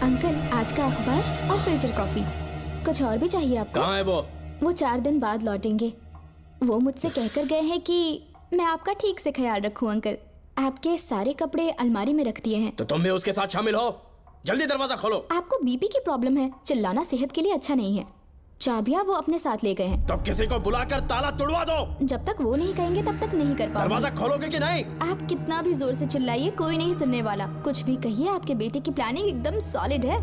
Uncle, आज का अखबार और फिल्टर कॉफी। कुछ और भी चाहिए आपको? कहाँ है वो? वो 4 दिन बाद लौटेंगे। वो मुझसे कहकर गए हैं कि मैं आपका ठीक से ख्याल रखूं अंकल। आपके सारे कपड़े अलमारी में रख दिए हैं। तो तुम भी उसके साथ शामिल हो। जल्दी दरवाजा खोलो। आपको बीपी की प्रॉब्लम है, चिल्लाना सेहत के लिए अच्छा नहीं है। चाबियां वो अपने साथ ले गए हैं। तो किसी को बुलाकर ताला तुड़वा दो। जब तक वो नहीं कहेंगे तब तक नहीं कर पाऊंगी। दरवाजा खोलोगे कि नहीं? आप कितना भी जोर से चिल्लाइए, कोई नहीं सुनने वाला। कुछ भी कहिए, आपके बेटे की प्लानिंग एकदम सॉलिड है।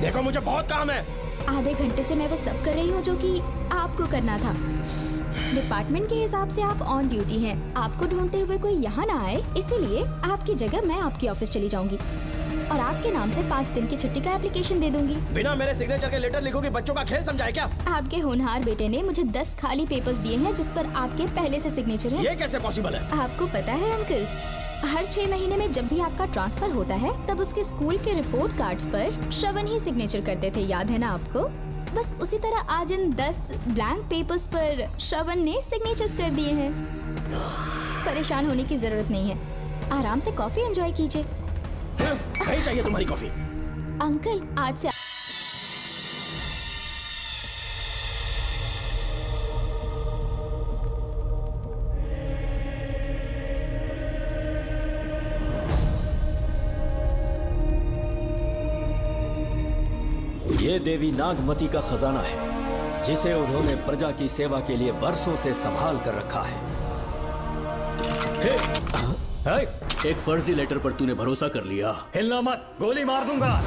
देखो, मुझे बहुत काम है। आधे घंटे से मैं वो सब कर रही हूँ जो कि आपको करना था। डिपार्टमेंट के हिसाब से आप ऑन ड्यूटी हैं। आपको ढूंढते हुए कोई यहाँ ना आए, इसीलिए आपकी जगह मैं आपकी ऑफिस चली जाऊंगी और आपके नाम से 5 दिन की छुट्टी का एप्लीकेशन दे दूंगी। बिना मेरे सिग्नेचर के लेटर लिखोगी? बच्चों का खेल समझा है क्या? आपके होनहार बेटे ने मुझे 10 खाली पेपर्स दिए हैं जिस पर आपके पहले से सिग्नेचर है। ये कैसे पॉसिबल है? आपको पता है अंकल, हर 6 महीने में जब भी आपका ट्रांसफर होता है तब उसके स्कूल के रिपोर्ट कार्ड्स पर श्रवण ही सिग्नेचर करते थे, याद है ना आपको? बस उसी तरह आज इन 10 ब्लैंक पेपर्स पर श्रवण ने सिग्नेचर्स कर दिए हैं। परेशान होने की जरूरत नहीं है, आराम से कॉफी एंजॉय कीजिए। नहीं चाहिए तुम्हारी कॉफी। अंकल, आज से ये देवी नागमती का खजाना है जिसे उन्होंने प्रजा की सेवा के लिए बरसों से संभाल कर रखा है। एक फर्जी लेटर पर तूने भरोसा कर लिया। हिलना मत, गोली मार दूंगा।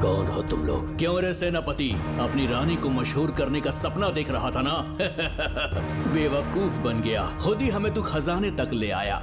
कौन हो तुम लोग? क्यों रे सेनापति, अपनी रानी को मशहूर करने का सपना देख रहा था ना? बेवकूफ बन गया, खुद ही हमें तू खजाने तक ले आया।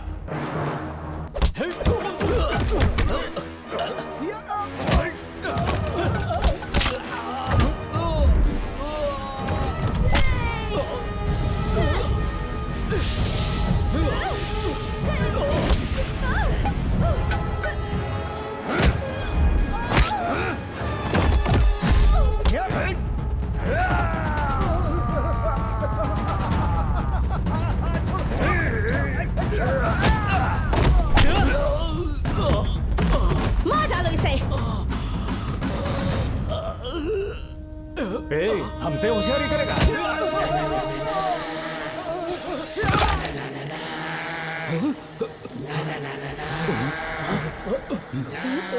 हमसे होशियारी करेगा?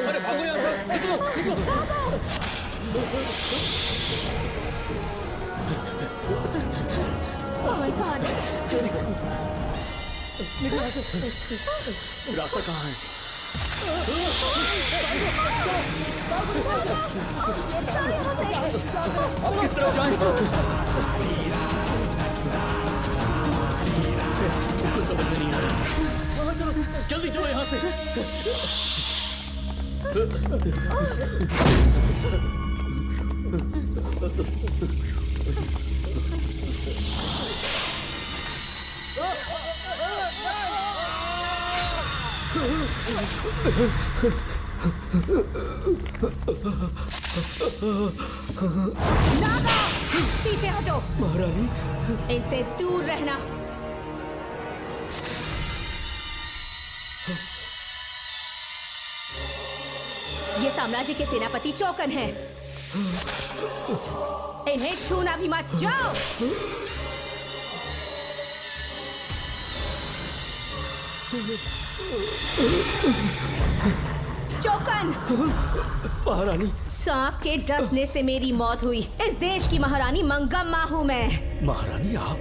अरे भागो यहाँ से, निकलो, निकलो। Oh my God! निकलो यहाँ से। रास्ता कहाँ है? अब किस तरफ जाएं? कुछ समझ में नहीं आ रहा। जल्दी चलो यहाँ से। नागा! पीछे हटो। महारानी, इनसे दूर रहना। ये साम्राज्य के सेनापति चौकन हैं। इन्हें छूना भी मत। जाओ। चौकन! महारानी। सांप के डसने से मेरी मौत हुई। इस देश की महारानी मंगम्मा हूँ मैं। महारानी, आप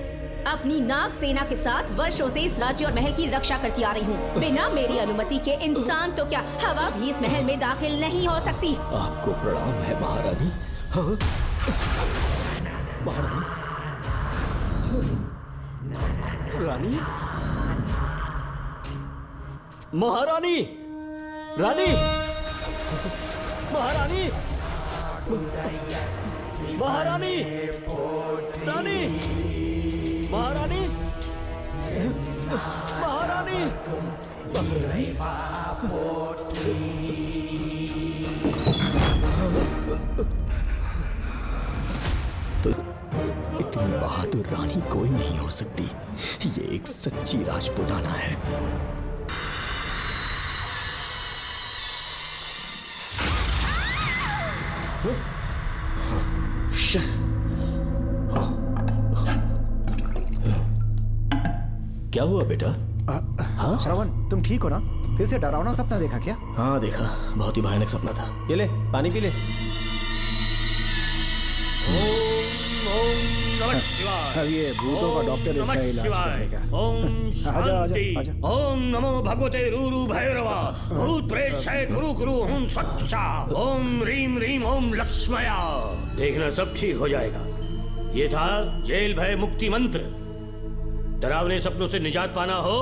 अपनी नाग सेना के साथ वर्षों से इस राज्य और महल की रक्षा करती आ रही हूँ। बिना मेरी अनुमति के इंसान तो क्या, हवा भी इस महल में दाखिल नहीं हो सकती। आपको प्रणाम है महारानी। हाँ? महारानी, रानी, महारानी, रानी, महारानी, महारानी, रानी, महारानी, महारानी, तो इतनी बहादुर रानी कोई नहीं हो सकती। ये एक सच्ची राजपुताना है। क्या हुआ बेटा? हाँ श्रवण, तुम ठीक हो ना? फिर से डरावना सपना देखा क्या? हाँ देखा, बहुत ही भयानक सपना था। ये ले पानी पी ले। अब ये भूतों का डॉक्टर इसका इलाज करेगा। ओम आजा आजा शांति। आजा। ओम नमो भगवते रूरु भैरवा भूत प्रेत शय गुरु गुरु हुं सच्चा। ओम रीम रीम ओम लक्ष्मया। देखना सब ठीक हो जाएगा। ये था जेल भय मुक्ति मंत्र। डरावने सपनों से निजात पाना हो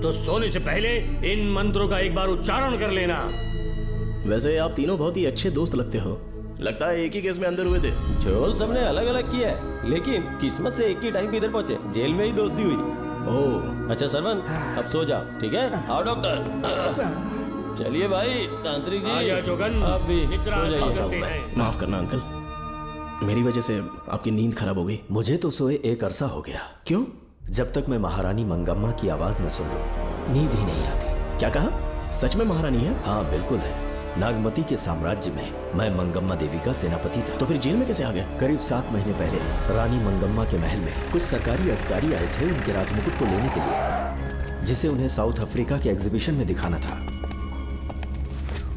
तो सोने से पहले इन मंत्रों का एक बार उच्चारण कर लेना। वैसे आप तीनों बहुत ही अच्छे दोस्त लगते हो। लगता है एक ही केस में अंदर हुए थे। झोल सबने अलग अलग किया है, लेकिन किस्मत से एक ही टाइम पे इधर पहुंचे। जेल में ही दोस्ती हुई। ओह, अच्छा सरवन, अब सो जाओ, ठीक है? आओ डॉक्टर। चलिए भाई तांत्रिक जी, आजा जोगन, आप भी निद्रा सो जाइए। करते हैं। माफ करना अंकल, मेरी वजह से आपकी नींद खराब हो गई। मुझे तो सोए एक अरसा हो गया। क्यों? जब तक मैं महारानी मंगम्मा की आवाज न सुन लूं, नींद ही नहीं आती। क्या कहा? सच में महारानी है? हाँ बिल्कुल है। नागमती के साम्राज्य में मैं मंगम्मा देवी का सेनापति था। तो फिर जेल में कैसे आ गए? करीब 7 महीने पहले रानी मंगम्मा के महल में कुछ सरकारी अधिकारी आए थे उनके राजमुकुट को लेने के लिए, जिसे उन्हें साउथ अफ्रीका के एग्जीबिशन में दिखाना था।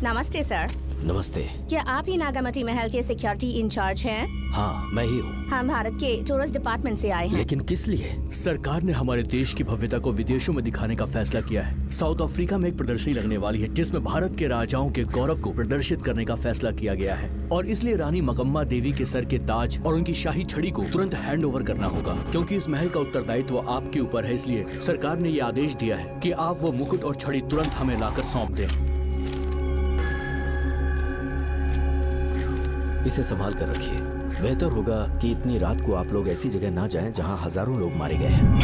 नमस्ते सर। नमस्ते। क्या आप ही नागामती महल के सिक्योरिटी इंचार्ज हैं? हाँ मैं ही हूँ। हम भारत के टूरिस्ट डिपार्टमेंट से आए हैं। लेकिन किस लिए? सरकार ने हमारे देश की भव्यता को विदेशों में दिखाने का फैसला किया है। साउथ अफ्रीका में एक प्रदर्शनी लगने वाली है जिसमें भारत के राजाओं के गौरव को प्रदर्शित करने का फैसला किया गया है, और इसलिए रानी मंगम्मा देवी के सर के ताज और उनकी शाही छड़ी को तुरंत हैंड ओवर करना होगा। क्योंकि इस महल का उत्तरदायित्व आपके ऊपर है, इसलिए सरकार ने ये आदेश दिया है कि आप वो मुकुट और छड़ी तुरंत हमें लाकर सौंप दें। इसे संभाल कर रखिए। बेहतर होगा कि इतनी रात को आप लोग ऐसी जगह ना जाएं जहां हजारों लोग मारे गए हैं।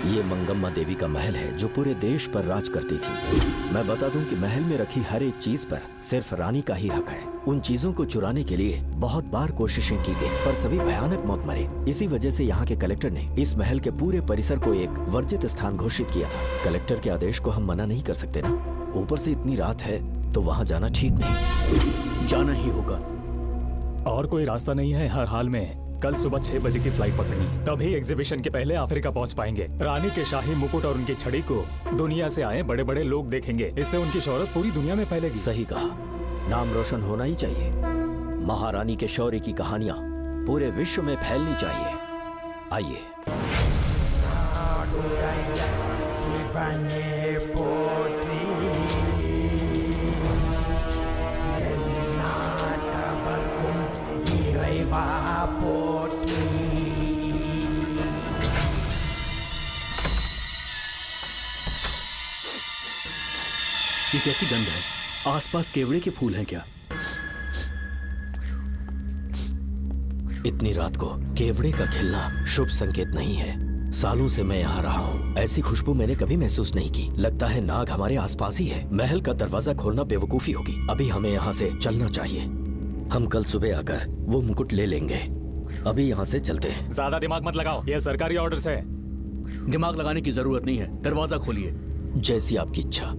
ये मंगम्मा देवी का महल है जो पूरे देश पर राज करती थी। मैं बता दूं कि महल में रखी हर एक चीज पर सिर्फ रानी का ही हक है। उन चीजों को चुराने के लिए बहुत बार कोशिशें की गई, पर सभी भयानक मौत मरे। इसी वजह से यहाँ के कलेक्टर ने इस महल के पूरे परिसर को एक वर्जित स्थान घोषित किया था। कलेक्टर के आदेश को हम मना नहीं कर सकते ना। ऊपर से इतनी रात है तो वहाँ जाना ठीक नहीं। जाना ही होगा। और कोई रास्ता नहीं है। हर हाल में कल सुबह 6 बजे की फ्लाइट पकड़नी, तभी एग्जीबिशन के पहले अफ्रीका पहुंच पाएंगे। रानी के शाही मुकुट और उनकी छड़ी को दुनिया से आए बड़े बड़े लोग देखेंगे। इससे उनकी शोहरत पूरी दुनिया में फैलेगी। सही कहा, नाम रोशन होना ही चाहिए। महारानी के शौर्य की कहानियां पूरे विश्व में फैलनी चाहिए। आइए। ये कैसी गंध है? आसपास केवड़े के फूल हैं क्या? इतनी रात को केवड़े का खिलना शुभ संकेत नहीं है। सालों से मैं यहाँ रहा हूँ, ऐसी खुशबू मैंने कभी महसूस नहीं की। लगता है नाग हमारे आसपास ही है। महल का दरवाजा खोलना बेवकूफी होगी। अभी हमें यहाँ से चलना चाहिए। हम कल सुबह आकर वो मुकुट ले लेंगे। अभी यहाँ से चलते हैं। ज्यादा दिमाग मत लगाओ, ये सरकारी ऑर्डर्स है। दिमाग लगाने की जरूरत नहीं है। दरवाजा खोलिए। जैसी आपकी इच्छा।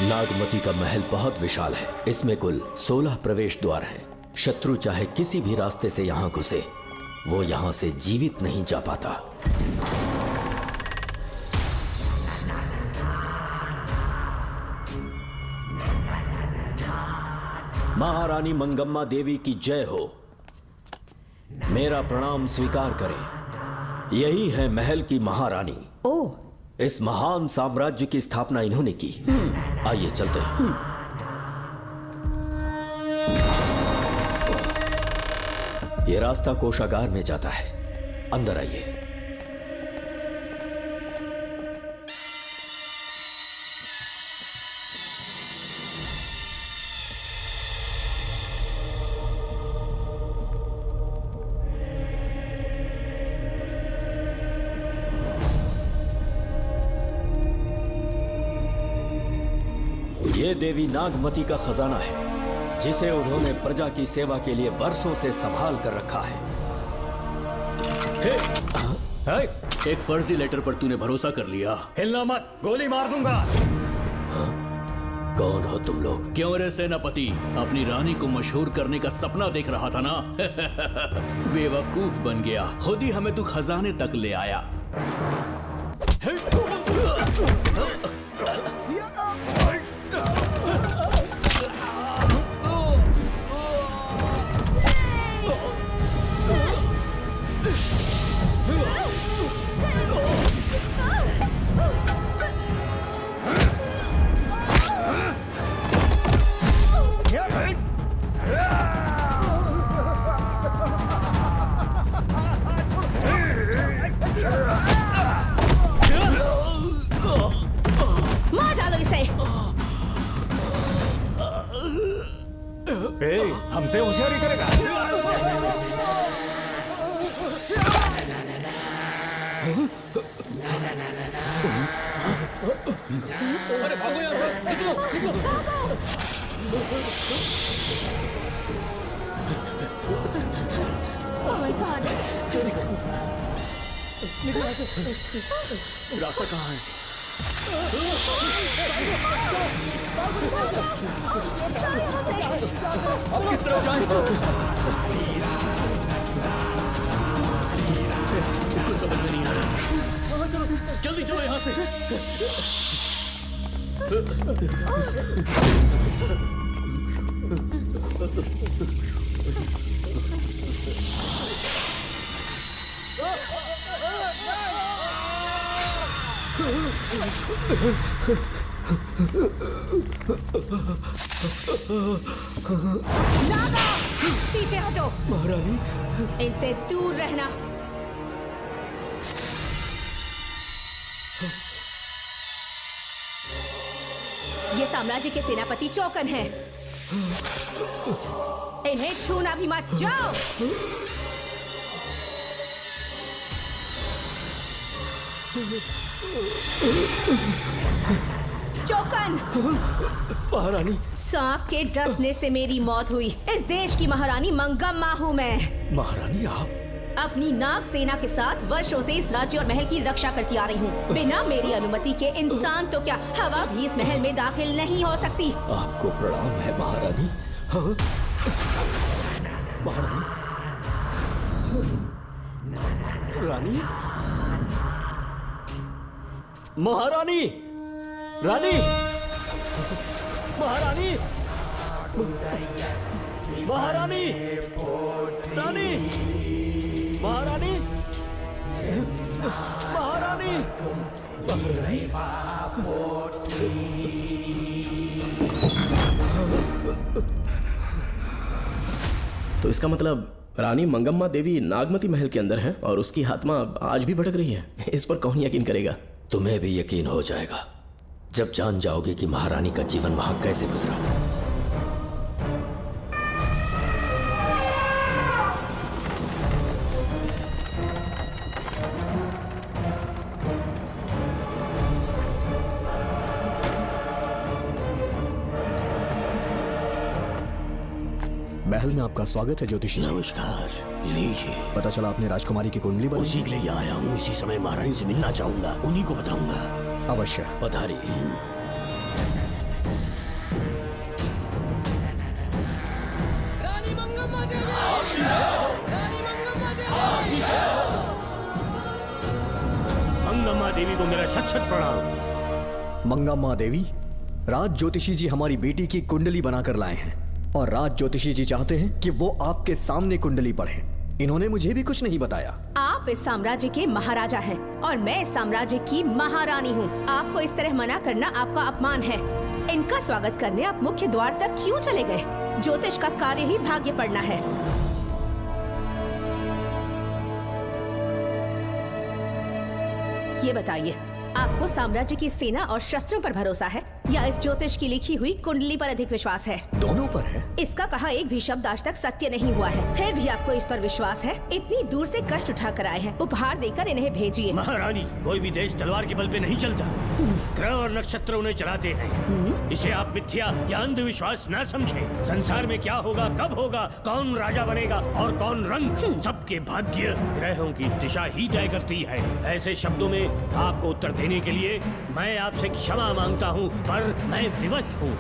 नागमती का महल बहुत विशाल है। इसमें कुल 16 प्रवेश द्वार हैं। शत्रु चाहे किसी भी रास्ते से यहाँ घुसे, वो यहाँ से जीवित नहीं जा पाता। महारानी मंगम्मा देवी की जय हो। मेरा प्रणाम स्वीकार करें। यही है महल की महारानी। ओह, इस महान साम्राज्य की स्थापना इन्होंने की। आइए चलते हैं। ये रास्ता कोषागार में जाता है। अंदर आइए। ये देवी नागमती का खजाना है जिसे उन्होंने प्रजा की सेवा के लिए बरसों से संभाल कर रखा है। एक फर्जी लेटर पर तूने भरोसा कर लिया। हिलना मत, गोली मार दूंगा। कौन हो तुम लोग? क्यों रे सेनापति, अपनी रानी को मशहूर करने का सपना देख रहा था ना? बेवकूफ बन गया, खुद ही हमें तू खजाने तक ले आया। मार डालो इसे। हमसे होशियारी करेगा। अरे भागो यहाँ से, रास्ता कहाँ है? अब किस तरफ जाएं? कुछ समझ में नहीं आ रहा। जल्दी चलो यहाँ से। नागा, पीछे हटो। महारानी, इनसे दूर रहना। ये साम्राज्य के सेनापति चौकन हैं। इन्हें छूना भी मत। जाओ। चौकन। महारानी, सांप के डसने से मेरी मौत हुई। इस देश की महारानी मंगम्मा हूँ मैं। महारानी आप? अपनी नाग सेना के साथ वर्षों से इस राज्य और महल की रक्षा करती आ रही हूँ। बिना मेरी अनुमति के इंसान तो क्या, हवा भी इस महल में दाखिल नहीं हो सकती। आपको प्रणाम है महारानी। हाँ? महारानी, रानी, महारानी, रानी, महारानी, महारानी, रानी, महारानी, महारानी, तो इसका मतलब रानी मंगम्मा देवी नागमती महल के अंदर है और उसकी आत्मा आज भी भटक रही है। इस पर कौन यकीन करेगा? तुम्हें भी यकीन हो जाएगा जब जान जाओगे कि महारानी का जीवन वहां कैसे गुजरा। महल में आपका स्वागत है ज्योतिषी जी। नमस्कार, लीजिए। पता चला आपने राजकुमारी की कुंडली बनाई। उसी के लिए आया हूँ। इसी समय महारानी से मिलना चाहूंगा, उन्हीं को बताऊंगा। अवश्य। पधारिए। मंगम्मा देवी को मेरा शत शत प्रणाम। मंगम्मा देवी, राज ज्योतिषी जी हमारी बेटी की कुंडली बनाकर लाए हैं और राज ज्योतिषी जी चाहते हैं कि वो आपके सामने कुंडली पढ़ें। इन्होंने मुझे भी कुछ नहीं बताया। आप इस साम्राज्य के महाराजा हैं और मैं इस साम्राज्य की महारानी हूँ। आपको इस तरह मना करना आपका अपमान है। इनका स्वागत करने आप मुख्य द्वार तक क्यों चले गए? ज्योतिष का कार्य ही भाग्य पढ़ना है। ये बताइए, आपको साम्राज्य की सेना और शस्त्रों पर भरोसा है या इस ज्योतिष की लिखी हुई कुंडली पर अधिक विश्वास है? दोनों पर है। इसका कहा एक भी शब्द आज तक सत्य नहीं हुआ है, फिर भी आपको इस पर विश्वास है? इतनी दूर से कष्ट उठा कर आए हैं, उपहार देकर इन्हें भेजिए। महारानी, कोई भी देश तलवार के बल पे नहीं चलता, ग्रह और नक्षत्र उन्हें चलाते हैं। इसे आप मिथ्या या अंधविश्वास न समझें। संसार में क्या होगा, कब होगा, कौन राजा बनेगा और कौन रंग, सबके भाग्य ग्रहों की दिशा ही तय करती है। ऐसे शब्दों में आपको उत्तर देने के लिए मैं आपसे क्षमा मांगता हूँ, पर मैं विवश हूँ।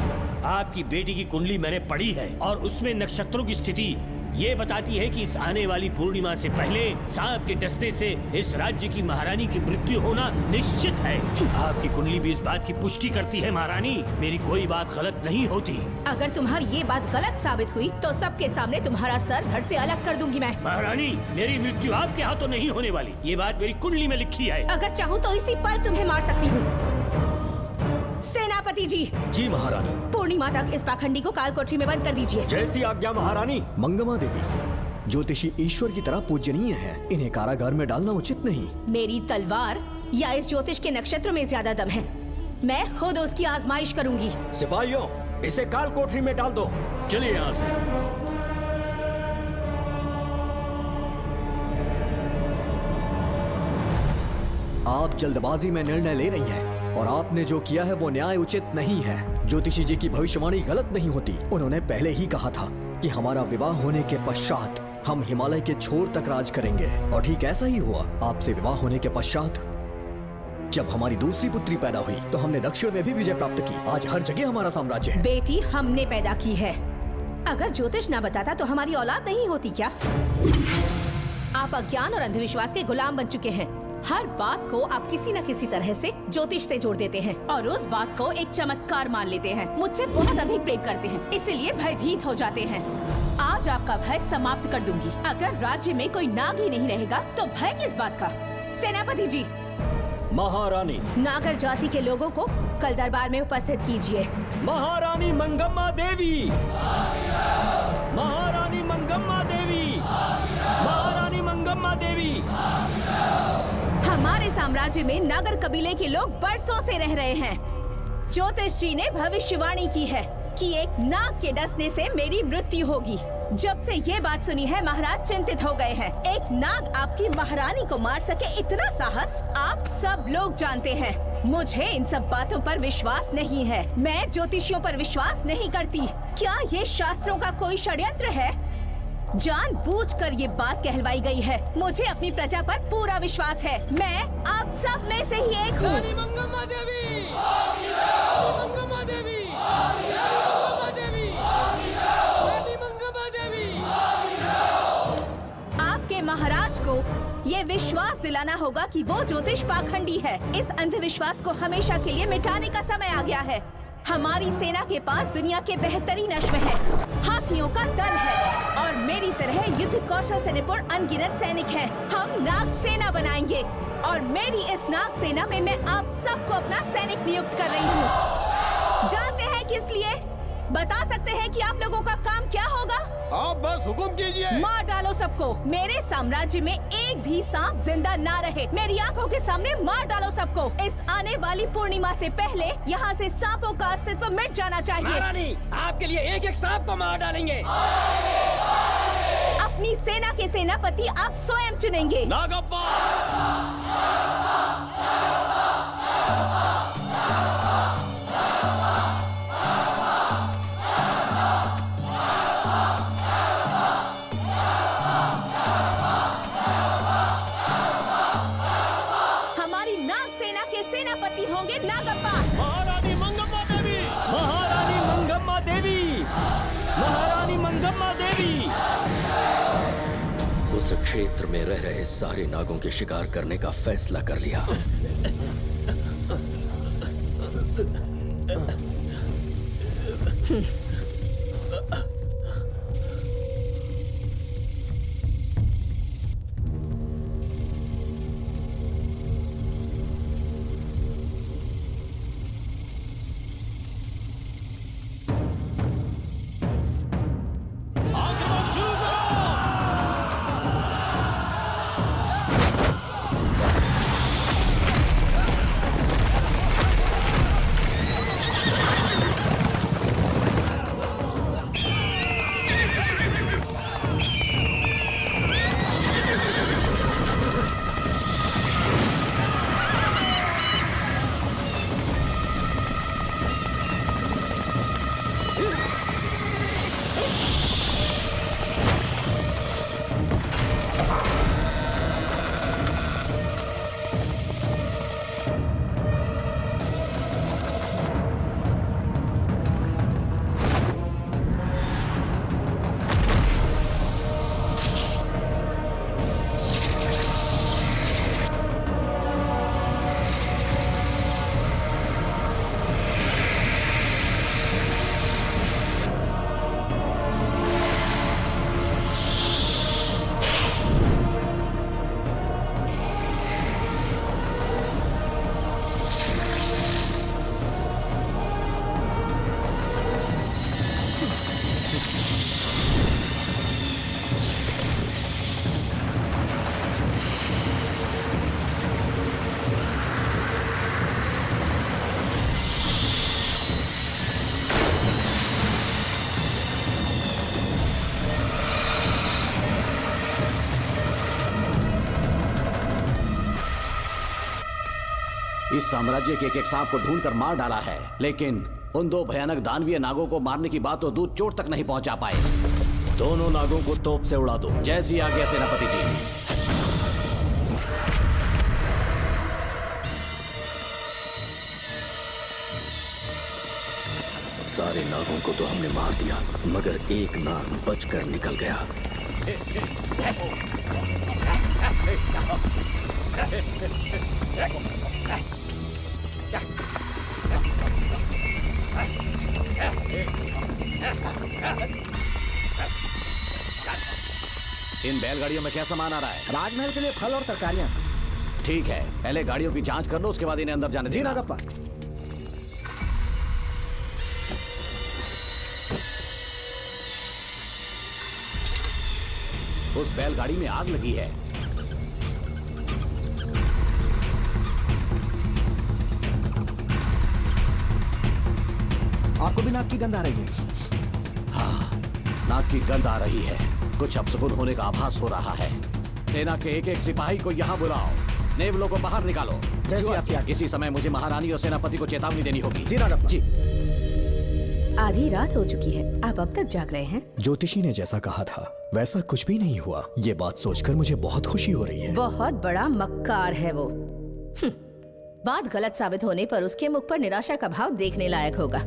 आपकी बेटी की कुंडली मैंने पढ़ी है और उसमें नक्षत्रों की स्थिति ये बताती है कि इस आने वाली पूर्णिमा से पहले सांप के डसने से इस राज्य की महारानी की मृत्यु होना निश्चित है। आपकी कुंडली भी इस बात की पुष्टि करती है महारानी, मेरी कोई बात गलत नहीं होती। अगर तुम्हारी ये बात गलत साबित हुई तो सबके सामने तुम्हारा सर धड़ से अलग कर दूंगी मैं। महारानी, मेरी मृत्यु आपके हाथों नहीं होने वाली, ये बात मेरी कुंडली में लिखी है। अगर चाहूँ तो इसी पल तुम्हें मार सकती हूँ। सेनापति जी। जी महारानी। पूर्णिमा तक इस पाखंडी को कालकोठरी में बंद कर दीजिए। जैसी आज्ञा महारानी। मंगम्मा देवी, ज्योतिषी ईश्वर की तरह पूजनीय है, इन्हें कारागार में डालना उचित नहीं। मेरी तलवार या इस ज्योतिष के नक्षत्रों में ज्यादा दम है, मैं खुद उसकी आजमाइश करूंगी। सिपाहियों, इसे काल कोठरी में डाल दो। चलिए यहाँ से। आप जल्दबाजी में निर्णय ले रही हैं और आपने जो किया है वो न्याय उचित नहीं है। ज्योतिषी जी की भविष्यवाणी गलत नहीं होती। उन्होंने पहले ही कहा था कि हमारा विवाह होने के पश्चात हम हिमालय के छोर तक राज करेंगे, और ठीक ऐसा ही हुआ। आपसे विवाह होने के पश्चात जब हमारी दूसरी पुत्री पैदा हुई तो हमने दक्षिण में भी विजय प्राप्त की। आज हर जगह हमारा साम्राज्य है। बेटी हमने पैदा की है, अगर ज्योतिष ना बताता तो हमारी औलाद नहीं होती क्या? आप अज्ञान और अंधविश्वास के गुलाम बन चुके हैं। हर बात को आप किसी न किसी तरह से ज्योतिष से जोड़ देते हैं और उस बात को एक चमत्कार मान लेते हैं। मुझसे बहुत अधिक प्रेम करते हैं, इसीलिए भयभीत हो जाते हैं। आज आपका भय समाप्त कर दूंगी। अगर राज्य में कोई नाग ही नहीं रहेगा तो भय किस बात का? सेनापति जी। महारानी। नागर जाति के लोगों को कल दरबार में उपस्थित कीजिए। महारानी मंगम्मा देवी। महारानी मंगम्मा देवी। महारानी मंगम्मा देवी। हमारे साम्राज्य में नागर कबीले के लोग बरसों से रह रहे हैं। ज्योतिष जी ने भविष्यवाणी की है कि एक नाग के डसने से मेरी मृत्यु होगी। जब से ये बात सुनी है महाराज चिंतित हो गए हैं। एक नाग आपकी महारानी को मार सके, इतना साहस आप सब लोग जानते हैं। मुझे इन सब बातों पर विश्वास नहीं है। मैं ज्योतिषियों पर विश्वास नहीं करती। क्या ये शास्त्रों का कोई षड्यंत्र है? जानबूझकर ये बात कहलवाई गई है। मुझे अपनी प्रजा पर पूरा विश्वास है। मैं आप सब में से ही एक हूँ। रानी मंगम्मा देवी। मंगम्मा देवी। मंगम्मा देवी। रानी मंगम्मा देवी। आपके महाराज को ये विश्वास दिलाना होगा कि वो ज्योतिष पाखंडी है। इस अंधविश्वास को हमेशा के लिए मिटाने का समय आ गया है। हमारी सेना के पास दुनिया के बेहतरीन अश्व है, हाथियों का दल है और मेरी तरह युद्ध कौशल से निपुण अनगिनत सैनिक है। हम नाग सेना बनाएंगे और मेरी इस नाग सेना में मैं आप सबको अपना सैनिक नियुक्त कर रही हूँ। जानते हैं किस लिए? बता सकते हैं कि आप लोगों का काम क्या होगा? आप बस हुक्म कीजिए। मार डालो सबको। मेरे साम्राज्य में एक भी सांप जिंदा ना रहे। मेरी आंखों के सामने मार डालो सबको। इस आने वाली पूर्णिमा से पहले यहाँ से सांपों का अस्तित्व मिट जाना चाहिए। महारानी, आपके लिए एक एक सांप को मार डालेंगे। अपनी सेना के सेनापति आप स्वयं चुनेंगे। नागप्पा। सेनापति होंगे नागप्पा। महारानी मंगम्मा देवी। महारानी मंगम्मा देवी। महारानी मंगम्मा देवी। उस क्षेत्र में रह रहे सारे नागों के शिकार करने का फैसला कर लिया। इस साम्राज्य के एक सांप को ढूंढकर मार डाला है, लेकिन उन 2 भयानक दानवीय नागों को मारने की बात तो दूध चोट तक नहीं पहुंचा पाए। दोनों नागों को तोप से उड़ा दो, जैसी आज्ञा सेनापति जी। सारे नागों को तो हमने मार दिया, मगर एक नाग बचकर निकल गया। इन बैलगाड़ियों में क्या सामान आ रहा है? राजमहल के लिए फल और तरकारियां। ठीक है, पहले गाड़ियों की जांच कर लो, उसके बाद इन्हें अंदर जाने जी देना। नागप्पा। उस बैलगाड़ी में आग लगी है। आपको भी नाक की गंध आ रही है? हाँ, नाक की गंध आ रही है। कुछ अपशकुन होने का आभास हो रहा है। सेना के एक सिपाही को यहाँ बुलाओ, नेवलों को बाहर निकालो। जैसी आपकी आज्ञा। इसी समय मुझे महारानी और सेनापति को चेतावनी देनी होगी। जी नागप्पा। जी। आधी रात हो चुकी है, आप अब तक जाग रहे हैं? ज्योतिषी ने जैसा कहा था वैसा कुछ भी नहीं हुआ। ये बात सोचकर मुझे बहुत खुशी हो रही है। बहुत बड़ा मक्कार है वो। बात गलत साबित होने पर उसके मुख पर निराशा का भाव देखने लायक होगा।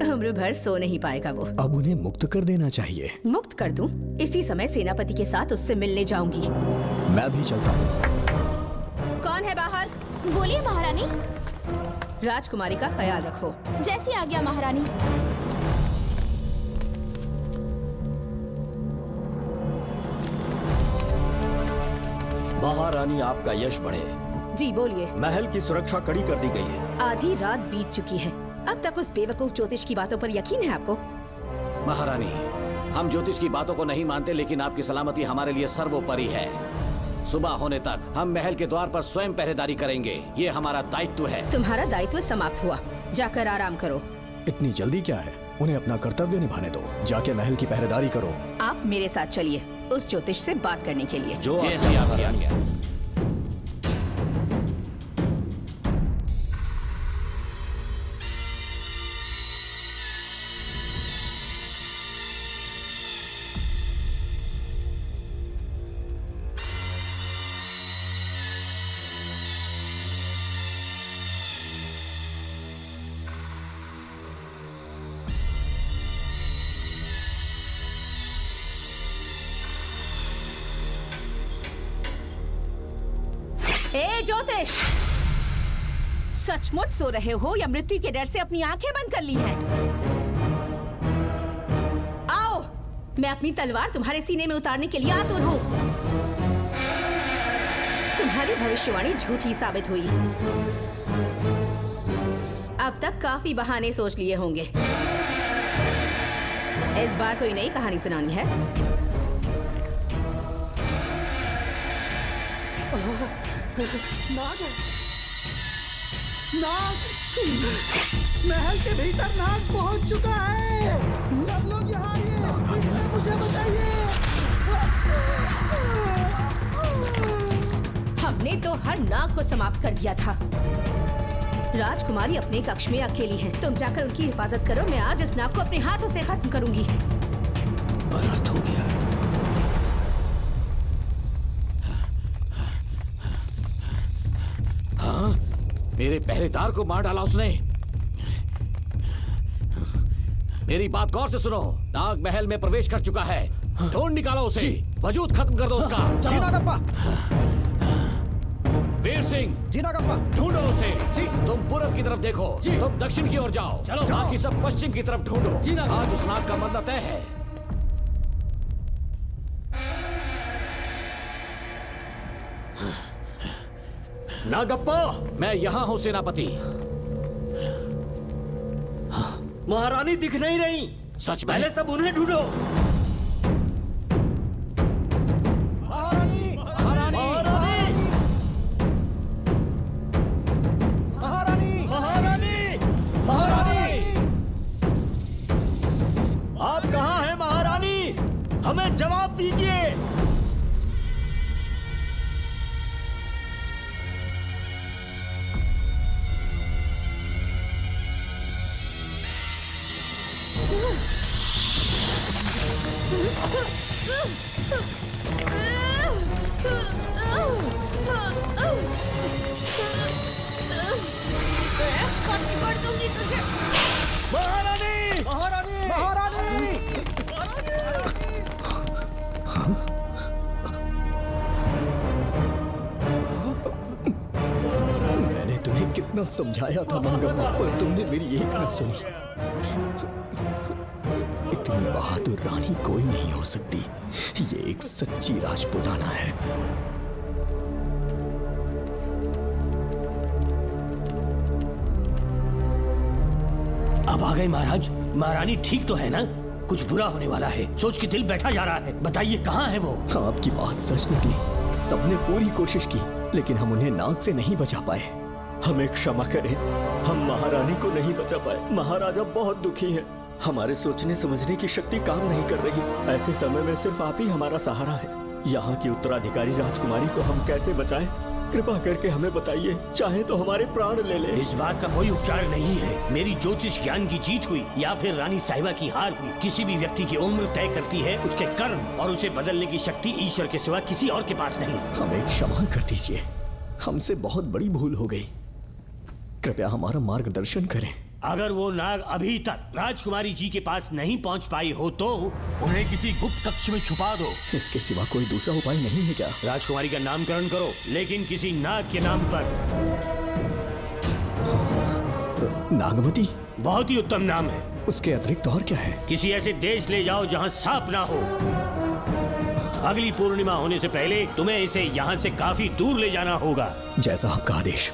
उम्र भर सो नहीं पाएगा वो। अब उन्हें मुक्त कर देना चाहिए। मुक्त कर दूं? इसी समय सेनापति के साथ उससे मिलने जाऊंगी। मैं भी चलता हूँ। कौन है बाहर? बोलिए महारानी। राजकुमारी का ख्याल रखो। जैसी आज्ञा महारानी। महारानी, आपका यश बढ़े। जी बोलिए। महल की सुरक्षा कड़ी कर दी गई है। आधी रात बीत चुकी है, अब तक उस बेवकूफ ज्योतिष की बातों पर यकीन है आपको? महारानी, हम ज्योतिष की बातों को नहीं मानते, लेकिन आपकी सलामती हमारे लिए सर्वोपरि है। सुबह होने तक हम महल के द्वार पर स्वयं पहरेदारी करेंगे, ये हमारा दायित्व है। तुम्हारा दायित्व समाप्त हुआ, जाकर आराम करो। इतनी जल्दी क्या है? उन्हें अपना कर्तव्य निभाने दो। जाके महल की पहरेदारी करो। आप मेरे साथ चलिए उस ज्योतिष से बात करने के लिए। जो जैसी आपकी आज्ञा। ए ज्योतिष, सचमुच सो रहे हो या मृत्यु के डर से अपनी आंखें बंद कर ली हैं? आओ, मैं अपनी तलवार तुम्हारे सीने में उतारने के लिए आतुर हूं। तुम्हारी भविष्यवाणी झूठी साबित हुई। अब तक काफी बहाने सोच लिए होंगे। इस बार कोई नई कहानी सुनानी है? नाग है। नाग! महल के भीतर नाग पहुंच चुका है। सब लोग यहाँ आइए, मुझे बताइए। हमने तो हर नाग को समाप्त कर दिया था। राजकुमारी अपने कक्ष में अकेली है, तुम जाकर उनकी हिफाजत करो। मैं आज इस नाग को अपने हाथों से खत्म करूंगी। अनर्थ हो गया। हाँ? मेरे पहरेदार को मार डाला उसने। मेरी बात गौर से सुनो। नाग महल में प्रवेश कर चुका है। ढूंढ निकालो उसे। वजूद खत्म कर दो उसका। जी नागप्पा। वीर सिंह, जी नागप्पा। ढूंढो उसे। जी। तुम पूरब की तरफ देखो, तुम दक्षिण की ओर जाओ। चलो। बाकी सब पश्चिम की तरफ ढूंढो। जी नागप्पा। आज उस नाग का मरना तय है। नागप्पा, मैं यहाँ हूँ सेनापति। महारानी दिख नहीं रही। सच में? पहले सब उन्हें ढूंढो। महारानी! महारानी! महारानी! महारानी! महारानी! आप कहाँ हैं महारानी? हमें जवाब दीजिए। महारानी महारानी महारानी मैंने तुम्हें कितना समझाया था मंगम्मा, पर तुमने मेरी एक न सुनी। इतनी बहादुर रानी कोई नहीं हो सकती। ये एक सच्ची राजपुताना है। अब आ गए महाराज। महारानी ठीक तो है ना? कुछ बुरा होने वाला है, सोच के दिल बैठा जा रहा है। बताइए कहाँ है वो? आपकी बात सच निकली। सबने पूरी कोशिश की, लेकिन हम उन्हें नाग से नहीं बचा पाए। हमें क्षमा करें, हम महारानी को नहीं बचा पाए। महाराजा बहुत दुखी है। हमारे सोचने समझने की शक्ति काम नहीं कर रही। ऐसे समय में सिर्फ आप ही हमारा सहारा है। यहाँ की उत्तराधिकारी राजकुमारी को हम कैसे बचाएं? कृपा करके हमें बताइए, चाहे तो हमारे प्राण ले ले। इस बात का कोई उपचार नहीं है। मेरी ज्योतिष ज्ञान की जीत हुई या फिर रानी साहिबा की हार हुई। किसी भी व्यक्ति की उम्र तय करती है उसके कर्म, और उसे बदलने की शक्ति ईश्वर के सिवा किसी और के पास नहीं। हमें क्षमा कर दीजिए, हमसे बहुत बड़ी भूल हो गई। कृपया हमारा मार्गदर्शन करें। अगर वो नाग अभी तक राजकुमारी जी के पास नहीं पहुंच पाई हो तो उन्हें किसी गुप्त कक्ष में छुपा दो। इसके सिवा कोई दूसरा उपाय नहीं है क्या? राजकुमारी का नामकरण करो, लेकिन किसी नाग के नाम पर। नागमती बहुत ही उत्तम नाम है। उसके अतिरिक्त और क्या है? किसी ऐसे देश ले जाओ जहाँ सांप ना हो। अगली पूर्णिमा होने से पहले तुम्हें इसे यहाँ से काफी दूर ले जाना होगा। जैसा आपका आदेश।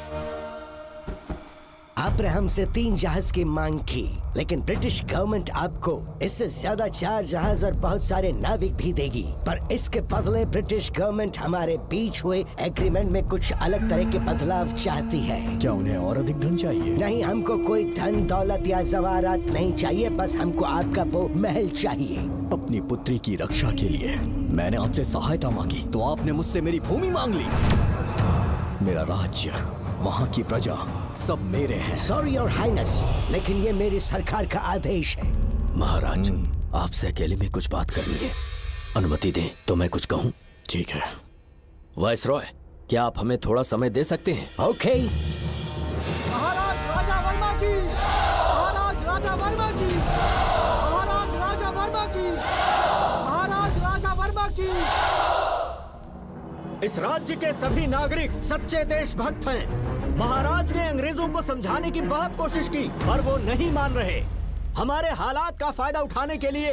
आपने हमसे 3 जहाज की मांग की, लेकिन ब्रिटिश गवर्नमेंट आपको इससे ज्यादा 4 जहाज और बहुत सारे नाविक भी देगी। पर इसके बदले ब्रिटिश गवर्नमेंट हमारे बीच हुए एग्रीमेंट में कुछ अलग तरह के बदलाव चाहती है। क्या उन्हें और अधिक धन चाहिए? नहीं, हमको कोई धन दौलत या जवाहरात नहीं चाहिए, बस हमको आपका वो महल चाहिए। अपनी पुत्री की रक्षा के लिए मैंने आपसे सहायता मांगी, तो आपने मुझसे मेरी भूमि मांग ली। मेरा राज्य, वहाँ की प्रजा सब मेरे हैं। सॉरी योर हाइनेस, लेकिन ये मेरी सरकार का आदेश है। महाराज, आपसे अकेले में कुछ बात करनी है। अनुमति दें तो मैं कुछ कहूँ? ठीक है। वाइसरॉय, क्या आप हमें थोड़ा समय दे सकते हैं? ओके। महाराज राजा वर्मा की, महाराज राजा वर्मा की, महाराज राजा वर्मा की, महाराज राजा वर्मा की। इस राज्य के सभी नागरिक सच्चे देशभक्त हैं। महाराज ने अंग्रेजों को समझाने की बहुत कोशिश की, पर वो नहीं मान रहे। हमारे हालात का फायदा उठाने के लिए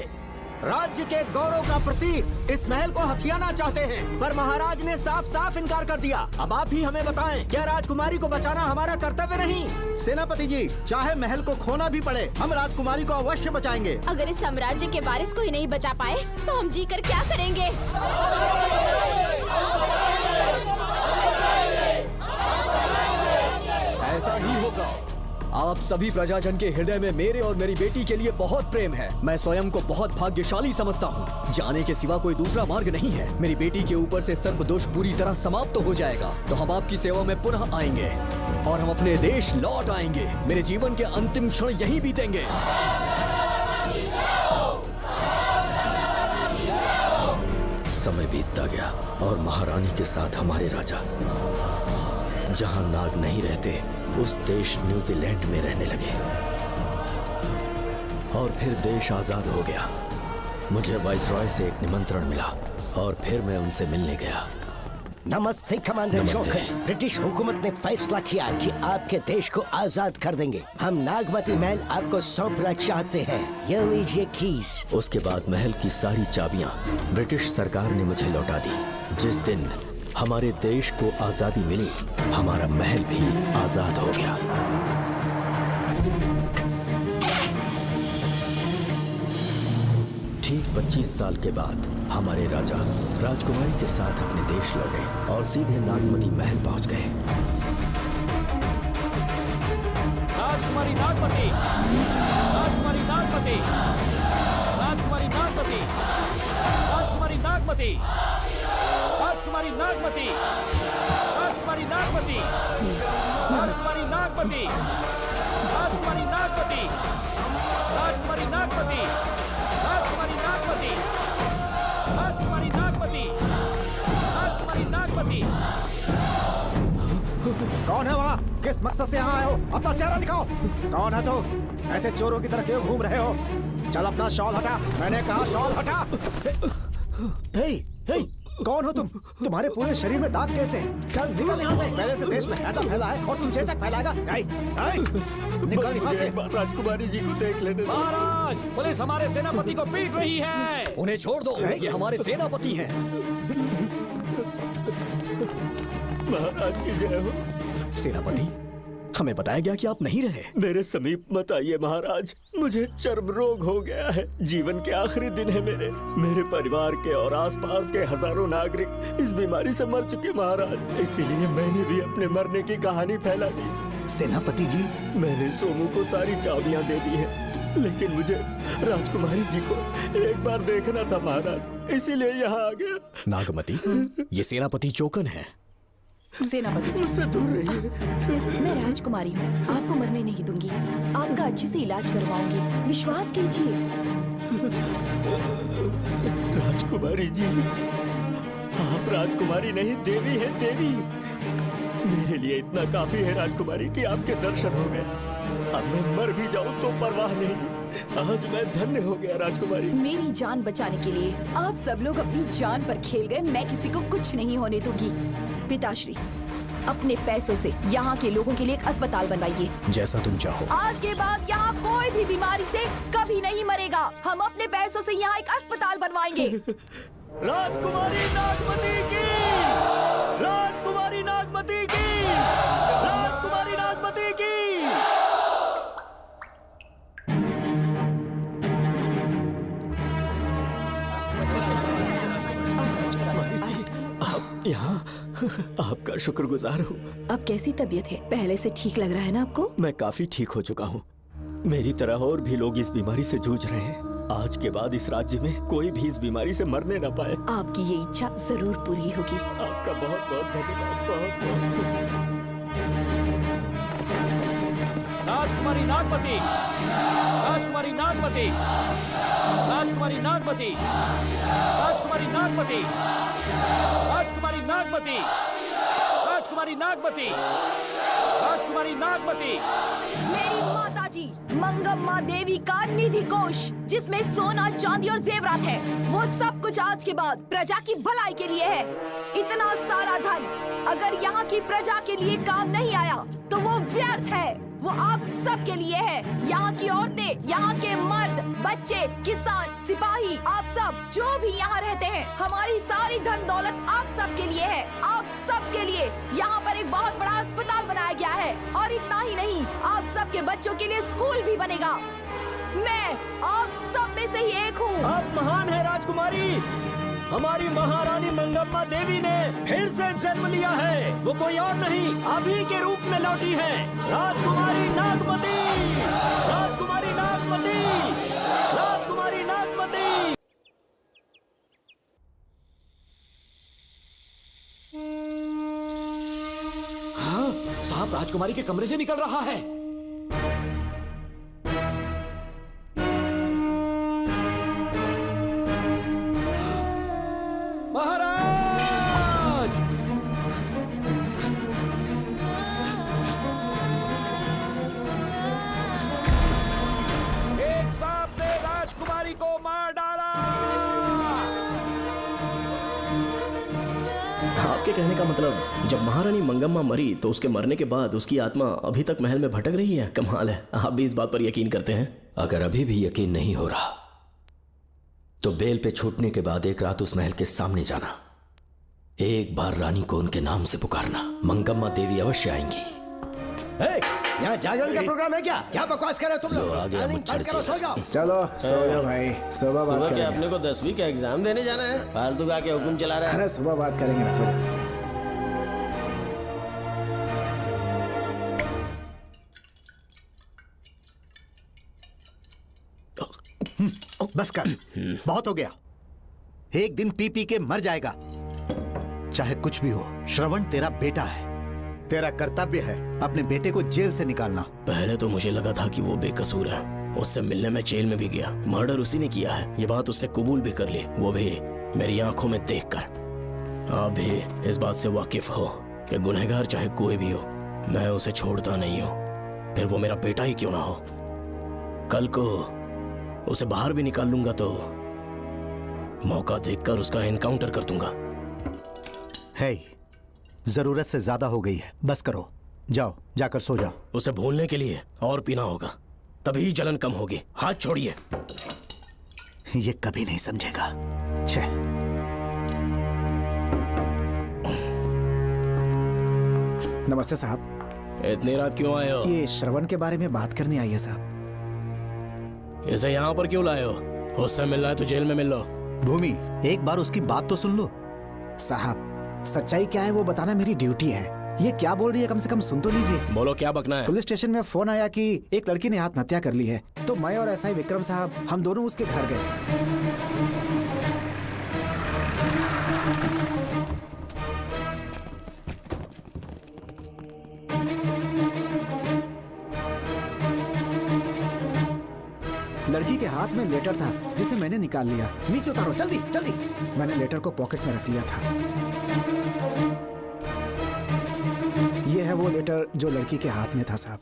राज्य के गौरव का प्रतीक इस महल को हथियाना चाहते हैं, पर महाराज ने साफ साफ इनकार कर दिया। अब आप ही हमें बताएं, क्या राजकुमारी को बचाना हमारा कर्तव्य नहीं? सेनापति जी, चाहे महल को खोना भी पड़े, हम राजकुमारी को अवश्य बचाएंगे। अगर इस साम्राज्य के वारिस को ही नहीं बचा पाए तो हम जीकर क्या करेंगे? ऐसा ही होगा। आप सभी प्रजाजन के हृदय में मेरे और मेरी बेटी के लिए बहुत प्रेम है। मैं स्वयं को बहुत भाग्यशाली समझता हूँ। जाने के सिवा कोई दूसरा मार्ग नहीं है। मेरी बेटी के ऊपर से सर्प दोष पूरी तरह समाप्त हो जाएगा, तो हम आपकी सेवा में पुनः आएंगे और हम अपने देश लौट आएंगे। मेरे जीवन के अंतिम क्षण यहीं बीतेंगे। समय बीतता गया और महारानी के साथ हमारे राजा जहां नाग नहीं रहते उस देश न्यूजीलैंड में रहने लगे, और फिर देश आजाद हो गया। मुझे वाइसरॉय से एक निमंत्रण मिला और फिर मैं उनसे मिलने गया। नमस्ते कमांडर जोकर। ब्रिटिश हुकूमत ने फैसला किया कि आपके देश को आजाद कर देंगे। हम नागमती महल आपको सौंपना चाहते हैं। ये लीजिए कीज। उसके बाद महल की सारी चाबियां ब्रिटिश सरकार ने मुझे लौटा दी। जिस दिन हमारे देश को आजादी मिली, हमारा महल भी आजाद हो गया। ठीक 25 साल के बाद हमारे राजा राजकुमारी के साथ अपने देश लौटे और सीधे नागमती महल पहुंच गए। राजकुमारी नागमती, राजकुमारी नागमती, राजकुमारी नागमती, राजकुमारी नागमती, राजकुमारी नागमती, राजकुमारी नागमती, राजकुमारी नागमती, राजकुमारी नागमती, राजकुमारी नागमती। किस मकसद से यहाँ आए हो? अपना चेहरा दिखाओ। कौन है तू? ऐसे चोरों की तरह क्यों घूम रहे हो? चल अपना शॉल हटा, मैंने कहा शॉल हटा। हे, हे, कौन हो तुम? तुम्हारे पूरे शरीर में दाग कैसे हैं? चल निकल यहाँ से। पहले से देश में ऐसा फैला है और तुम चेचक फैलाएगा? निकल यहाँ से। राजकुमारी जी को देख लेने दो। महाराज, पुलिस हमारे सेनापति को पीट रही है। उन्हें छोड़ दो, ये हमारे सेनापति हैं। महाराज की जय हो। सेनापति, हमें बताया गया कि आप नहीं रहे। मेरे समीप मत आइए महाराज, मुझे चर्म रोग हो गया है। जीवन के आखिरी दिन है मेरे परिवार के और आसपास के हजारों नागरिक इस बीमारी से मर चुके महाराज। इसीलिए मैंने भी अपने मरने की कहानी फैला दी। सेनापति जी, मैंने सोमू को सारी चाबियां दे दी है, लेकिन मुझे राजकुमारी जी को एक बार देखना था महाराज, इसीलिए यहाँ आ गया। नागमती, ये सेनापति चोकन है। सेनापति जी, मुझसे दूर रहिए। मैं राजकुमारी हूँ, आपको मरने नहीं दूंगी। आपका अच्छे से इलाज करवाऊंगी, विश्वास कीजिए। राजकुमारी जी, आप राजकुमारी नहीं देवी है, देवी। मेरे लिए इतना काफी है राजकुमारी कि आपके दर्शन हो गए। अब मैं मर भी जाऊं तो परवाह नहीं। आज मैं धन्य हो गया राजकुमारी। मेरी जान बचाने के लिए आप सब लोग अपनी जान पर खेल गए। मैं किसी को कुछ नहीं होने दूंगी। पिताश्री, अपने पैसों से यहाँ के लोगों के लिए एक अस्पताल बनवाइए। जैसा तुम चाहो। आज के बाद यहाँ कोई भी बीमारी से कभी नहीं मरेगा। हम अपने पैसों से यहाँ एक अस्पताल बनवाएंगे। राजकुमारी नागमती की, राजकुमारी नागमती की, राजकुमारी नागमती की। यहाँ आपका शुक्रगुजार हूँ। अब कैसी तबीयत है? पहले से ठीक लग रहा है ना आपको? मैं काफी ठीक हो चुका हूँ। मेरी तरह और भी लोग इस बीमारी से जूझ रहे हैं। आज के बाद इस राज्य में कोई भी इस बीमारी से मरने न पाए। आपकी ये इच्छा जरूर पूरी होगी। आपका बहुत बहुत धन्यवाद। बहुत बहुत। राजकुमारी नागमती, राजकुमारी नागमती, राजकुमारी नागमती, राजकुमारी नागमती, राजकुमारी नागमती, राजकुमारी नागमती, राजकुमारी नागमती। मेरी माताजी मंगम्मा देवी का निधि कोष, जिसमें सोना, चांदी और जेवरात है, वो सब कुछ आज के बाद प्रजा की भलाई के लिए है। इतना सारा धन अगर यहाँ की प्रजा के लिए काम नहीं आया तो वो व्यर्थ है। वो आप सब के लिए है। यहाँ की औरतें, यहाँ के मर्द, बच्चे, किसान, सिपाही, आप सब जो भी यहाँ रहते हैं, हमारी सारी धन दौलत आप सब के लिए है। आप सब के लिए यहाँ पर एक बहुत बड़ा अस्पताल बनाया गया है। और इतना ही नहीं, आप सब के बच्चों के लिए स्कूल भी बनेगा। मैं आप सब में से ही एक हूँ। आप महान है राजकुमारी। हमारी महारानी मंगम्मा देवी ने फिर से जन्म लिया है। वो कोई और नहीं, अभी के रूप में लौटी है। राजकुमारी नागमती, राजकुमारी नागमती, राजकुमारी नागमती। हाँ, साहब राजकुमारी के कमरे से निकल रहा है। महाराज, एक सांप ने राजकुमारी को मार डाला। आपके कहने का मतलब, जब महारानी मंगम्मा मरी तो उसके मरने के बाद उसकी आत्मा अभी तक महल में भटक रही है? कमाल है, आप भी इस बात पर यकीन करते हैं? अगर अभी भी यकीन नहीं हो रहा तो बेल पे छूटने के बाद एक रात उस महल के सामने जाना, एक बार रानी को उनके नाम से पुकारना। मंगम्मा देवी अवश्य आएंगी। यहाँ जागरण का प्रोग्राम है क्या? क्या बकवास कर रहे हो तुम लोग? सो जाओ। चलो सो जाओ भाई, सुबह बात करेंगे। अपने को 10वीं का एग्जाम देने जाना है? फालतू का क्या हुक्म चला रहा है? अरे सुबह बात करेंगे ना, सो जाओ। बस कर, बहुत हो गया। एक दिन पी पी के मर जाएगा। चाहे कुछ भी हो, श्रवण तेरा बेटा है। तेरा कर्तव्य है अपने बेटे को जेल से निकालना। पहले तो मुझे लगा था कि वो बेकसूर है। उससे मिलने में जेल में भी गया। मर्डर उसी ने किया है, ये बात उसने कबूल भी कर ली, वो भी मेरी आंखों में देखकर। आप भी इस बात से वाकिफ हो कि गुनहगार चाहे कोई भी हो, मैं उसे छोड़ता नहीं हूं, फिर वो मेरा बेटा ही क्यों ना हो। कल को उसे बाहर भी निकाल लूंगा तो मौका देखकर उसका एनकाउंटर कर दूंगा। है, जरूरत से ज्यादा हो गई है, बस करो, जाओ जाकर सो जाओ। उसे भूलने के लिए और पीना होगा, तभी जलन कम होगी। हाथ छोड़िए। ये कभी नहीं समझेगा। छे। नमस्ते साहब। इतनी रात क्यों आए हो? ये श्रवण के बारे में बात करनी आई है साहब। इसे यहाँ पर क्यों लाए हो? उससे मिलना है तो जेल में मिल लो। भूमि, एक बार उसकी बात तो सुन लो। साहब, सच्चाई क्या है वो बताना मेरी ड्यूटी है। ये क्या बोल रही है, कम से कम सुन तो लीजिए। बोलो, क्या बकना है? पुलिस स्टेशन में फोन आया कि एक लड़की ने आत्महत्या कर ली है, तो मैं और एसआई विक्रम साहब हम दोनों उसके घर गए। लड़की के हाथ में लेटर था जिसे मैंने निकाल लिया। नीचे उतारो, जल्दी जल्दी। मैंने लेटर को पॉकेट में रख लिया था। ये है वो लेटर जो लड़की के हाथ में था साहब।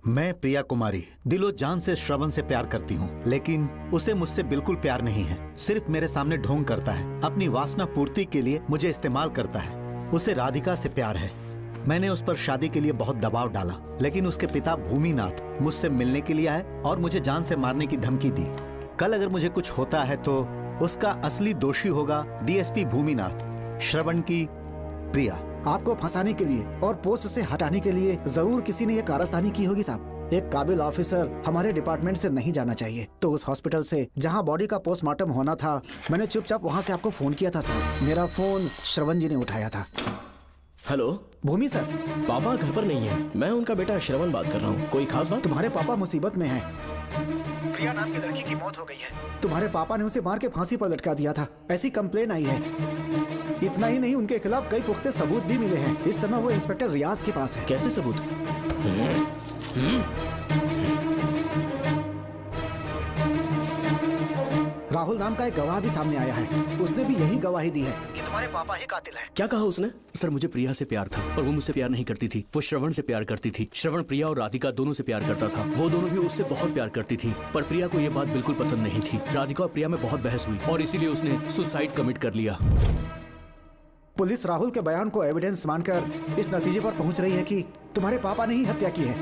मैं प्रिया कुमारी दिलो जान से श्रवण से प्यार करती हूँ, लेकिन उसे मुझसे बिल्कुल प्यार नहीं है। सिर्फ मेरे सामने ढोंग करता है, अपनी वासना पूर्ति के लिए मुझे इस्तेमाल करता है। उसे राधिका से प्यार है। मैंने उस पर शादी के लिए बहुत दबाव डाला, लेकिन उसके पिता भूमिनाथ मुझसे मिलने के लिए आए और मुझे जान से मारने की धमकी दी। कल अगर मुझे कुछ होता है तो उसका असली दोषी होगा डीएसपी भूमिनाथ। श्रवण की प्रिया। आपको फंसाने के लिए और पोस्ट से हटाने के लिए जरूर किसी ने ये कारस्तानी की होगी साहब। एक काबिल ऑफिसर हमारे डिपार्टमेंट से नहीं जाना चाहिए। तो उस हॉस्पिटल से जहां बॉडी का पोस्टमार्टम होना था, मैंने चुपचाप वहां से आपको फोन किया था साहब। मेरा फोन श्रवण जी ने उठाया था। हेलो भूमि सर। पापा घर पर नहीं है, मैं उनका बेटा श्रवण बात कर रहा हूँ। कोई खास बात? तुम्हारे पापा मुसीबत में हैं। प्रिया नाम की लड़की की मौत हो गई है। तुम्हारे पापा ने उसे मार के फांसी पर लटका दिया था, ऐसी कंप्लेन आई है। इतना ही नहीं, उनके खिलाफ कई पुख्ते सबूत भी मिले हैं। इस समय वो इंस्पेक्टर रियाज के पास है। कैसे सबूत? राहुल नाम का एक गवाह भी सामने आया है। उसने भी यही गवाही दी है कि तुम्हारे पापा ही कातिल हैं। क्या कहा उसने? सर, मुझे प्रिया से प्यार था और वो मुझसे प्यार नहीं करती थी। वो श्रवण से प्यार करती थी। श्रवण प्रिया और राधिका दोनों से प्यार करता था। वो दोनों भी उससे बहुत प्यार करती थी, पर प्रिया को ये बात बिल्कुल पसंद नहीं थी। राधिका और प्रिया में बहुत बहस हुई और इसीलिए उसने सुसाइड कमिट कर लिया। पुलिस राहुल के बयान को एविडेंस मानकर इस नतीजे पर पहुंच रही है कि तुम्हारे पापा ने ही हत्या की है।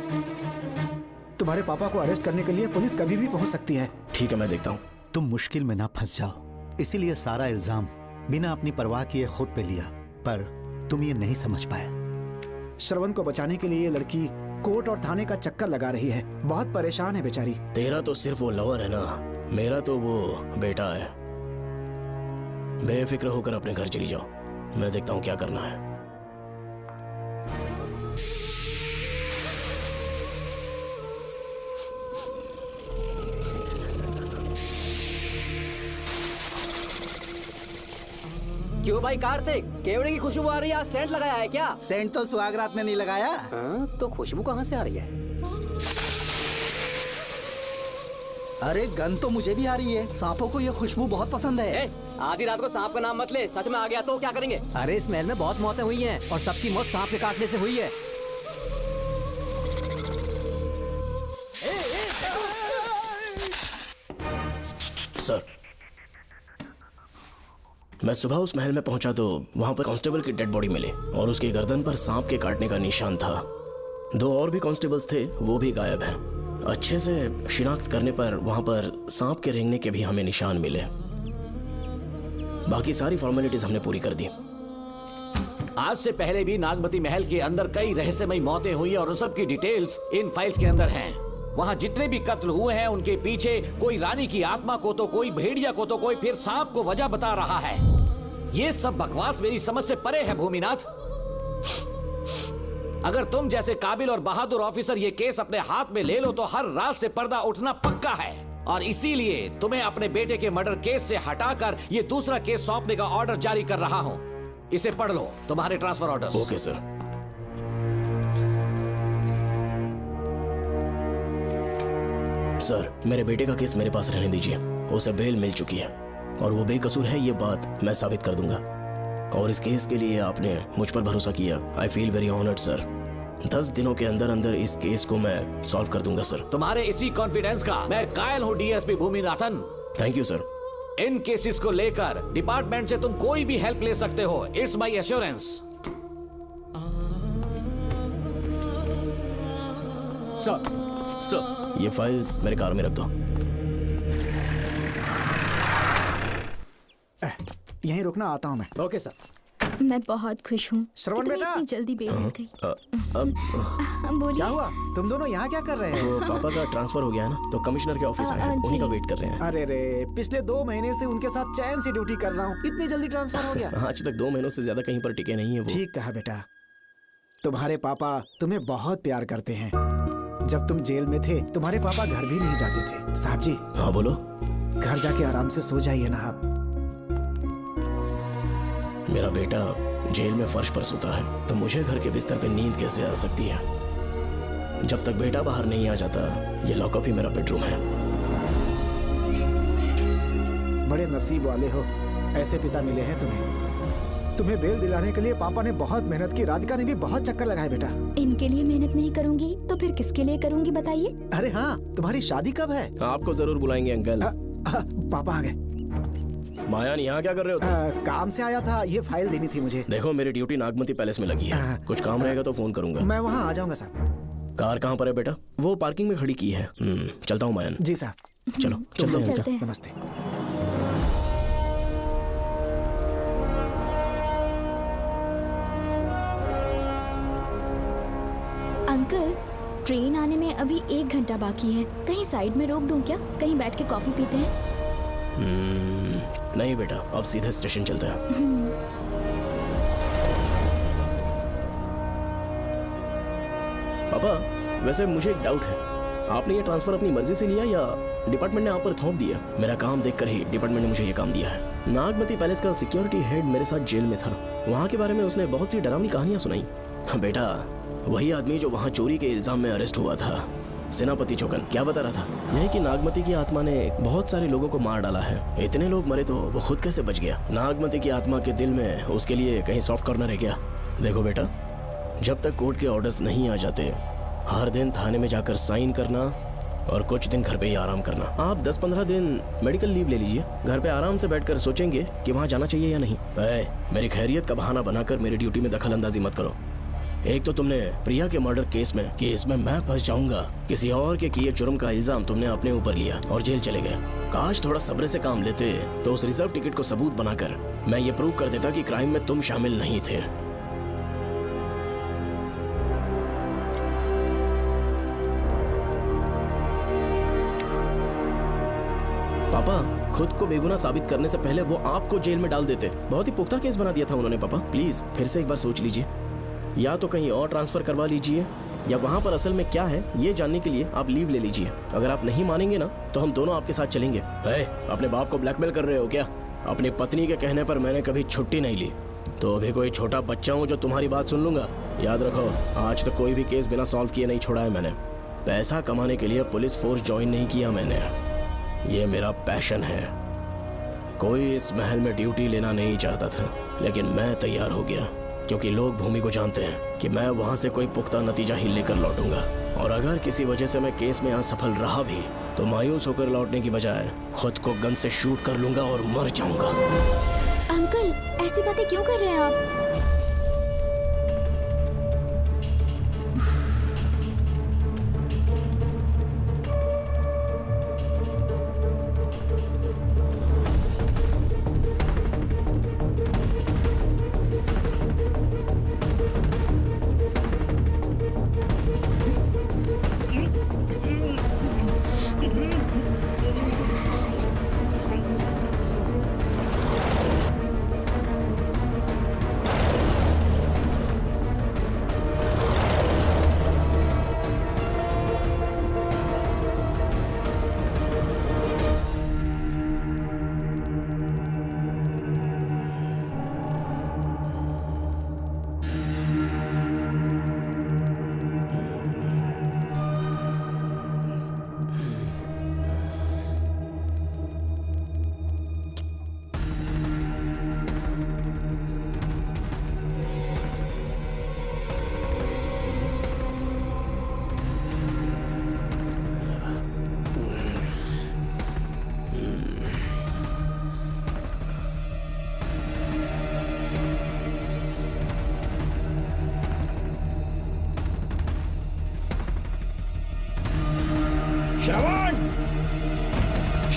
तुम्हारे पापा को अरेस्ट करने के लिए पुलिस कभी भी पहुंच सकती है। ठीक है, मैं देखता हूँ। तुम मुश्किल में ना फंस जाओ, इसीलिए सारा इल्जाम बिना अपनी परवाह किए खुद पे लिया, पर तुम ये नहीं समझ पाए। श्रवण को बचाने के लिए ये लड़की कोर्ट और थाने का चक्कर लगा रही है। बहुत परेशान है बेचारी। तेरा तो सिर्फ वो लवर है ना, मेरा तो वो बेटा है। बेफिक्र होकर अपने घर चली जाओ, मैं देखता हूँ क्या करना है। क्यों भाई कार्तिक, केवड़े की खुशबू आ रही है? आज सेंट लगाया है क्या? सेंट तो सुहागरात में नहीं लगाया। तो खुशबू कहाँ से आ रही है? अरे गन तो मुझे भी आ रही है। सांपों को ये खुशबू बहुत पसंद है। आधी रात को सांप का नाम मत ले, सच में आ गया तो क्या करेंगे? अरे इस महल में बहुत मौतें हुई हैं और सबकी मौत सांप के काटने से हुई है। सर, मैं सुबह उस महल में पहुंचा तो वहां पर कांस्टेबल की डेड बॉडी मिली और उसके गर्दन पर सांप के काटने का निशान था। 2 और भी कांस्टेबल्स थे, वो भी गायब हैं। अच्छे से शिनाख्त करने पर वहां पर सांप के रेंगने के भी हमें निशान मिले। बाकी सारी फॉर्मेलिटीज हमने पूरी कर दी। आज से पहले भी नागमती महल के अंदर कई रहस्यमयी मौतें हुई और उन सब की डिटेल्स इन फाइल्स के अंदर हैं। वहाँ जितने भी कत्ल हुए हैं उनके पीछे कोई रानी की आत्मा को तो कोई भेड़िया को तो कोई फिर सांप को वजह बता रहा है। ये सब बकवास मेरी समझ से परे है भूमिनाथ। अगर तुम जैसे काबिल और बहादुर ऑफिसर ये केस अपने हाथ में ले लो तो हर रात से पर्दा उठना पक्का है, और इसीलिए तुम्हें अपने बेटे के मर्डर केस से हटाकर ये दूसरा केस सौंपने का ऑर्डर जारी कर रहा हूं। इसे पढ़ लो, तुम्हारे transfer order. Okay sir. Sir, मेरे बेटे का केस मेरे पास रहने दीजिए। उसे बेल मिल चुकी है और वो बेकसूर है, ये बात मैं साबित कर दूंगा। और इस केस के लिए आपने मुझ पर भरोसा किया। I feel very honoured sir. 10 दिनों के अंदर अंदर इस केस को मैं सॉल्व कर दूंगा सर। तुम्हारे इसी कॉन्फिडेंस का मैं कायल हूँ DSP Bhuminathan. Thank you sir. In cases को लेकर डिपार्टमेंट से तुम कोई भी हेल्प ले सकते हो। It's my assurance. सर ये फाइल्स मेरे कार में रख दो। यहीं रुकना, आता हूँ मैं। Okay sir. मैं बहुत खुश हूँ श्रवण कि तुम्हें बेटा। इतनी जल्दी बेल मिल गई। बोलिए। क्या हुआ? तुम दोनों यहाँ क्या कर रहे हैं? वो पापा का ट्रांसफर हो गया है ना, तो कमिश्नर के ऑफिस आए हैं, उन्हीं का वेट कर रहे हैं। अरे रे, पिछले 2 महीने से उनके साथ चैन से ड्यूटी कर रहा हूँ, इतनी जल्दी ट्रांसफर हो गया? आज तक 2 महीनों से ज्यादा कहीं पर टिके नहीं है वो। ठीक कहा बेटा। तुम्हारे पापा तुम्हें बहुत प्यार करते हैं। जब तुम जेल में थे तुम्हारे पापा घर भी नहीं जाते थे। साहब जी। हाँ बोलो। घर जाके आराम से सो जाइए ना आप। मेरा बेटा जेल में फर्श पर सोता है तो मुझे घर के बिस्तर पे नींद कैसे आ सकती है? जब तक बेटा बाहर नहीं आ जाता, ये लॉकअप ही मेरा बेडरूम है। बड़े नसीब वाले हो, ऐसे पिता मिले हैं तुम्हें। तुम्हें बेल दिलाने के लिए पापा ने बहुत मेहनत की। राधिका ने भी बहुत चक्कर लगाए बेटा। इनके लिए मेहनत नहीं करूंगी तो फिर किसके लिए करूंगी बताइए? अरे हाँ, तुम्हारी शादी कब है? आपको जरूर बुलाएंगे अंकल। पापा आ गए। मायान यहाँ क्या कर रहे हो तुम? काम से आया था, ये फाइल देनी थी मुझे। देखो मेरी ड्यूटी नागमती पैलेस में लगी है, कुछ काम रहेगा तो फोन करूंगा। मैं वहाँ आ जाऊंगा साहब। कार कहाँ पर है बेटा? वो पार्किंग में खड़ी की है। चलता हूँ मायान। जी साहब। चलो चलते हैं। नमस्ते। अंकल, ट्रेन आने में अभी 1 घंटा बाकी है। कहीं साइड में रोक दूं क्या? कहीं बैठ के कॉफी पीते हैं? नहीं बेटा, अब सीधे स्टेशन चलते हैं। पापा, वैसे मुझे एक डाउट है। आपने ये ट्रांसफर अपनी मर्जी से लिया या डिपार्टमेंट ने आप पर थोप दिया? मेरा काम देखकर ही डिपार्टमेंट ने मुझे ये काम दिया है। नागमती पैलेस का सिक्योरिटी हेड मेरे साथ जेल में था। वहाँ के बारे में उसने बहुत सी डरावनी कहानियां सुनाई। हाँ बेटा, वही आदमी जो वहाँ चोरी के इल्जाम में अरेस्ट हुआ था, सेनापति चौकन, क्या बता रहा था? यही कि नागमती की आत्मा ने बहुत सारे लोगों को मार डाला है। इतने लोग मरे तो वो खुद कैसे बच गया? नागमती की आत्मा के दिल में उसके लिए कहीं सॉफ्ट कॉर्नर है क्या? देखो बेटा, जब तक कोर्ट के ऑर्डर्स नहीं आ जाते, हर दिन थाने में जाकर साइन करना और कुछ दिन घर पे ही आराम करना। आप 10-15 दिन मेडिकल लीव ले लीजिए। घर पे आराम से बैठकर सोचेंगे कि वहाँ जाना चाहिए या नहीं। मेरी खैरियत का बहाना बनाकर मेरी ड्यूटी में दखल अंदाजी मत करो। एक तो तुमने प्रिया के मर्डर केस में कि इसमें मैं फंस जाऊंगा, किसी और के किए जुर्म का इल्जाम तुमने अपने ऊपर लिया और जेल चले गए। काश थोड़ा सब्र से काम लेते तो उस रिजर्व टिकट को सबूत बनाकर मैं ये प्रूव कर देता कि क्राइम में तुम शामिल नहीं थे। पापा, खुद को बेगुनाह साबित करने से पहले वो आपको जेल में डाल देते। बहुत ही पुख्ता केस बना दिया था उन्होंने। पापा प्लीज फिर से एक बार सोच लीजिए। या तो कहीं और ट्रांसफर करवा लीजिए या वहाँ पर असल में क्या है ये जानने के लिए आप लीव ले लीजिए। अगर आप नहीं मानेंगे ना तो हम दोनों आपके साथ चलेंगे। अपने बाप को ब्लैकमेल कर रहे हो क्या? अपनी पत्नी के कहने पर मैंने कभी छुट्टी नहीं ली, तो अभी कोई छोटा बच्चा हूँ जो तुम्हारी बात सुन लूंगा? याद रखो, आज तक कोई भी केस बिना सॉल्व किए नहीं छोड़ा है मैंने। पैसा कमाने के लिए पुलिस फोर्स ज्वाइन नहीं किया मैंने, ये मेरा पैशन है। कोई इस महल में ड्यूटी लेना नहीं चाहता था, लेकिन मैं तैयार हो गया क्योंकि लोग भूमि को जानते हैं कि मैं वहाँ से कोई पुख्ता नतीजा ही लेकर लौटूंगा। और अगर किसी वजह से मैं केस में असफल रहा भी तो मायूस होकर लौटने की बजाय खुद को गन से शूट कर लूंगा और मर जाऊंगा। अंकल, ऐसी बातें क्यों कर रहे हैं आप?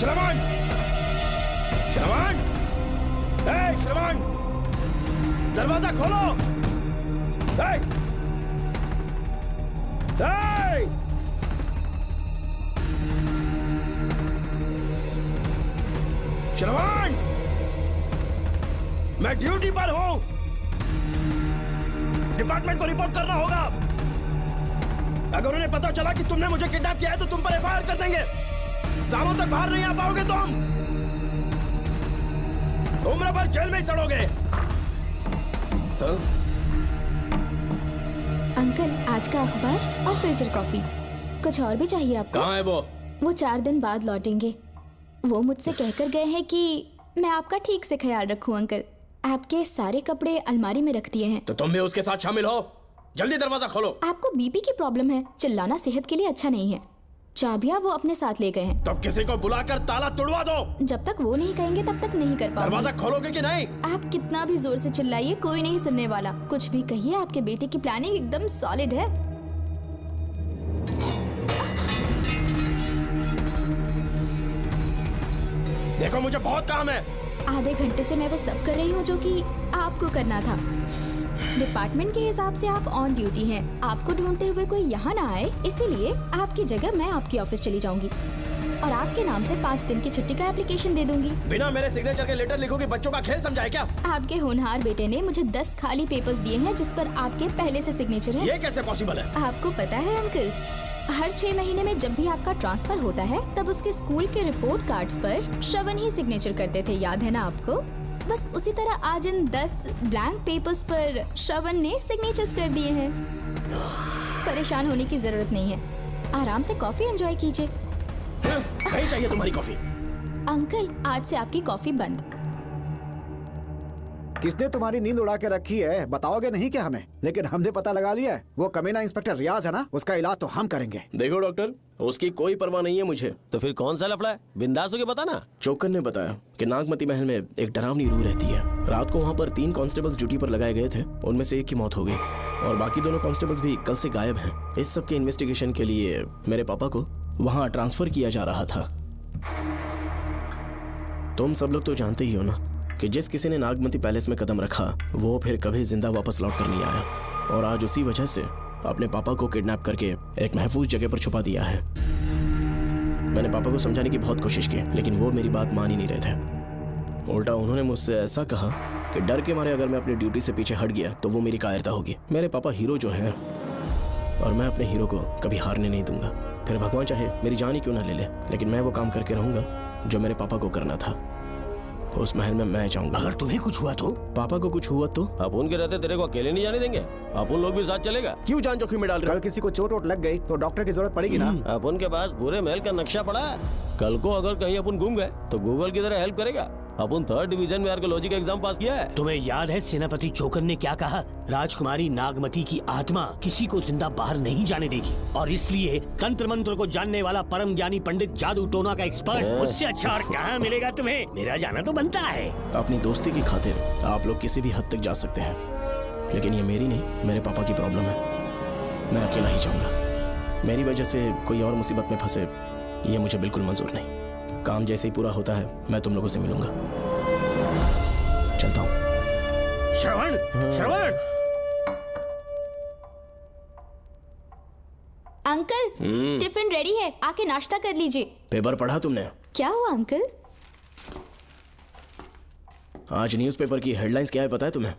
श्रवण, श्रवण, ए श्रवण, दरवाजा खोलो। ए, ए, श्रवण, मैं ड्यूटी पर हूं। डिपार्टमेंट को रिपोर्ट करना होगा। अगर उन्हें पता चला कि तुमने मुझे किडनैप किया है तो तुम पर एफआईआर कर देंगे। सालों तक बाहर नहीं आ पाओगे तुम। उम्र भर जेल में ही सड़ोगे। अंकल, आज का अखबार और फिल्टर कॉफी। कुछ और भी चाहिए आपको? कहाँ है वो? वो 4 दिन बाद लौटेंगे। वो मुझसे कहकर गए हैं कि मैं आपका ठीक से ख्याल रखूं अंकल। आपके सारे कपड़े अलमारी में रख दिए हैं। तो तुम भी उसके साथ शामिल हो। जल्दी दरवाजा खोलो। आपको बीपी की प्रॉब्लम है, चिल्लाना सेहत के लिए अच्छा नहीं है। चाबियां वो अपने साथ ले गए हैं। तो किसी को बुलाकर ताला तोड़वा दो। जब तक वो नहीं कहेंगे तब तक नहीं कर पाऊंगी। दरवाजा खोलोगे कि नहीं? आप कितना भी जोर से चिल्लाइए, कोई नहीं सुनने वाला। कुछ भी कहिए, आपके बेटे की प्लानिंग एकदम सॉलिड है। देखो, मुझे बहुत काम है। आधे घंटे से मैं वो सब कर रही हूँ जो कि आपको करना था। डिपार्टमेंट के हिसाब से आप ऑन ड्यूटी हैं। आपको ढूंढते हुए कोई यहाँ ना आए, इसीलिए आपकी जगह मैं आपकी ऑफिस चली जाऊंगी और आपके नाम से 5 दिन की छुट्टी का एप्लीकेशन दे दूंगी। बिना मेरे सिग्नेचर के लेटर लिखोगे? बच्चों का खेल समझा है क्या? आपके होनहार बेटे ने मुझे 10 खाली पेपर्स दिए हैं जिस पर आपके पहले से सिग्नेचर है। ये कैसे पॉसिबल है? आपको पता है अंकल, हर 6 महीने में जब भी आपका ट्रांसफर होता है तब उसके स्कूल के रिपोर्ट कार्ड्स पर श्रवण ही सिग्नेचर करते थे, याद है ना आपको? बस उसी तरह आज इन 10 ब्लैंक पेपर्स पर श्रवण ने सिग्नेचर्स कर दिए हैं। परेशान होने की जरूरत नहीं है, आराम से कॉफी एंजॉय कीजिए। नहीं चाहिए तुम्हारी कॉफी। अंकल, आज से आपकी कॉफी बंद। किसने तुम्हारी नींद उड़ा के रखी है? बताओगे नहीं क्या हमें? लेकिन हमने पता लगा लिया है, वो कमीना इंस्पेक्टर रियाज है ना, उसका इलाज तो हम करेंगे। देखो डॉक्टर, उसकी कोई परवाह नहीं है मुझे। तो फिर कौन सा लफड़ा है? बिंदास होके बता ना। चौकन ने बताया कि नागमती महल में एक डरावनी रूह रहती है। रात को वहाँ पर 3 कांस्टेबल्स ड्यूटी पर लगाए गए थे। उनमें से एक की मौत हो गई और बाकी दोनों कांस्टेबल्स भी कल से गायब हैं। इस सब के इन्वेस्टिगेशन के लिए मेरे पापा को वहाँ ट्रांसफर किया जा रहा था। तुम सब लोग तो जानते ही हो ना कि जिस किसी ने नागमती पैलेस में कदम रखा वो फिर कभी जिंदा वापस लौट कर नहीं आया। और आज उसी वजह से अपने पापा को किडनैप करके एक महफूज जगह पर छुपा दिया है। मैंने पापा को समझाने की बहुत कोशिश की, लेकिन वो मेरी बात मान ही नहीं रहे थे। उल्टा उन्होंने मुझसे ऐसा कहा कि डर के मारे अगर मैं अपनी ड्यूटी से पीछे हट गया तो वो मेरी कायरता होगी। मेरे पापा हीरो जो है और मैं अपने हीरो को कभी हारने नहीं दूंगा। फिर भगवान चाहे मेरी जान ही क्यों ना ले ले, लेकिन मैं वो काम करके रहूंगा जो मेरे पापा को करना था। उस महल में मैं जाऊंगा। अगर तुम्हें कुछ हुआ तो? पापा को कुछ हुआ तो? अपन के रहते तेरे को अकेले नहीं जाने देंगे। अपन लोग भी साथ चलेगा। क्यों जान जोखिम में डाल रहे? कल किसी को चोट वोट लग गई तो डॉक्टर की जरूरत पड़ेगी ना। अपन के पास पूरे महल का नक्शा पड़ा है। कल को अगर कहीं अपन घूम गए तो गूगल की तरह हेल्प करेगा। अपन 3rd डिवीजन में आर्कियोलॉजी का एग्जाम पास किया है। तुम्हें याद है सेनापति चोकन ने क्या कहा? राजकुमारी नागमती की आत्मा किसी को जिंदा बाहर नहीं जाने देगी और इसलिए तंत्र मंत्र को जानने वाला परम ज्ञानी पंडित जादू टोना का एक्सपर्ट मुझसे अच्छा और कहाँ मिलेगा तुम्हें? मेरा जाना तो बनता है। अपनी दोस्ती की खातिर आप लोग किसी भी हद तक जा सकते हैं, लेकिन ये मेरी नहीं, मेरे पापा की प्रॉब्लम है। मैं अकेला ही जाऊंगा। मेरी वजह से कोई और मुसीबत में फंसे ये मुझे बिल्कुल मंजूर नहीं। काम जैसे ही पूरा होता है मैं तुम लोगों से मिलूंगा। चलता हूँ। श्रवण, श्रवण। अंकल, टिफिन रेडी है, आके नाश्ता कर लीजिए। पेपर पढ़ा तुमने? क्या हुआ अंकल? आज न्यूज़पेपर की हेडलाइंस क्या है पता है तुम्हें?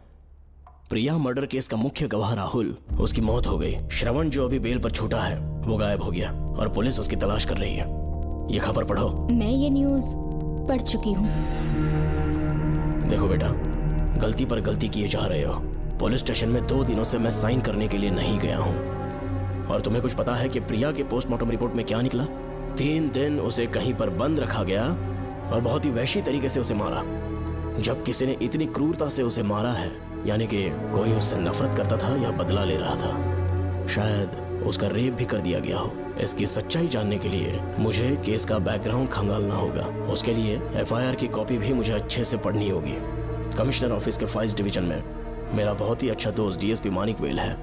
प्रिया मर्डर केस का मुख्य गवाह राहुल, उसकी मौत हो गई। श्रवण जो अभी बेल पर छूटा है वो गायब हो गया और पुलिस उसकी तलाश कर रही है। ये खबर पढ़ो। मैं ये न्यूज़ पढ़ चुकी हूँ। देखो बेटा, गलती पर गलती किए जा रहे हो। पुलिस स्टेशन में 2 दिनों से मैं साइन करने के लिए नहीं गया हूँ। और तुम्हें कुछ पता है कि प्रिया के पोस्टमार्टम रिपोर्ट में क्या निकला? 3 दिन उसे कहीं पर बंद रखा गया और बहुत ही वैशी तरीके से उसे मारा। जब किसी ने इतनी क्रूरता से उसे मारा है, यानी कि कोई उससे नफरत करता था या बदला ले रहा था। शायद उसका रेप भी कर दिया गया हो। इसकी सच्चाई जानने के लिए मुझे केस का बैकग्राउंड खंगालना होगा। उसके लिए एफआईआर की कॉपी भी मुझे अच्छे से पढ़नी होगी। कमिश्नर ऑफिस के फाइल्स डिवीजन में मेरा बहुत ही अच्छा दोस्त डीएसपी मानिक वेल है।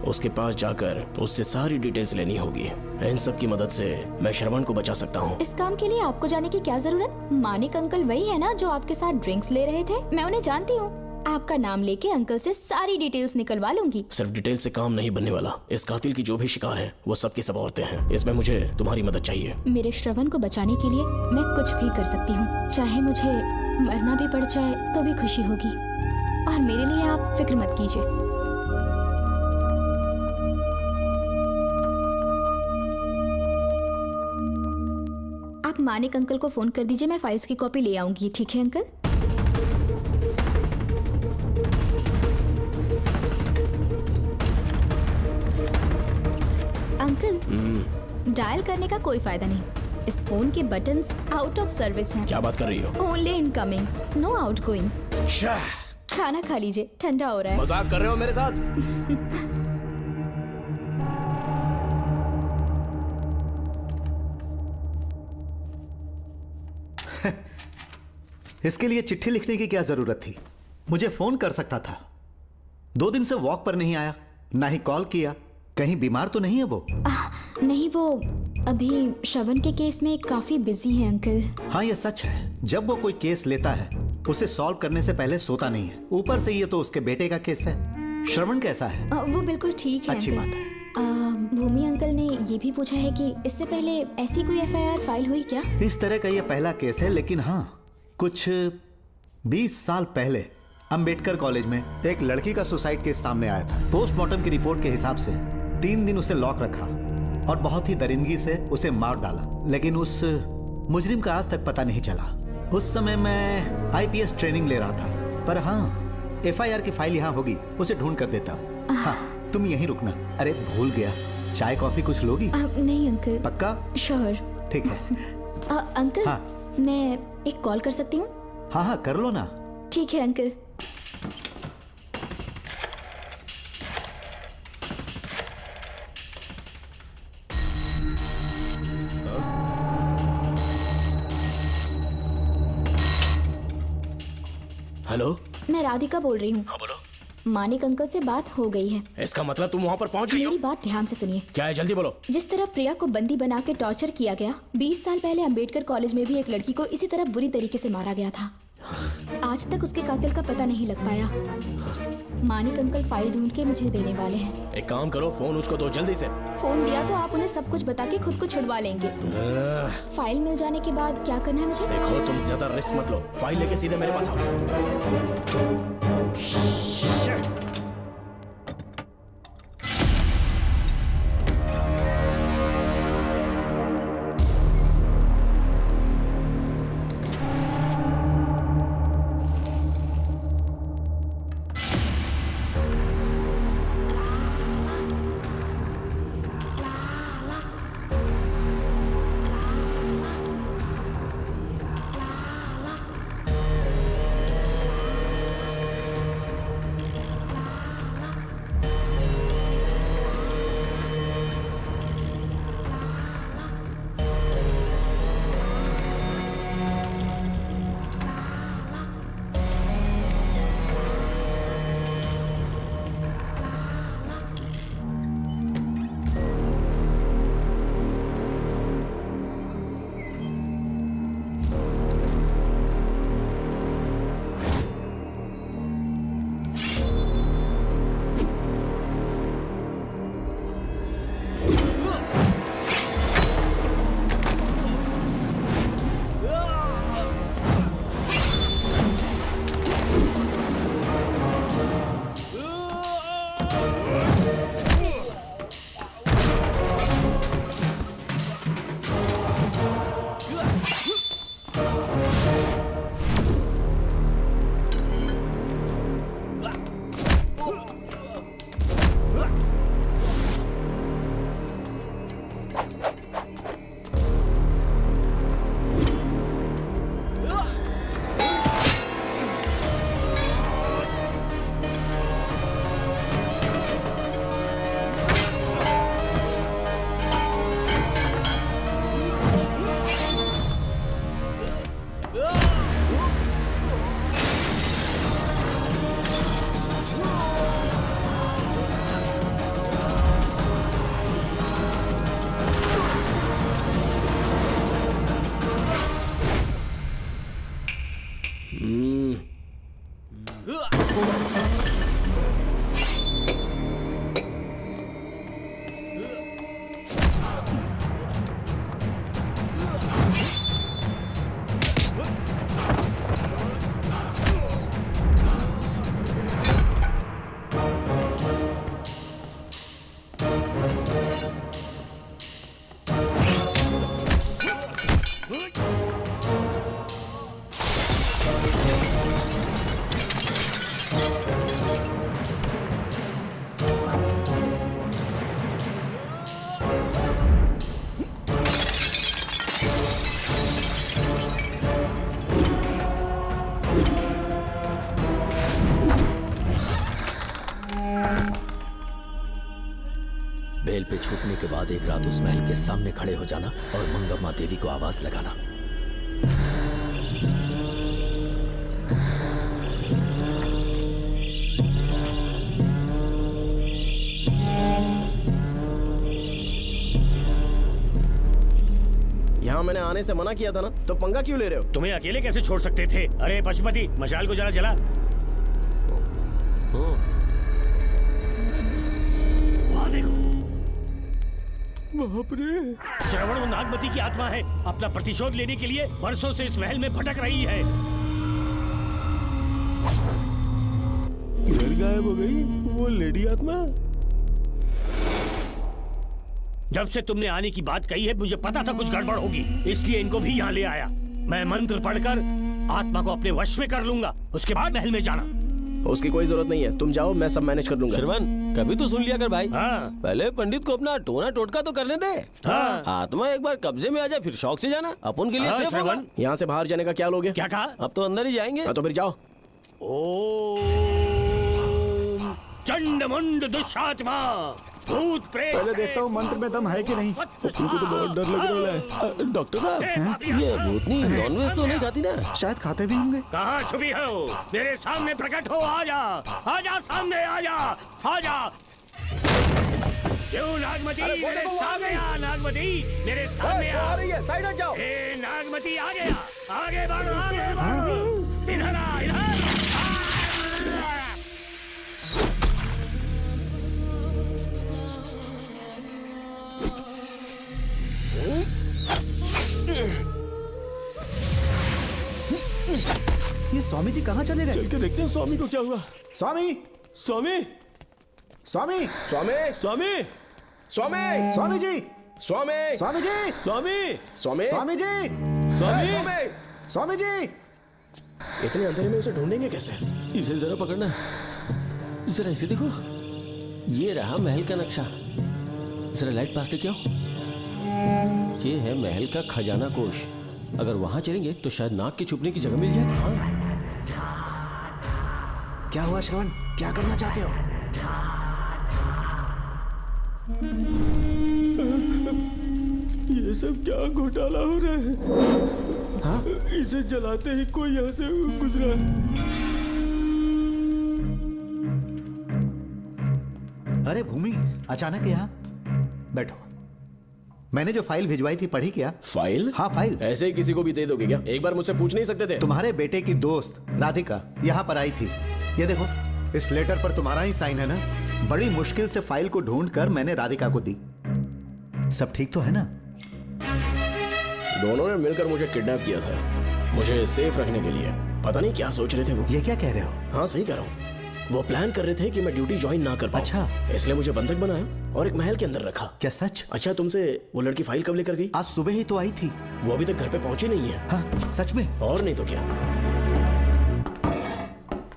उसके पास जाकर उससे सारी डिटेल्स लेनी होगी। इन सब की मदद से मैं श्रवण को बचा सकता हूँ। इस काम के लिए आपको जाने की क्या जरूरत? मानिक अंकल वही है ना जो आपके साथ ड्रिंक्स ले रहे थे? मैं उन्हें जानती हूँ। आपका नाम लेके अंकल से सारी डिटेल्स निकलवा लूंगी। सिर्फ डिटेल से काम नहीं बनने वाला। इस कातिल की जो भी शिकार है वो सबकी सब औरतें हैं। इसमें मुझे तुम्हारी मदद चाहिए। मेरे श्रवण को बचाने के लिए मैं कुछ भी कर सकती हूँ। चाहे मुझे मरना भी पड़ जाए तो भी खुशी होगी। और मेरे लिए आप फिक्र मत कीजिए। आप मानिक अंकल को फोन कर दीजिए, मैं फाइल्स की कॉपी ले आऊंगी। ठीक है अंकल? अंकल, डायल करने का कोई फायदा नहीं। इस फोन के बटन्स आउट ऑफ सर्विस हैं। क्या बात कर रही हो? Only incoming, no outgoing. खाना खा लीजिए, ठंडा हो रहा है। मजाक कर रहे हो मेरे साथ? इसके लिए चिट्ठी लिखने की क्या जरूरत थी? मुझे फोन कर सकता था। 2 दिन से वॉक पर नहीं आया, ना ही कॉल किया। कहीं बीमार तो नहीं है वो? नहीं, वो अभी श्रवण के केस में काफी बिजी है अंकल। हाँ, ये सच है। जब वो कोई केस लेता है उसे सॉल्व करने से पहले सोता नहीं है। ऊपर से ये तो उसके बेटे का केस है। श्रवण कैसा है? वो बिल्कुल ठीक है। अच्छी अंकल। बात है। भूमि अंकल ने ये भी पूछा है कि इससे पहले ऐसी कोई FIR फाइल हुई क्या? इस तरह का ये पहला केस है, लेकिन हाँ, कुछ 20 साल पहले अंबेडकर कॉलेज में एक लड़की का सुसाइड केस सामने आया था। पोस्टमार्टम की रिपोर्ट के हिसाब से 3 दिन उसे लॉक रखा और बहुत ही दरिंदगी से उसे मार डाला। लेकिन उस मुजरिम का आज तक पता नहीं चला। उस समय मैं IPS ट्रेनिंग ले रहा था। पर हाँ, FIR की फाइल यहाँ होगी, उसे ढूंढ कर देता हूँ। हाँ, तुम यहीं रुकना। अरे भूल गया, चाय कॉफी कुछ लोगी? नहीं अंकल। पक्का? श्योर। ठीक है। अंकल, हाँ। मैं एक कॉल कर सकती हूँ? हाँ हाँ, कर लो ना। ठीक है अंकल। हेलो, मैं राधिका बोल रही हूँ। हाँ बोलो। मानिक अंकल से बात हो गई है। इसका मतलब तुम वहाँ पर पहुँच गई हो? मेरी बात ध्यान से सुनिए। क्या है, जल्दी बोलो। जिस तरह प्रिया को बंदी बना के टॉर्चर किया गया, 20 साल पहले अंबेडकर कॉलेज में भी एक लड़की को इसी तरह बुरी तरीके से मारा गया था। आज तक उसके कातिल का पता नहीं लग पाया। मानिक अंकल फाइल ढूंढ के मुझे देने वाले हैं। एक काम करो, फोन उसको दो जल्दी से। फोन दिया तो आप उन्हें सब कुछ बता के खुद को छुड़वा लेंगे। फाइल मिल जाने के बाद क्या करना है मुझे? देखो, तुम ज्यादा रिस्क मत लो। फाइल लेके सीधे मेरे पास आओ। पे छूटने के बाद एक रात उस महल के सामने खड़े हो जाना और मंगम्मा देवी को आवाज लगाना। यहाँ मैंने आने से मना किया था ना, तो पंगा क्यों ले रहे हो? तुम्हें अकेले कैसे छोड़ सकते थे? अरे पशुपति, मशाल को जरा जला। वहाँ देखो। बाप रे! श्रवण वो नागमती की आत्मा है, अपना प्रतिशोध लेने के लिए वर्षों से इस महल में भटक रही है। घर गायब हो गई वो लेडी आत्मा। जब से तुमने आने की बात कही है मुझे पता था कुछ गड़बड़ होगी, इसलिए इनको भी यहाँ ले आया। मैं मंत्र पढ़कर आत्मा को अपने वश में कर लूंगा, उसके बाद महल में जाना। उसकी कोई जरूरत नहीं है, तुम जाओ, मैं सब मैनेज कर लूंगा। श्रवण, कभी तो सुन लिया कर भाई। हाँ। पहले पंडित को अपना टोना टोटका तो करने दे। हाँ। आत्मा एक बार कब्जे में आ जाए फिर शौक से जाना, अपन के लिए सेफ होगा। श्रवण, यहाँ से बाहर जाने का क्या लोगे? क्या कहा? अब तो अंदर ही जाएंगे। हाँ, तो फिर जाओ। ओम चंड मुंड दुष्टात्मा भूत प्रेत। पहले देखता हूँ मंत्र में दम है कि नहीं। उनको तो बहुत डर लग रहा है। डॉक्टर साहब, ये भूतनी नॉनवेज तो नहीं खाती ना? शायद खाते भी होंगे। कहाँ छुपी हो? मेरे सामने प्रकट हो, आजा, आजा सामने, आजा, आजा। क्यों नागमती मेरे सामने आ, नागमती मेरे सामने आ। साइड हट जाओ। ए नागमती आ गया, आगे बढ़, आगे बढ़, इधर आ, इधर। ये स्वामी जी कहाँ चले गए? चल के देखते हैं स्वामी को क्या हुआ। स्वामी, स्वामी, स्वामी, स्वामी, स्वामी, स्वामी, स्वामी जी, स्वामी, स्वामी जी, स्वामी, स्वामी, स्वामी जी, स्वामी, स्वामी जी। इतने अंधेरे में उसे ढूंढेंगे कैसे? इसे जरा पकड़ना, जरा इसे देखो, ये रहा महल का नक्शा। जरा लाइट पास लेके आओ। ये है महल का खजाना कोष। अगर वहां चलेंगे तो शायद नाग के छुपने की जगह मिल जाए। क्या हुआ श्रवण, क्या करना चाहते हो? ये सब क्या घोटाला हो रहा है? हाँ? इसे जलाते ही कोई यहाँ से गुजरा। अरे भूमि, अचानक यहाँ? बैठो। मैंने जो फाइल भिजवाई थी पढ़ी क्या? फाइल? हाँ फाइल। ऐसे ही किसी को भी दे दोगे क्या? एक बार मुझसे पूछ नहीं सकते थे? तुम्हारे बेटे की दोस्त राधिका यहाँ पर आई थी। ये देखो, इस लेटर पर तुम्हारा ही साइन है ना? बड़ी मुश्किल से फाइल को ढूंढकर मैंने राधिका को दी। सब ठीक तो है ना? दोनों ने मिलकर मुझे किडनैप किया था, मुझे सेफ रखने के लिए। पता नहीं क्या सोच रहे थे वो। ये क्या कह रहे हो? हाँ सही कह रहा हूँ। वो प्लान कर रहे थे कि मैं ड्यूटी ज्वाइन ना कर पाऊं। अच्छा। इसलिए मुझे बंधक बनाया और एक महल के अंदर रखा। क्या सच? अच्छा, तुमसे वो लड़की फाइल कब लेकर गई? आज सुबह ही तो आई थी। वो अभी तक घर पे पहुंची नहीं है। हाँ सच में? और नहीं तो क्या।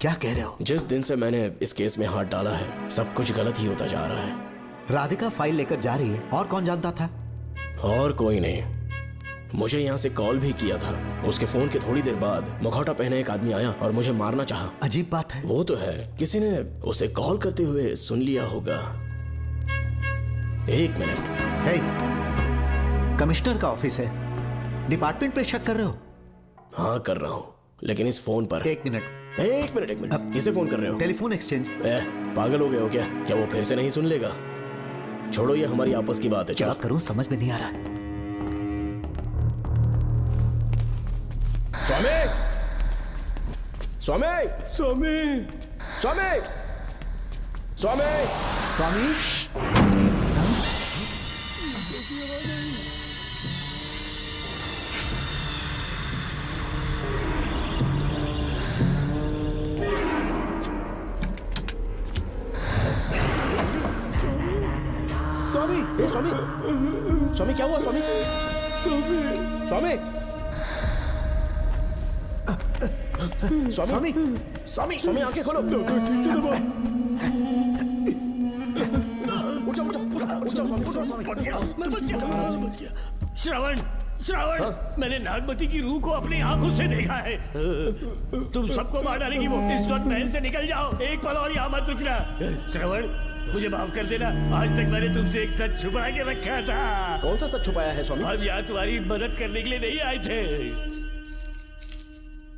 क्या कह रहे हो? जिस दिन से मैंने इस केस में हाथ डाला है सब कुछ गलत ही होता जा रहा है। राधिका फाइल लेकर जा रही है, और कौन जानता था? और कोई नहीं। मुझे यहाँ से कॉल भी किया था। उसके फोन के थोड़ी देर बाद मुखौटा पहने एक आदमी आया और मुझे मारना चाहा। अजीब बात है। वो तो है, किसी ने उसे कॉल करते हुए सुन लिया होगा। एक मिनट। हे, कमिश्नर का ऑफिस है, डिपार्टमेंट पे शक कर रहे हो? हाँ कर रहा हूँ, लेकिन इस फोन पर। एक मिनट, एक मिनट। किसे फोन कर रहे हो? Telephone exchange. पागल हो गए हो क्या? क्या वो फिर से नहीं सुन लेगा? छोड़ो, ये हमारी आपस की बात है। क्या करूं समझ में नहीं आ रहा है। स्वामी, स्वामी, स्वामी, स्वामी, स्वामी, स्वामी, स्वामी, स्वामी, स्वामी क्या हुआ? स्वामी, स्वामी, स्वामी, स्वामी, स्वामी, स्वामी आंखें खोलो। ठीक से दबाओ। उठो स्वामी, उठो स्वामी। मैं बच गया। श्रवण, श्रवण, मैंने नागमती की रूह को अपनी आंखों से देखा है। तुम सबको मार डालेगी वो। इस वक्त महल से निकल जाओ, एक पल और यहाँ मत रुकना। श्रवण, मुझे माफ कर देना, आज तक मैंने तुमसे एक सच छुपा के रखा था। कौन सा सच छुपाया है स्वामी? हम यहाँ तुम्हारी मदद करने के लिए नहीं आए थे।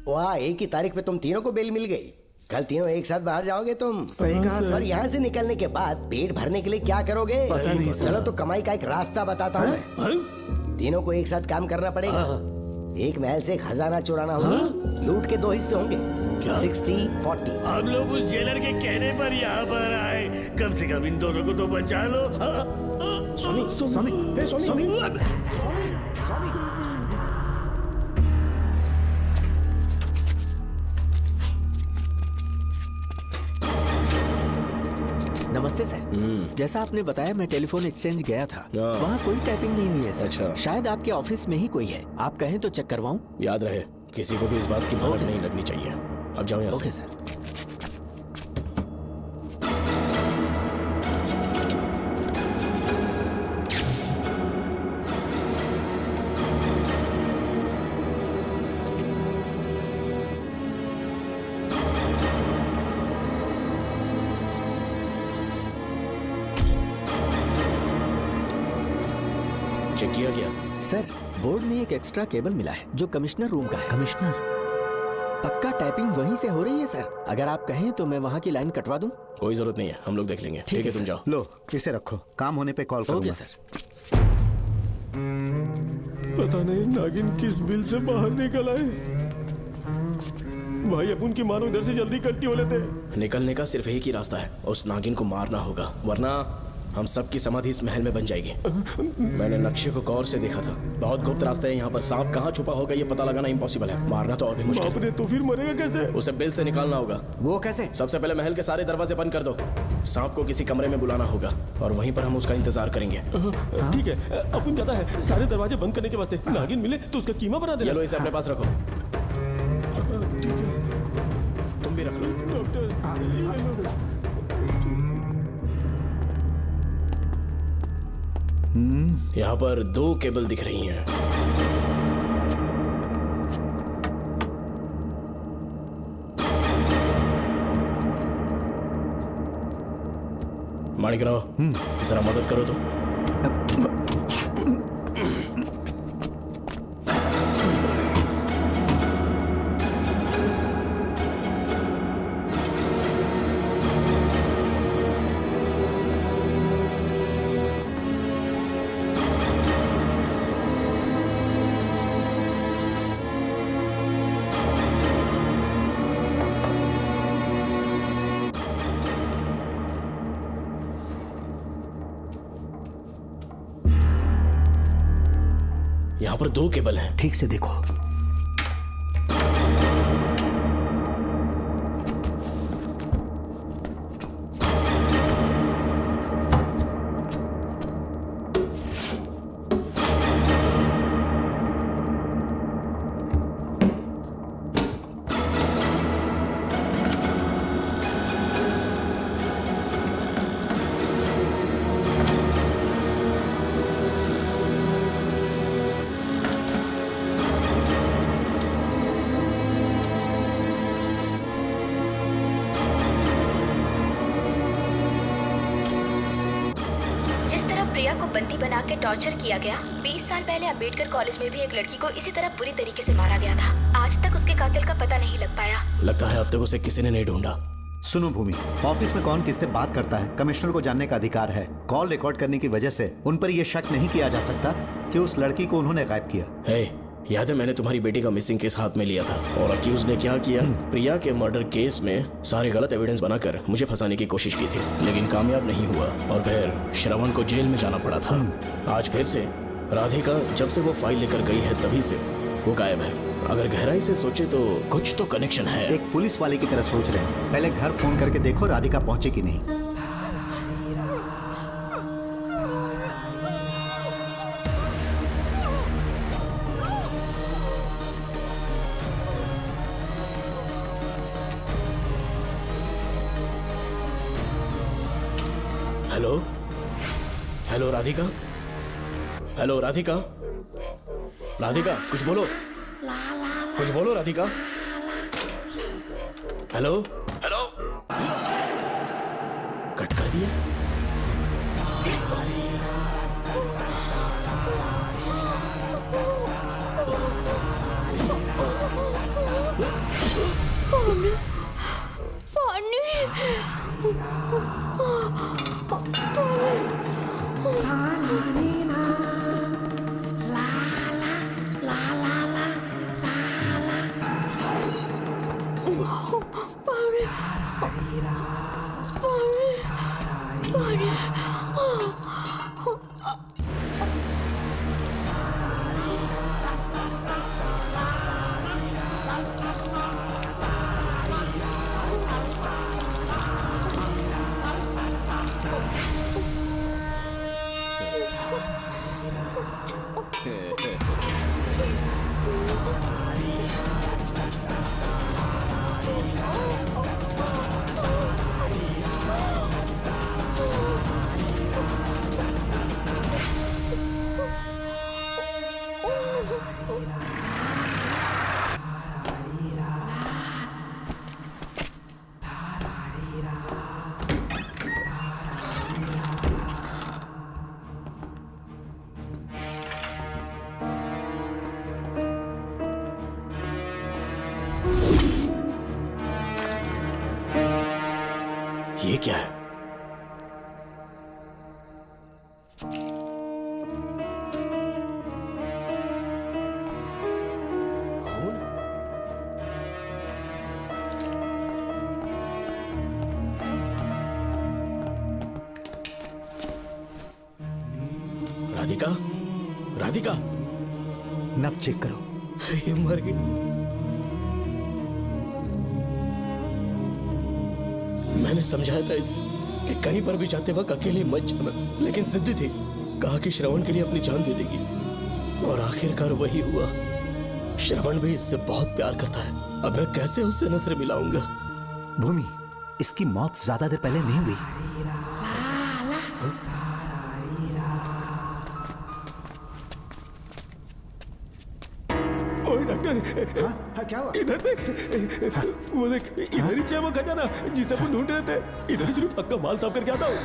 वाह, एक ही तारीख पे तुम तीनों को बेल मिल गई। कल तीनों एक साथ बाहर जाओगे तुम। सही कहा सर। और यहाँ से निकलने के बाद पेट भरने के लिए क्या करोगे? पता नहीं सर। चलो तो कमाई का एक रास्ता बताता हूँ मैं। तीनों को एक साथ काम करना पड़ेगा। एक महल से खजाना चुराना होगा। लूट के 2 हिस्से होंगे, 60-40। हम लोग उस जेलर के कहने पर यहाँ पर आए, कम से कम इन दोनों को तो बचा लो। स्वामी, स्वामी, हे स्वामी, स्वामी। नमस्ते सर। जैसा आपने बताया मैं टेलीफोन एक्सचेंज गया था, वहाँ कोई टैपिंग नहीं हुई है सर। अच्छा। शायद आपके ऑफिस में ही कोई है, आप कहें तो चेक करवाऊं? याद रहे, किसी को भी इस बात की भनक नहीं लगनी चाहिए। अब जाओ यहाँ से। Okay sir. चेक किया गया सर। बोर्ड में एक एक्स्ट्रा केबल मिला है जो कमिश्नर रूम का है। कमिश्नर? पक्का टैपिंग वहीं से हो रही है सर। अगर आप कहें तो मैं वहाँ की लाइन कटवा दूं? कोई जरूरत नहीं है, हम लोग देख लेंगे। ठीक है, तुम जाओ। लो, इसे रखो, काम होने पे कॉल करूंगा। Okay sir. पता नहीं नागिन किस बिल से बाहर निकल आए। भाई अपन की मानो इधर से जल्दी कट्टी हो लेते। निकलने का सिर्फ एक ही रास्ता है, उस नागिन को मारना होगा, वरना हम सबकी समाधि इस महल में बन जाएगी। मैंने नक्शे को गौर से देखा था, बहुत गुप्त रास्ता है यहाँ पर। सांप कहाँ छुपा होगा ये पता लगाना इम्पॉसिबल है, मारना तो और भी मुश्किल है। तो फिर मरेगा कैसे? उसे बिल से निकालना होगा। वो कैसे? सबसे पहले महल के सारे दरवाजे बंद कर दो। सांप को किसी कमरे में बुलाना होगा और वहीं पर हम उसका इंतजार करेंगे। ठीक है, अपन ज्यादा है, सारे दरवाजे बंद करने के वास्ते नागिन मिले तो उसका कीमा बना देना। चलो इसे अपने पास रखो। ठीक है, तुम भी रख लो। डॉक्टर यहाँ पर 2 केबल दिख रही हैं। माणिकराव, जरा मदद करो तो। यहाँ पर 2 केबल हैं। ठीक से देखो। प्रिया को बंदी बना के टॉर्चर किया गया। 20 साल पहले अम्बेडकर कॉलेज में भी एक लड़की को इसी तरह बुरी तरीके से मारा गया था। आज तक उसके कातिल का पता नहीं लग पाया। लगता है अब तक उसे किसी ने नहीं ढूंढा। सुनो भूमि, ऑफिस में कौन किससे बात करता है कमिश्नर को जानने का अधिकार है। कॉल रिकॉर्ड करने की वजह से उन पर यह शक नहीं किया जा सकता कि उस लड़की को उन्होंने गायब किया। याद है मैंने तुम्हारी बेटी का मिसिंग केस हाथ में लिया था और अक्यूज ने क्या किया, प्रिया के मर्डर केस में सारे गलत एविडेंस बनाकर मुझे फंसाने की कोशिश की थी, लेकिन कामयाब नहीं हुआ और फिर श्रवण को जेल में जाना पड़ा था। आज फिर से राधिका जब से वो फाइल लेकर गई है तभी से वो गायब है। अगर गहराई से सोचे तो कुछ तो कनेक्शन है। एक पुलिस वाले की तरह सोच रहे हैं। पहले घर फोन करके देखो राधिका पहुंचे कि नहीं। Hello hello Radhika, hello Radhika, Radhika कुछ बोलो, कुछ बोलो राधिका। हेलो हेलो, कट कर दिया। ये क्या है? राधिका, राधिका, नब चेक करो। ये मर गई। मैंने समझाया था इसे कि कहीं पर भी जाते वक्त अकेले मत जाना, लेकिन जिद्दी थी। कहा कि श्रवण के लिए अपनी जान दे देगी, और आखिरकार वही हुआ। श्रवण भी इससे बहुत प्यार करता है। अब मैं कैसे उससे नजर मिलाऊंगा? भूमि, इसकी मौत ज्यादा देर पहले नहीं हुई। डॉक्टर, क्या हुआ? इधर देख, वो देख, इधर ही है वो खजाना जिसे अपन ढूंढ रहे थे। इधर ही जरूर पक्का माल साफ करके आता हूँ।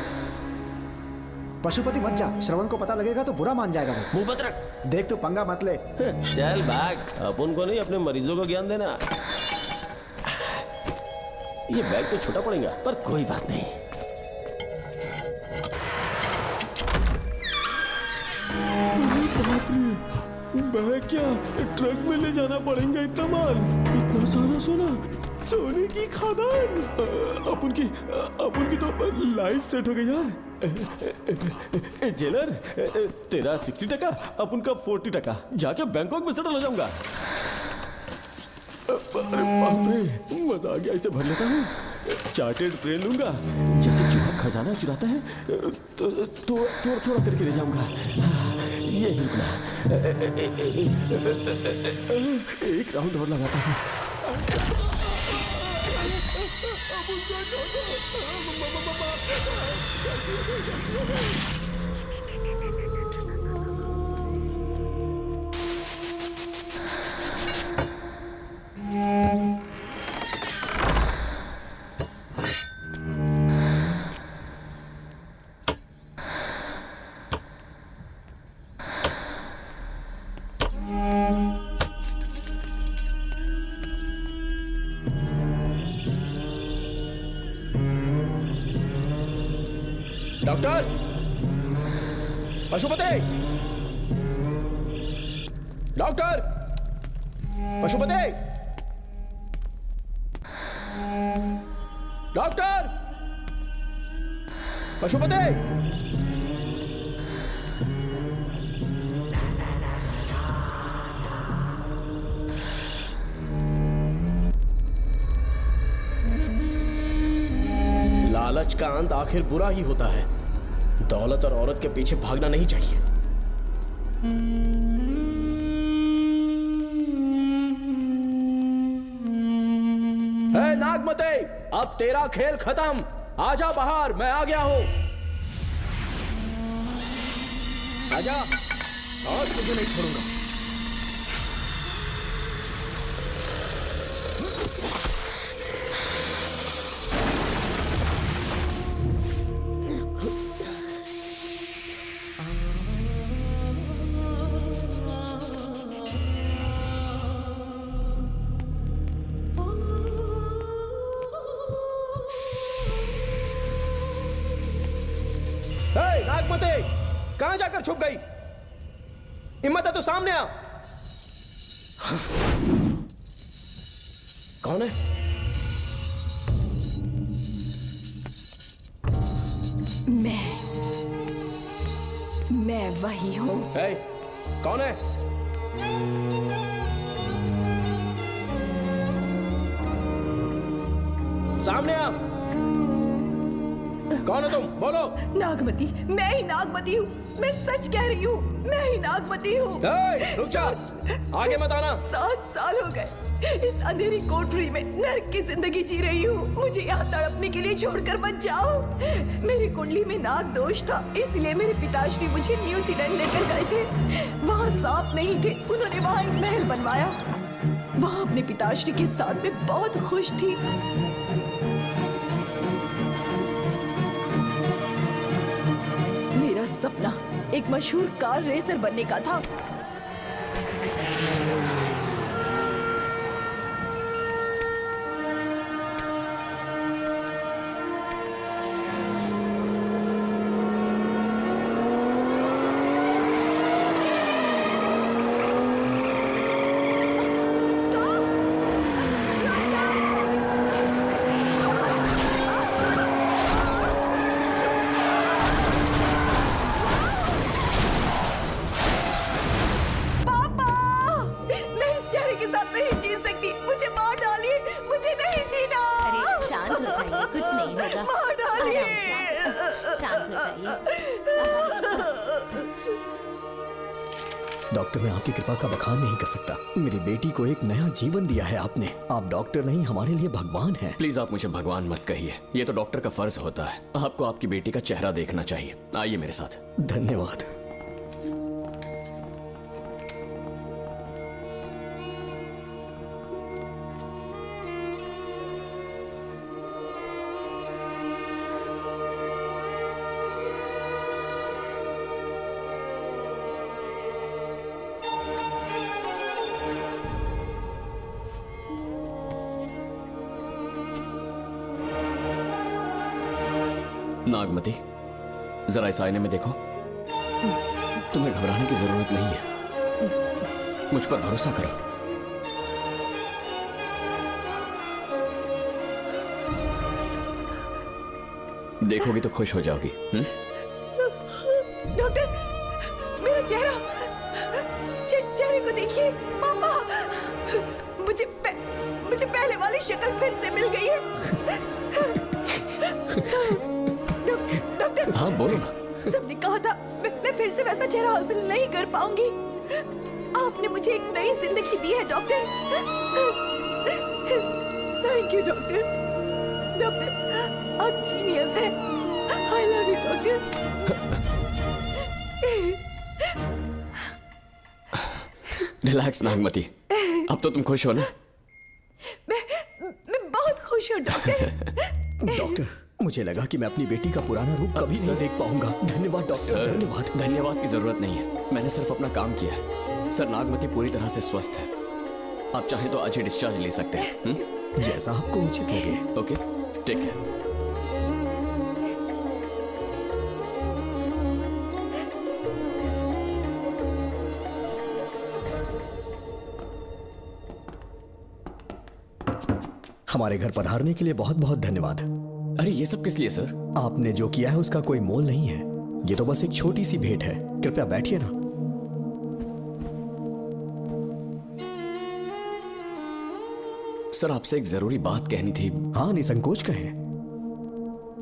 पशुपति मत जा, श्रवण को पता लगेगा तो बुरा मान जाएगा वो। मुंह बंद रख। देख तू पंगा मत ले। चल भाग, अपन को नहीं अपने मरीजों को ज्ञान देना। ये बैग तो छोटा पड़ेगा, पर कोई बात नहीं। बैग क्या ट्रक में ले जाना पड़ेगा? इतना माल, इतना सारा सोना, सोने की खदान। अपन की तो लाइफ सेट हो गई यार। जेलर, तेरा 60%, अपन का 40%। जाके बैंकॉक में सेटल हो जाऊंगा। अरे बाप रे, मजा आ गया। इसे भर लेता हूँ। चार्टेड प्लेन लूंगा, जैसे चूहा खजाना चुराता है तो थोड़ा करके ले जाऊंगा। ये ही रुकना। एक राउंड और लगाता हूँ। Doctor, Pashupati, doctor, Pashupati, doctor, Pashupati. लालच का अंत आखिर बुरा ही होता है। दौलत और औरत के पीछे भागना नहीं चाहिए। हे नागमते, अब तेरा खेल खत्म। आजा बाहर, मैं आ गया हूं। आजा, आज तुझे नहीं छोड़ूंगा। नागमते, कहां जाकर छुप गई? हिम्मत है तो सामने आ। कौन है? मैं वही हूं। कौन है? सामने आ। कौन है तुम? बोलो। नागमती, मैं ही नागमती हूँ। मैं सच कह रही हूँ, मैं ही नागमती हूँ। रुक जा, आगे मत आना। 7 साल हो गए इस अंधेरी कोठरी में नर्क की जिंदगी जी रही हूँ। मुझे यहाँ तड़पने के लिए छोड़कर मत जाओ। मेरी कुंडली में नाग दोष था, इसलिए मेरे पिताश्री मुझे न्यूजीलैंड लेकर गए थे। वहाँ सांप नहीं थे, उन्होंने वहाँ एक महल बनवाया। वहाँ अपने पिताश्री के साथ में बहुत खुश थी। मेरा सपना एक मशहूर कार रेसर बनने का था। शांत हो जाइए। डॉक्टर, मैं आपकी कृपा का बखान नहीं कर सकता। मेरी बेटी को एक नया जीवन दिया है आपने। आप डॉक्टर नहीं, हमारे लिए भगवान हैं। प्लीज आप मुझे भगवान मत कहिए, ये तो डॉक्टर का फर्ज होता है। आपको आपकी बेटी का चेहरा देखना चाहिए। आइए मेरे साथ। धन्यवाद। नागमती, जरा इस आईने में देखो। तुम्हें घबराने की जरूरत नहीं है, मुझ पर भरोसा करो। देखोगी तो खुश हो जाओगी। डॉक्टर, मेरा चेहरा, चेहरे को देखिए। पापा, मुझे पहले वाली शक्ल फिर से मिल गई है। डॉक्टर, हाँ बोलो ना। सबने कहा था मैं फिर से वैसा चेहरा हासिल नहीं कर पाऊंगी। आपने मुझे एक नई जिंदगी दी है doctor. Thank you doctor. Doctor, आप जीनियस हैं। I love you doctor. Relax Nagmati, अब तो तुम खुश हो ना? मैं बहुत खुश हूँ डॉक्टर। डॉक्टर, मुझे लगा कि मैं अपनी बेटी का पुराना रूप कभी नहीं देख पाऊंगा। धन्यवाद डॉक्टर, धन्यवाद। धन्यवाद की जरूरत नहीं है, मैंने सिर्फ अपना काम किया है। सर, नागमती पूरी तरह से स्वस्थ है। आप चाहें तो आज ही डिस्चार्ज ले सकते हैं। जैसा आपको उचित लगे। Okay, take care. हमारे घर पधारने के लिए बहुत बहुत धन्यवाद। अरे ये सब किस लिए सर? आपने जो किया है उसका कोई मोल नहीं है। ये तो बस एक छोटी सी भेंट है। कृपया बैठिए ना। सर, आपसे एक जरूरी बात कहनी थी। हाँ, निसंकोच कहें।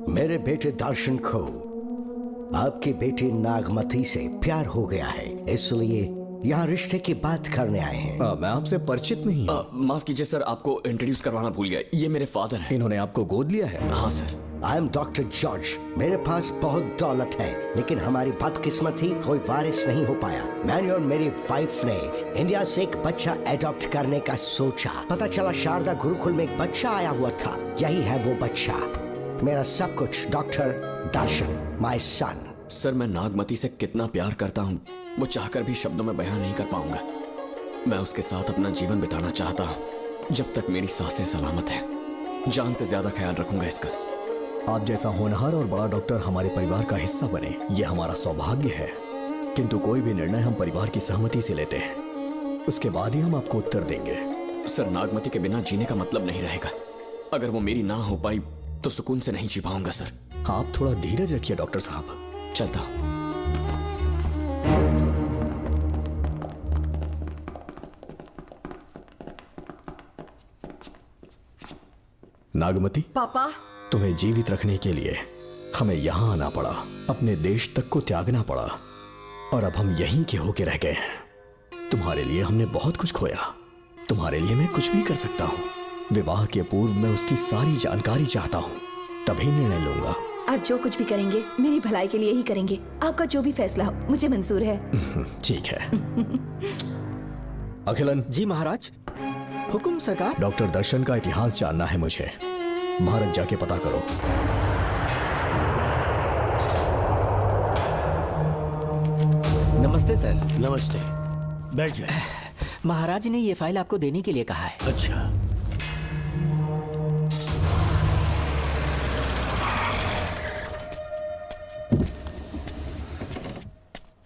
मेरे बेटे दर्शन को आपकी बेटी नागमती से प्यार हो गया है, इसलिए यहाँ रिश्ते की बात करने आए हैं। मैं आपसे परिचित नहीं हूँ। माफ कीजिए सर, आपको इंट्रोड्यूस करवाना भूल गया। ये मेरे फादर हैं। इन्होंने आपको गोद लिया है? हाँ sir. I am doctor George. मेरे पास बहुत दौलत है, लेकिन हमारी बदकिस्मती कोई वारिस नहीं हो पाया। मैंने और मेरी वाइफ ने इंडिया से एक बच्चा एडॉप्ट करने का सोचा। पता चला शारदा गुरुकुल में एक बच्चा आया हुआ था। यही है वो बच्चा, मेरा सब कुछ। Doctor Darshan, my son. Sir, मैं नागमती से कितना प्यार करता हूँ वो चाहकर भी शब्दों में बयान नहीं कर पाऊंगा। मैं उसके साथ अपना जीवन बिताना चाहता हूँ जब तक मेरी सांसें सलामत हैं। जान से ज्यादा ख्याल रखूंगा इसका। आप जैसा होनहार और बड़ा डॉक्टर हमारे परिवार का हिस्सा बने, ये हमारा सौभाग्य है। किंतु कोई भी निर्णय हम परिवार की सहमति से लेते हैं, उसके बाद ही हम आपको उत्तर देंगे। सर, नागमती के बिना जीने का मतलब नहीं रहेगा। अगर वो मेरी ना हो पाई तो सुकून से नहीं जी पाऊंगा सर। आप थोड़ा धीरज रखिए डॉक्टर साहब। चलता हूं। नागमती, पापा, तुम्हें जीवित रखने के लिए हमें यहाँ आना पड़ा, अपने देश तक को त्यागना पड़ा, और अब हम यहीं के होके रह गए हैं। तुम्हारे लिए हमने बहुत कुछ खोया। तुम्हारे लिए मैं कुछ भी कर सकता हूँ। विवाह के पूर्व मैं उसकी सारी जानकारी चाहता हूँ, तभी निर्णय लूंगा। आप जो कुछ भी करेंगे मेरी भलाई के लिए ही करेंगे। आपका जो भी फैसला हो मुझे मंजूर है। ठीक है। अखिलन। जी महाराज। हुकुम सरकार। डॉक्टर दर्शन का इतिहास जानना है मुझे। भारत जाके पता करो। नमस्ते सर। नमस्ते, बैठ जाए। महाराज ने ये फाइल आपको देने के लिए कहा है। अच्छा।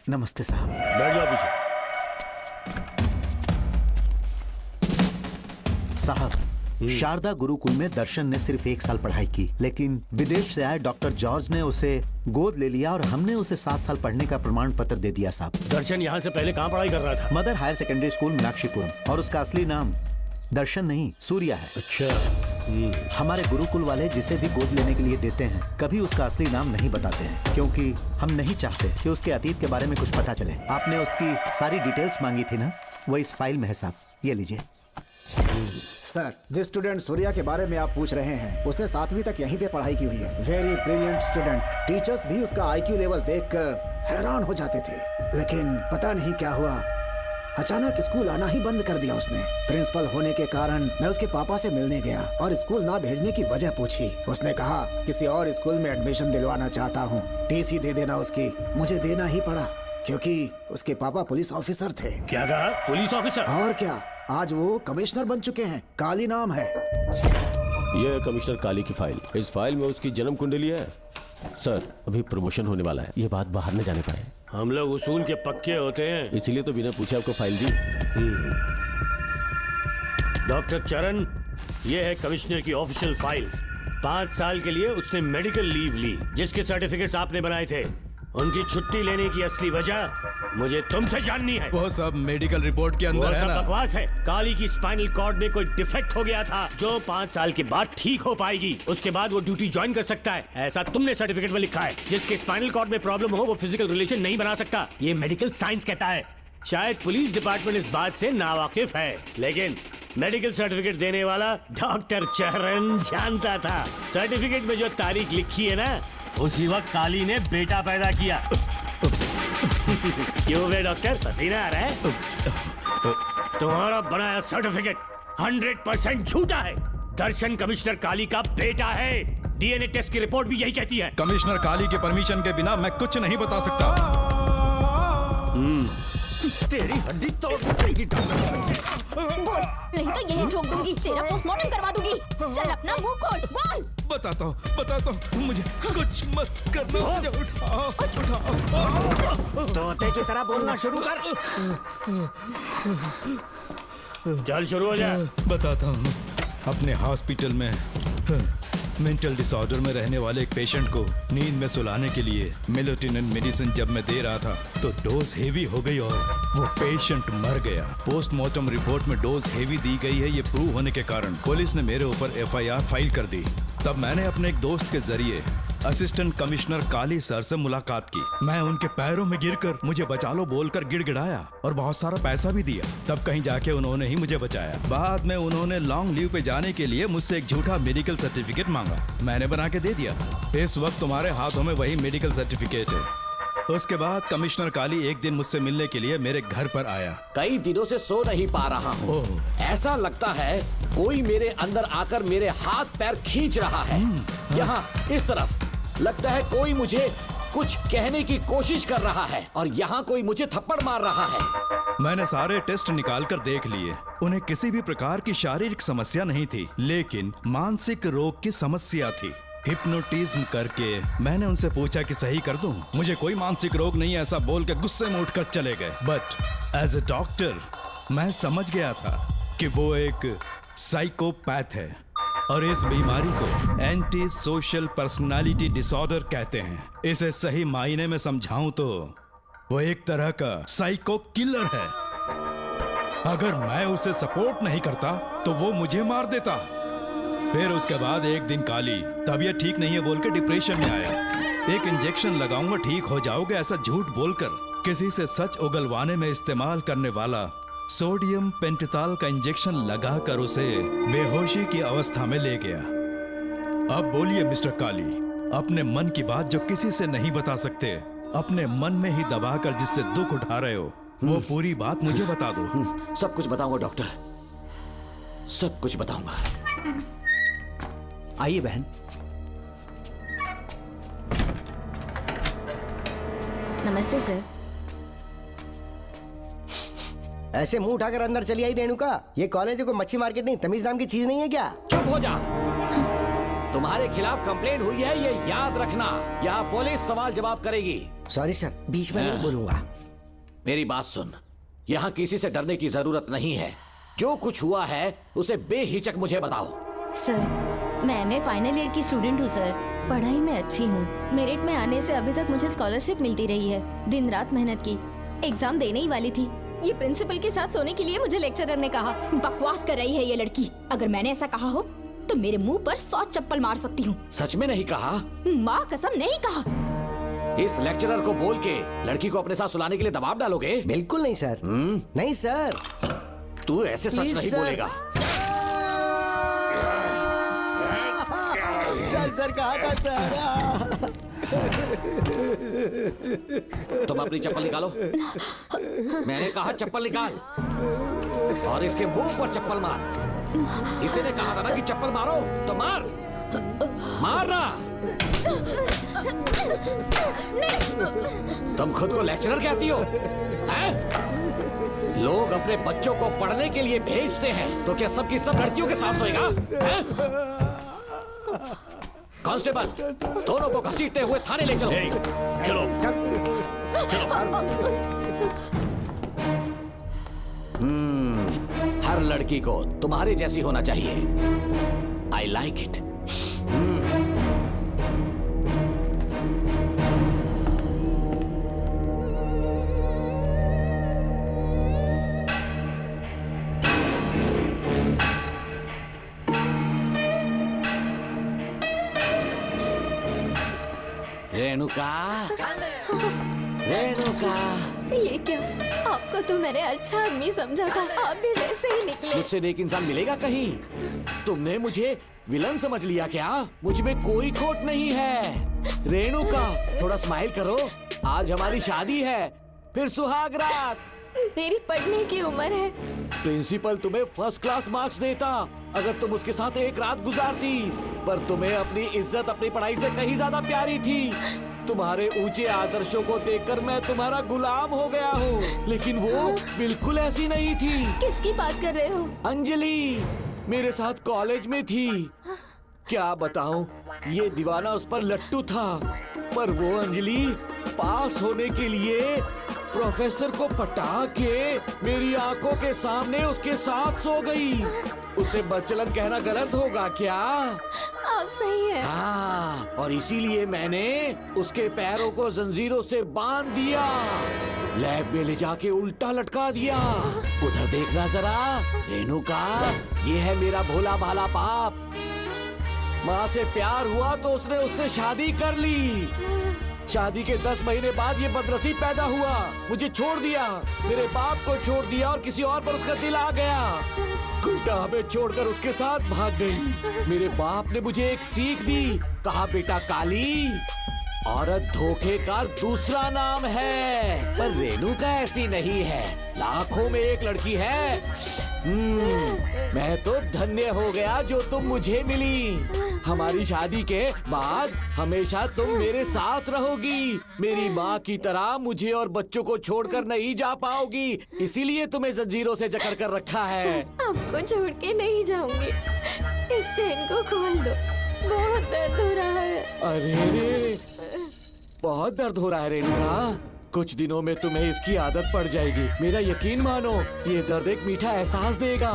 नमस्ते साहब। बैठ जाओ पीछे। साहब, शारदा गुरुकुल में दर्शन ने सिर्फ 1 साल पढ़ाई की, लेकिन विदेश से आए डॉक्टर जॉर्ज ने उसे गोद ले लिया और हमने उसे 7 साल पढ़ने का प्रमाण पत्र दे दिया साहब। दर्शन यहाँ से पहले कहाँ पढ़ाई कर रहा था? Mother higher secondary school Meenakshipuram, और उसका असली नाम दर्शन नहीं सूर्या है। अच्छा। हमारे गुरुकुल वाले जिसे भी गोद लेने के लिए देते हैं कभी उसका असली नाम नहीं बताते हैं, क्योंकि हम नहीं चाहते कि उसके अतीत के बारे में कुछ पता चले। आपने उसकी सारी डिटेल्स मांगी थी ना, वो इस फाइल में है साहब, ये लीजिए। सर, जिस स्टूडेंट सूर्या के बारे में आप पूछ रहे हैं उसने 7वीं तक यहीं पे पढ़ाई की हुई है। Very brilliant student. टीचर्स भी उसका IQ लेवल देखकर हैरान हो जाते थे, लेकिन पता नहीं क्या हुआ, अचानक स्कूल आना ही बंद कर दिया उसने। प्रिंसिपल होने के कारण मैं उसके पापा से मिलने गया और स्कूल ना भेजने की वजह पूछी। उसने कहा किसी और स्कूल में एडमिशन दिलवाना चाहता हूँ, TC दे देना उसकी। मुझे देना ही पड़ा क्योंकि उसके पापा पुलिस ऑफिसर थे। क्या कहा? Police officer? और क्या, आज वो कमिश्नर बन चुके हैं। काली नाम है। यह है कमिश्नर काली की फाइल। इस फाइल में उसकी जन्म कुंडली है। सर, अभी प्रमोशन होने वाला है, ये बात बाहर न जाने पाए। हम लोग उसूल के पक्के होते हैं, इसीलिए तो बिना पूछे आपको फाइल दी। डॉक्टर चरण, ये है कमिश्नर की ऑफिशियल फाइल्स। 5 साल के लिए उसने मेडिकल लीव ली, जिसके सर्टिफिकेट्स आपने बनाए थे। उनकी छुट्टी लेने की असली वजह मुझे तुमसे जाननी है। वो सब मेडिकल रिपोर्ट के अंदर है ना। बकवास है। काली की स्पाइनल कॉर्ड में कोई डिफेक्ट हो गया था जो 5 साल के बाद ठीक हो पाएगी। उसके बाद वो ड्यूटी ज्वाइन कर सकता है, ऐसा तुमने सर्टिफिकेट में लिखा है। जिसके स्पाइनल कॉर्ड में प्रॉब्लम हो वो फिजिकल रिलेशन नहीं बना सकता, ये मेडिकल साइंस कहता है। शायद पुलिस डिपार्टमेंट इस बात से नावाकिफ है, लेकिन मेडिकल सर्टिफिकेट देने वाला डॉक्टर चरण जानता था। सर्टिफिकेट में जो तारीख लिखी है ना, उसी वक्त काली ने बेटा पैदा किया। क्यों बे डॉक्टर, पसीना आ रहा है? तुम्हारा बनाया सर्टिफिकेट 100% झूठा है। दर्शन कमिश्नर काली का बेटा है। DNA टेस्ट की रिपोर्ट भी यही कहती है। कमिश्नर काली के परमिशन के बिना मैं कुछ नहीं बता सकता। तेरी हड्डी तोड़ देगी नहीं तो यही ठोक दूंगी, तेरा पोस्टमार्टम करवा दूंगी। चल अपना मुंह खोल, बोल। बताता हूँ, मुझे कुछ मत करना। मुझे उठाओ। तोते की तरह बोलना शुरू कर। चल शुरू हो जा। बताता हूँ, अपने हॉस्पिटल में मेंटल डिसऑर्डर में रहने वाले एक पेशेंट को नींद में सुलाने के लिए मेलेटोनिन मेडिसिन जब मैं दे रहा था तो डोज हेवी हो गई और वो पेशेंट मर गया। पोस्टमार्टम रिपोर्ट में डोज हेवी दी गई है, ये प्रूव होने के कारण पुलिस ने मेरे ऊपर FIR फाइल कर दी। तब मैंने अपने एक दोस्त के जरिए असिस्टेंट कमिश्नर काली सर से मुलाकात की। मैं उनके पैरों में गिरकर मुझे बचा लो बोलकर गिड़गिड़ाया और बहुत सारा पैसा भी दिया। तब कहीं जाके उन्होंने ही मुझे बचाया। बाद में उन्होंने लॉन्ग लीव पे जाने के लिए मुझसे एक झूठा मेडिकल सर्टिफिकेट मांगा, मैंने बना के दे दिया। इस वक्त तुम्हारे हाथों में वही मेडिकल सर्टिफिकेट है। उसके बाद कमिश्नर काली एक दिन मुझसे मिलने के लिए मेरे घर पर आया। कई दिनों से सो नहीं पा रहा हूँ। ऐसा लगता है कोई मेरे अंदर आकर मेरे हाथ पैर खींच रहा है। यहाँ इस तरफ लगता है कोई मुझे कुछ कहने की कोशिश कर रहा है और यहाँ कोई मुझे थप्पड़ मार रहा है। मैंने सारे टेस्ट निकाल कर देख लिए, उन्हें किसी भी प्रकार की शारीरिक समस्या नहीं थी, लेकिन मानसिक रोग की समस्या थी। हिप्नोटिज्म करके मैंने उनसे पूछा कि सही कर दूं। मुझे कोई मानसिक रोग नहीं, ऐसा बोल के गुस्से में उठकर चले गए। बट एज ए डॉक्टर मैं समझ गया था कि वो एक साइकोपैथ है और इस बीमारी को एंटी सोशल पर्सनालिटी डिसऑर्डर कहते हैं। इसे सही मायने में समझाऊं तो वो एक तरह का साइको किलर है। अगर मैं उसे सपोर्ट नहीं करता तो वो मुझे मार देता। फिर उसके बाद एक दिन काली तबीयत ठीक नहीं है बोल के डिप्रेशन में आया। एक इंजेक्शन लगाऊंगा ठीक हो जाओगे ऐसा झूठ बोलकर किसी से सच उगलवाने में इस्तेमाल करने वाला सोडियम पेंटेथॉल का इंजेक्शन लगाकर उसे बेहोशी की अवस्था में ले गया। अब बोलिए मिस्टर काली, अपने मन की बात जो किसी से नहीं बता सकते, अपने मन में ही दबाकर जिससे दुख उठा रहे हो, वो पूरी बात मुझे बता दो। सब कुछ बताऊंगा डॉक्टर, सब कुछ बताऊंगा। आइए बहन। नमस्ते सर। ऐसे मुंह उठाकर अंदर चली आई रेणुका। ये कॉलेज को मच्छी मार्केट नहीं, तमीज नाम की चीज नहीं है क्या? चुप हो जा। तुम्हारे खिलाफ कंप्लेंट हुई है, ये याद रखना। यहाँ पुलिस सवाल जवाब करेगी। सॉरी सर, बीच में नहीं बोलूंगा। मेरी बात सुन, यहाँ किसी से डरने की जरूरत नहीं है। जो कुछ हुआ है उसे बेहिचक मुझे बताओ। सर, मैं MA फाइनल ईयर की स्टूडेंट हूँ सर। पढ़ाई में अच्छी हूँ। मेरिट में आने से अभी तक मुझे स्कॉलरशिप मिलती रही है। दिन रात मेहनत की, एग्जाम देने ही वाली थी। ये प्रिंसिपल के साथ सोने के लिए मुझे लेक्चरर ने कहा। बकवास कर रही है ये लड़की। अगर मैंने ऐसा कहा हो तो मेरे मुंह पर 100 चप्पल मार सकती हूँ। सच में नहीं कहा? माँ कसम नहीं कहा। इस लेक्चरर को बोल के लड़की को अपने साथ सुलाने के लिए दबाव डालोगे? बिल्कुल नहीं सर। नहीं सर। तू ऐसे सच Please, नहीं sir. बोलेगा। सर कहा था सर। तुम अपनी चप्पल निकालो। मैंने कहा चप्पल निकाल और इसके मुंह पर चप्पल मार। इसी ने कहा था ना कि चप्पल मारो, तो मार, मारना। तुम खुद को लेक्चरर कहती हो, हैं? लोग अपने बच्चों को पढ़ने के लिए भेजते हैं, तो क्या सबकी सब लड़कियों के साथ सोएगा? कांस्टेबल, दोनों को घसीटते हुए थाने ले चलो। चलो हर लड़की को तुम्हारे जैसी होना चाहिए। I like it. Renuka, Renuka. ये क्या? आपको तो मैंने अच्छा आदमी समझा था, आप भी वैसे ही निकले। मुझसे नेक इंसान मिलेगा कहीं? तुमने मुझे विलन समझ लिया क्या? मुझ में कोई खोट नहीं है। रेणुका, थोड़ा स्माइल करो। आज हमारी शादी है, फिर सुहाग रात। मेरी पढ़ने की उम्र है। प्रिंसिपल तुम्हें फर्स्ट क्लास मार्क्स देता अगर तुम उसके साथ एक रात गुजारती, पर तुम्हें अपनी इज्जत अपनी पढ़ाई से कहीं ज्यादा प्यारी थी। तुम्हारे ऊंचे आदर्शों को देखकर मैं तुम्हारा गुलाम हो गया हूँ, लेकिन वो बिल्कुल ऐसी नहीं थी। किसकी बात कर रहे हो? अंजलि मेरे साथ कॉलेज में थी। क्या बताऊं, ये दीवाना उस पर लट्टू था, पर वो अंजलि पास होने के लिए प्रोफेसर को पटा के मेरी आंखों के सामने उसके साथ सो गई। उसे बदचलन कहना गलत होगा क्या? आप सही हैं। हाँ, और इसीलिए मैंने उसके पैरों को जंजीरों से बांध दिया, लैब में ले जाके उल्टा लटका दिया। उधर देखना जरा रेणुका, ये है मेरा भोला भाला बाप। माँ से प्यार हुआ तो उसने उससे शादी कर ली। शादी के 10 महीने बाद ये बदनसीब पैदा हुआ, मुझे छोड़ दिया, मेरे बाप को छोड़ दिया और किसी और पर उसका दिल आ गया। उल्टा हमें छोड़कर उसके साथ भाग गई। मेरे बाप ने मुझे एक सीख दी, कहा बेटा काली, औरत धोखे का दूसरा नाम है। पर रेणुका ऐसी नहीं है, लाखों में एक लड़की है। मैं तो धन्य हो गया जो तुम मुझे मिली। हमारी शादी के बाद हमेशा तुम मेरे साथ रहोगी। मेरी माँ की तरह मुझे और बच्चों को छोड़कर नहीं जा पाओगी, इसीलिए तुम्हें जंजीरों से जकड़ कर रखा है। आपको छोड़ के नहीं जाऊंगी। इस चेन को खोल दो, बहुत दर्द हो रहा है। अरे रे, बहुत दर्द हो रहा है रेणुका। कुछ दिनों में तुम्हें इसकी आदत पड़ जाएगी, मेरा यकीन मानो। ये दर्द एक मीठा एहसास देगा।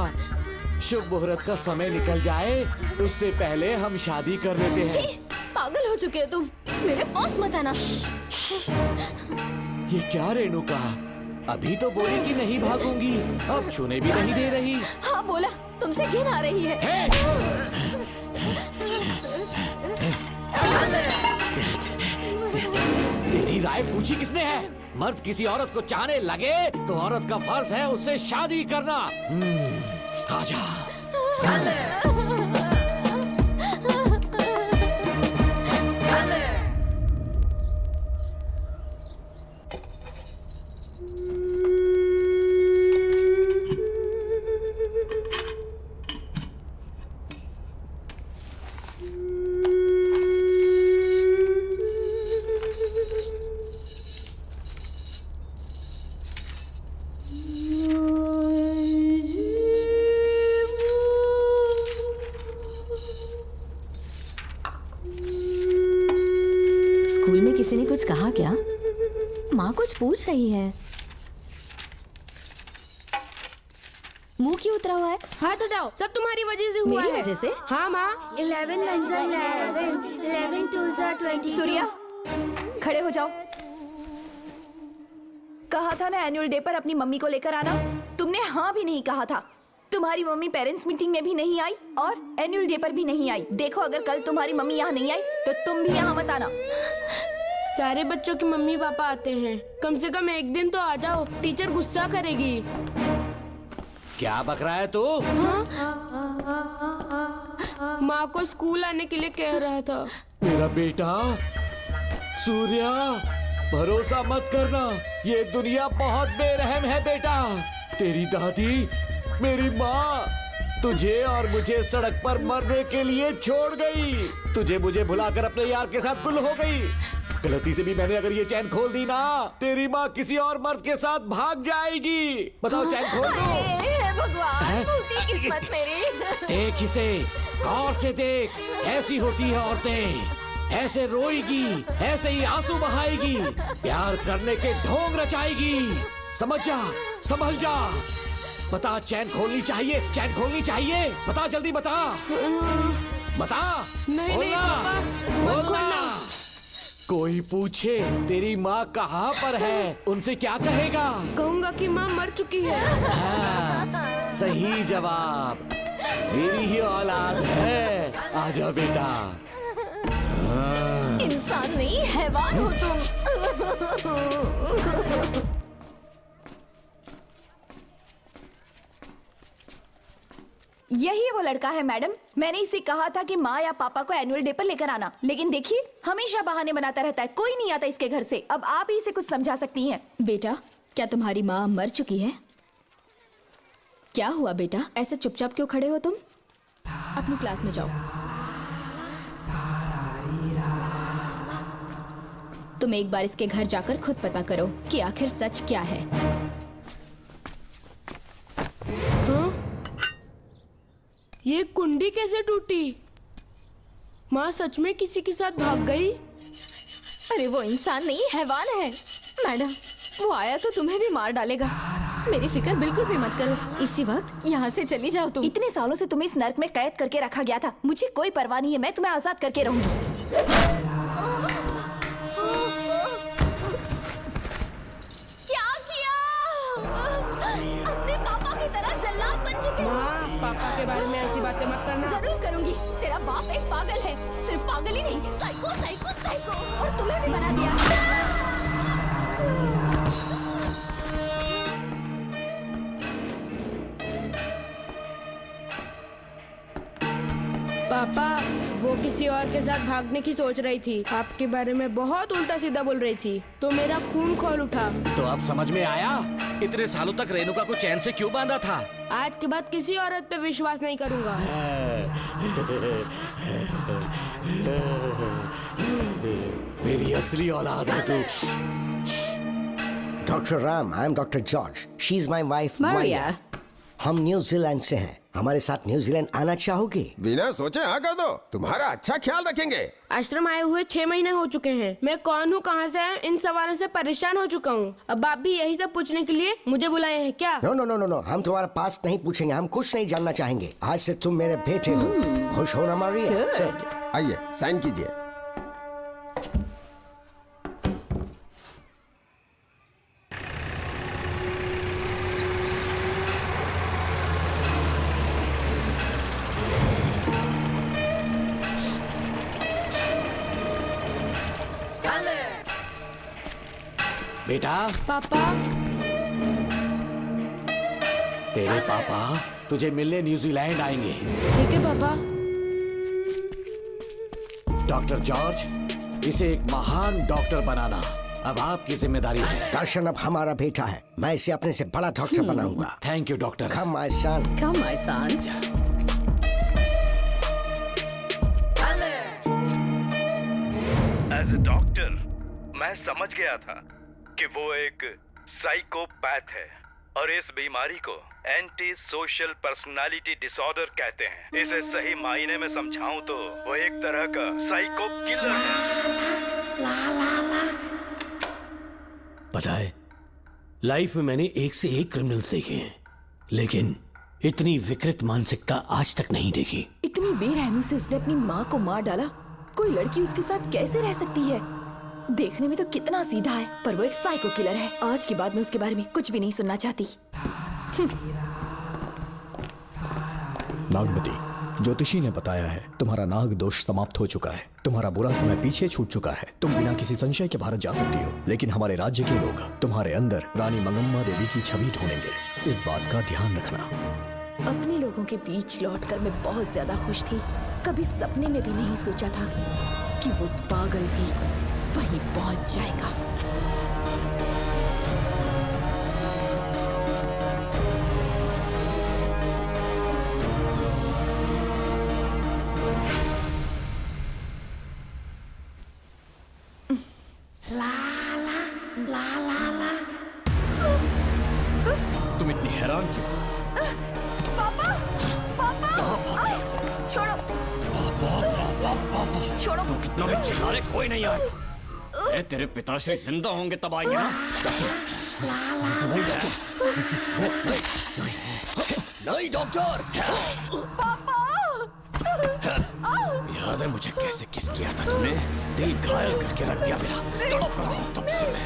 शुभ मुहूर्त का समय निकल जाए उससे पहले हम शादी कर लेते हैं। छी, पागल हो चुके हो तुम, मेरे पास मत आना। ये क्या रेणुका, अभी तो बोली कि नहीं भागूंगी, अब छूने भी नहीं दे रही। हाँ बोला, तुमसे घिन आ रही है। तेरी राय पूछी किसने है? मर्द किसी औरत को चाहने लगे तो औरत का फर्ज है उससे शादी करना। आजा। स्कूल में किसी ने कुछ कहा क्या? माँ कुछ पूछ रही है। मुंह क्यों उतरा हुआ है? हाथ उठाओ, सब तुम्हारी वजह से हुआ मेरी है। वजह से? हाँ माँ। 11 1 11 11 2 22। सूर्या, खड़े हो जाओ। कहा था ना एनुअल डे पर अपनी मम्मी को लेकर आना, तुमने हाँ भी नहीं कहा था। तुम्हारी मम्मी पेरेंट्स मीटिंग में भी नहीं आई और एनुअल डे पर भी नहीं आई। देखो अगर कल तुम्हारी मम्मी यहाँ नहीं आई तो तुम भी यहाँ मत आना। सारे बच्चों की मम्मी पापा आते हैं, कम से कम एक दिन तो आ जाओ, टीचर गुस्सा करेगी। क्या बक रहा है तू? माँ को स्कूल आने के लिए कह रहा था। मेरा बेटा सूर्या, भरोसा मत करना, ये दुनिया बहुत बेरहम है बेटा। तेरी दादी, मेरी माँ तुझे और मुझे सड़क पर मरने के लिए छोड़ गई। तुझे मुझे भुलाकर अपने यार के साथ गुल हो गई। गलती से भी मैंने अगर ये चैन खोल दी ना, तेरी माँ किसी और मर्द के साथ भाग जाएगी। बताओ चैन खोल दो। भगवान, फूटी किस्मत मेरी। देख इसे, गौर से देख, ऐसी होती है औरतें, ऐसे रोएगी, ऐसे ही आंसू बहाएगी, प्यार करने के ढोंग रचाएगी। समझ जा, संभल जा। बता, चैन खोलनी चाहिए, चैन खोलनी चाहिए। बता जल्दी बता, बता। नहीं नहीं पापा, मत खोलना। कोई पूछे तेरी माँ कहाँ पर है, उनसे क्या कहेगा? कहूँगा कि माँ मर चुकी है। हाँ, सही जवाब, मेरी ही औलाद है। आजा बेटा। हाँ। इंसान नहीं हैवान हो तुम। यही वो लड़का है मैडम, मैंने इसे कहा था कि माँ या पापा को एनुअल डे पर लेकर आना, लेकिन देखिए हमेशा बहाने बनाता रहता है, कोई नहीं आता इसके घर से। अब आप ही इसे कुछ समझा सकती हैं। बेटा, क्या तुम्हारी माँ मर चुकी है? क्या हुआ बेटा, ऐसे चुपचाप क्यों खड़े हो तुम? अपनी क्लास में जाओ। तुम एक बार इसके घर जाकर खुद पता करो कि आखिर सच क्या है। ये कुंडी कैसे टूटी? माँ सच में किसी के साथ भाग गई? अरे वो इंसान नहीं हैवान है मैडम, वो आया तो तुम्हें भी मार डालेगा। मेरी फिक्र बिल्कुल भी मत करो, इसी वक्त यहाँ से चली जाओ तुम। इतने सालों से तुम्हें इस नर्क में कैद करके रखा गया था, मुझे कोई परवाह नहीं है, मैं तुम्हें आजाद करके रहूंगी। पापा के बारे में ऐसी बातें मत करना। जरूर करूंगी, तेरा बाप एक पागल है, सिर्फ पागल ही नहीं, साइको साइको साइको, और तुम्हें भी बना दिया। पापा, वो किसी और के साथ भागने की सोच रही थी, आपके बारे में बहुत उल्टा सीधा बोल रही थी, तो मेरा खून खौल उठा। तो अब समझ में आया इतने सालों तक रेणुका को चैन से क्यों बांधा था? आज के बाद किसी औरत पे विश्वास नहीं करूंगा। मेरी असली औलाद है तू। Doctor Ram, I am doctor George, she is my wife Maria. हम न्यूजीलैंड से हैं, हमारे साथ न्यूजीलैंड आना चाहोगे? बिना सोचे हाँ कर दो, तुम्हारा अच्छा ख्याल रखेंगे। आश्रम आए हुए 6 महीने हो चुके हैं, मैं कौन हूँ, कहाँ से है, इन सवालों से परेशान हो चुका हूँ। अब आप भी यही सब पूछने के लिए मुझे बुलाए हैं क्या? No no no no no, हम तुम्हारा पास्ट नहीं पूछेंगे, हम कुछ नहीं जानना चाहेंगे। आज से तुम मेरे बेटे हो। खुश हो ना मारिया? आइए साइन कीजिए। बेटा। पापा। तेरे पापा तुझे मिलने न्यूजीलैंड आएंगे। ठीक है पापा। डॉक्टर जॉर्ज, इसे एक महान डॉक्टर बनाना अब आपकी जिम्मेदारी है। दर्शन अब हमारा बेटा है, मैं इसे अपने से बड़ा डॉक्टर बनाऊंगा। Thank you doctor. Come my son. Come my son. As a doctor मैं समझ गया था कि वो एक साइकोपैथ है और इस बीमारी को एंटी सोशल पर्सनालिटी डिसऑर्डर कहते हैं। इसे सही मायने में समझाऊं तो वो एक तरह का साइको किलर है। पता है, लाइफ में मैंने एक से एक क्रिमिनल्स देखे हैं, लेकिन इतनी विकृत मानसिकता आज तक नहीं देखी। इतनी बेरहमी से उसने अपनी माँ को मार डाला। कोई लड़की उसके साथ कैसे रह सकती है? देखने में तो कितना सीधा है, पर वो एक साइको किलर है। आज के बाद मैं उसके बारे में कुछ भी नहीं सुनना चाहती। नागमती, ज्योतिषी ने बताया है तुम्हारा नाग दोष समाप्त हो चुका है, तुम्हारा बुरा समय पीछे छूट चुका है, तुम बिना किसी संशय के भारत जा सकती हो। लेकिन हमारे राज्य के लोग तुम्हारे अंदर रानी मंगम्मा देवी की छवि ढूंढेंगे, इस बात का ध्यान रखना। अपने लोगों के बीच लौटकर मैं बहुत ज्यादा खुश थी। कभी सपने में भी नहीं सोचा था कि वो पागल भी वहीं पहुंच जाएगा। तुम इतनी हैरान क्यों? पापा, पापा, छोड़ो, छोड़ो। कितना भी चिल्ला रहे, कोई नहीं आएगा। तेरे पिताश्री जिंदा होंगे तब आएंगे ना। नहीं डॉक्टर। याद है मुझे कैसे किस किया था तूने? दिल घायल करके रख दिया मेरा। तड़प रहा हूं तब से मैं।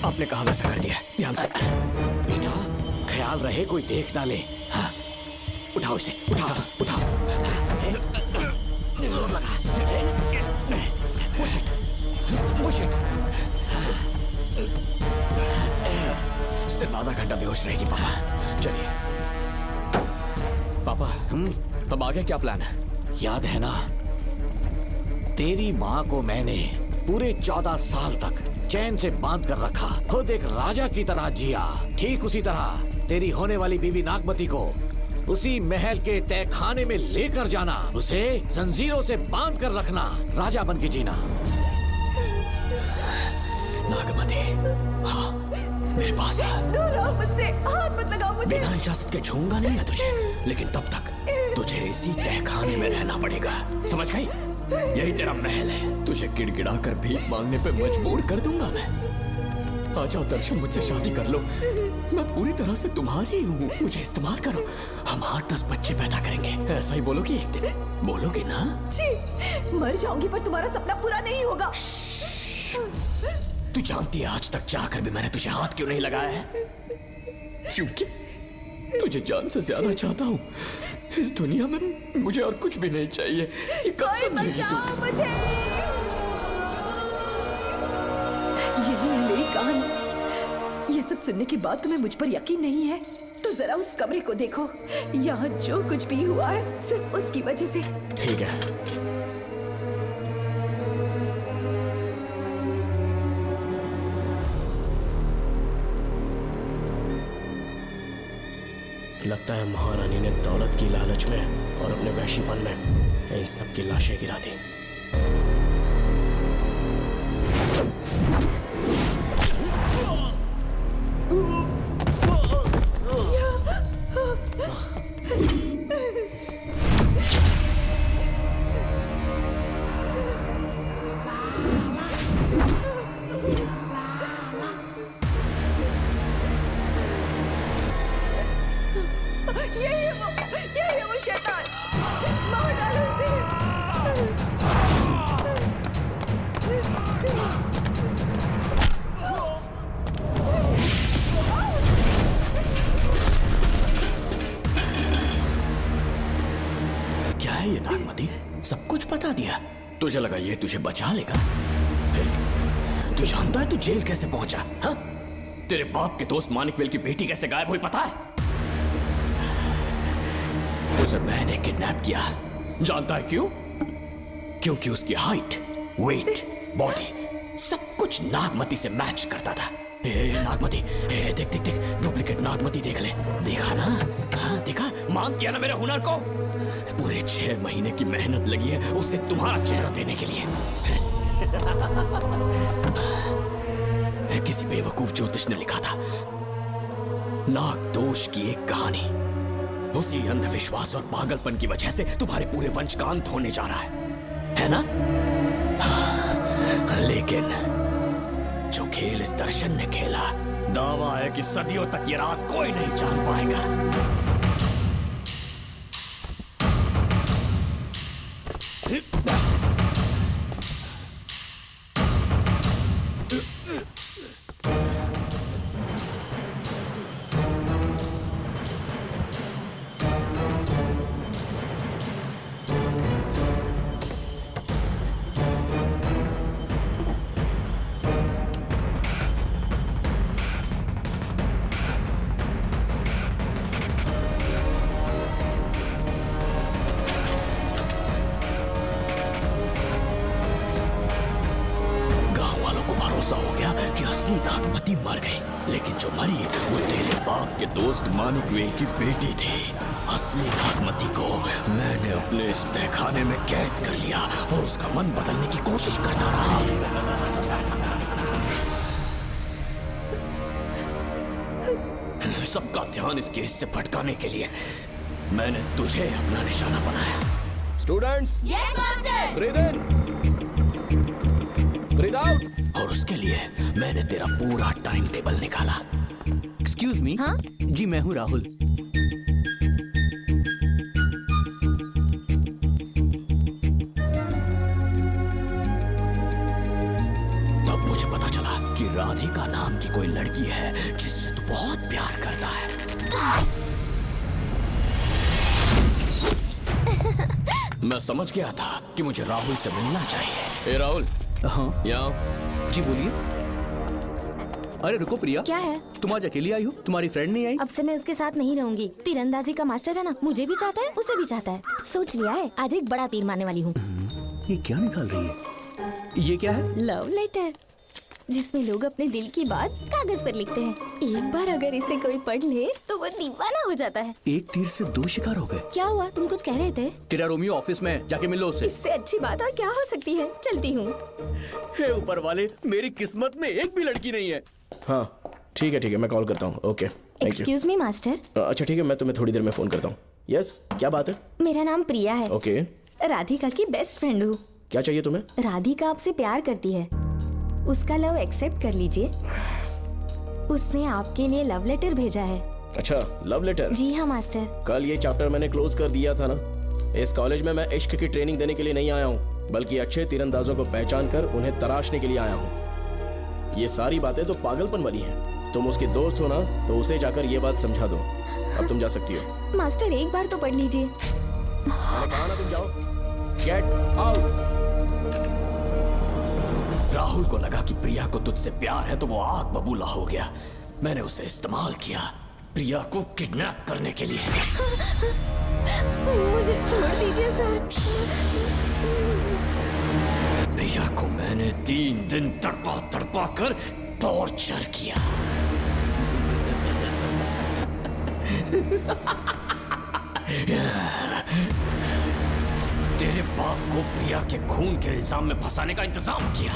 आपने कहा वैसा कर दिया, ध्यान से। बेटा, ख्याल रहे कोई देख ना ले। हाँ, उठाओ इसे, उठाओ, उठाओ। जोर लगा। Push it, push it। सिर्फ आधा घंटा बेहोश रहेगी पापा। चलिए पापा, अब आगे क्या प्लान है? याद है ना, तेरी माँ को मैंने पूरे 14 साल तक चैन से बांध कर रखा, खुद एक राजा की तरह जिया। ठीक उसी तरह तेरी होने वाली बीवी नागमती को उसी महल के तहखाने में लेकर जाना, उसे जंजीरों से बांध कर रखना, राजा बन के जीना। नागमती, हाँ, मेरे पास है। दूर रहो मुझसे, हाथ मत लगाओ मुझे। बिना इजाजत के छूऊंगा नहीं मैं तुझे, लेकिन तब तक तुझे इसी तहखाने में रहना पड़ेगा, समझ गई? यही तेरा महल है, तुझे गिड़गिड़ा कर भीख मांगने पे मजबूर कर दूंगा मैं। आ जाओ दर्शन, मुझसे शादी कर लो, मैं पूरी तरह से तुम्हारी हूँ, मुझे इस्तेमाल करो। हम 8-10 बच्चे पैदा करेंगे, ऐसा ही बोलोगी एक दिन? बोलोगी ना? जी, मर जाऊंगी पर तुम्हारा सपना पूरा नहीं होगा। तू जानती है आज तक चाहकर भी मैंने तुझे हाथ क्यों नहीं लगाया है? क्योंकि तुझे जान से ज्यादा चाहता हूँ। इस दुनिया में मुझे और कुछ भी नहीं चाहिए। ये कोई बचाओ मुझे। यही है मेरी कहानी। ये सब सुनने के बाद तुम्हें मुझ पर यकीन नहीं है तो जरा उस कमरे को देखो। यहाँ जो कुछ भी हुआ है सिर्फ उसकी वजह से। ठीक है, लगता है महारानी ने दौलत की लालच में और अपने वैशीपन में इन सब की लाशें गिरा दी। यही है वो शैतान। मार डालो उसे। क्या है ये नागमती? सब कुछ बता दिया? तुझे लगा ये तुझे बचा लेगा? तू जानता है तू जेल कैसे पहुंचा? हाँ? तेरे बाप के दोस्त मानिकवेल की बेटी कैसे गायब हुई पता है? उसे मैंने किडनैप किया। जानता है क्यों? क्योंकि उसकी हाइट, वेट, बॉडी सब कुछ नागमती से मैच करता था। नागमती, देख देख देख, डुप्लीकेट नागमती देख ले। देखा ना? हाँ देखा, मान किया ना मेरे हुनर को। पूरे 6 महीने की मेहनत लगी है उसे तुम्हारा चेहरा देने के लिए। किसी बेवकूफ ज्योतिष ने लिखा था, नाग दोष की एक कहानी। उसी अंधविश्वास और पागलपन की वजह से तुम्हारे पूरे वंश का अंत होने जा रहा है ना? हाँ, लेकिन जो खेल इस दर्शन ने खेला, दावा है कि सदियों तक ये राज कोई नहीं जान पाएगा। की बेटी थी। असली नागमती को मैंने अपने इस तहखाने में कैद कर लिया और उसका मन बदलने की कोशिश करता रहा। सबका ध्यान इस केस से भटकाने के लिए मैंने तुझे अपना निशाना बनाया। Students, yes master. ब्रीथ इन, ब्रीथ आउट। और उसके लिए मैंने तेरा पूरा टाइम टेबल निकाला। Excuse me. हाँ? जी मैं हूँ राहुल। तब मुझे पता चला कि राधिका नाम की कोई लड़की है जिससे तू बहुत प्यार करता है। मैं समझ गया था कि मुझे राहुल से मिलना चाहिए। ए राहुल। हाँ यहाँ। जी बोलिए। अरे रुको प्रिया, क्या है? तुम आज अकेली आई हो? तुम्हारी फ्रेंड नहीं आई? अब से मैं उसके साथ नहीं रहूंगी। तीरंदाजी का मास्टर है ना, मुझे भी चाहता है, उसे भी चाहता है। सोच लिया है, आज एक बड़ा तीर मारने वाली हूँ। ये क्या निकाल रही है? ये क्या है? लव लेटर, जिसमें लोग अपने दिल की बात कागज पर लिखते हैं। एक बार अगर इसे कोई पढ़ ले तो वो दीवाना हो जाता है। एक तीर से 2 शिकार हो गए। क्या हुआ? तुम कुछ कह रहे थे? तेरा रोमियो ऑफिस में, जाके मिलो उससे। इससे अच्छी बात और क्या हो सकती है? चलती हूँ। हे ऊपर वाले, मेरी किस्मत में एक भी लड़की नहीं है। हाँ ठीक है, मैं कॉल करता हूँ। Okay, excuse me master. अच्छा ठीक है, मैं तुम्हें थोड़ी देर में फोन करता हूँ। यस, क्या बात है? मेरा नाम प्रिया है। ओके। राधिका की बेस्ट फ्रेंड हूँ। क्या चाहिए तुम्हें? राधिका आपसे प्यार करती है, उसका लव एक्सेप्ट कर लीजिए। उसने आपके लिए लव लेटर भेजा है। अच्छा, लव लेटर? जी हाँ मास्टर। कल ये चैप्टर मैंने क्लोज कर दिया था ना। इस कॉलेज में मैं इश्क की ट्रेनिंग देने के लिए नहीं आया हूँ, बल्कि अच्छे तीरंदाजों को पहचान कर उन्हें तराशने के लिए आया हूँ। ये सारी बातें तो पागलपन वाली हैं। तुम उसकी दोस्त हो ना, तो उसे जाकर ये बात समझा दो। अब तुम जा सकती हो। मास्टर एक बार तो पढ़ लीजिए। मैंने कहा ना तुम जाओ। Get out. राहुल को लगा कि प्रिया को तुझसे प्यार है तो वो आग बबूला हो गया। मैंने उसे इस्तेमाल किया प्रिया को किडनैप करने के लिए। मुझे छोड़ दीजिए सर। प्रिया को मैंने 3 दिन तड़पा कर टॉर्चर किया। तेरे बाप को प्रिया के खून के इल्जाम में फंसाने का इंतजाम किया।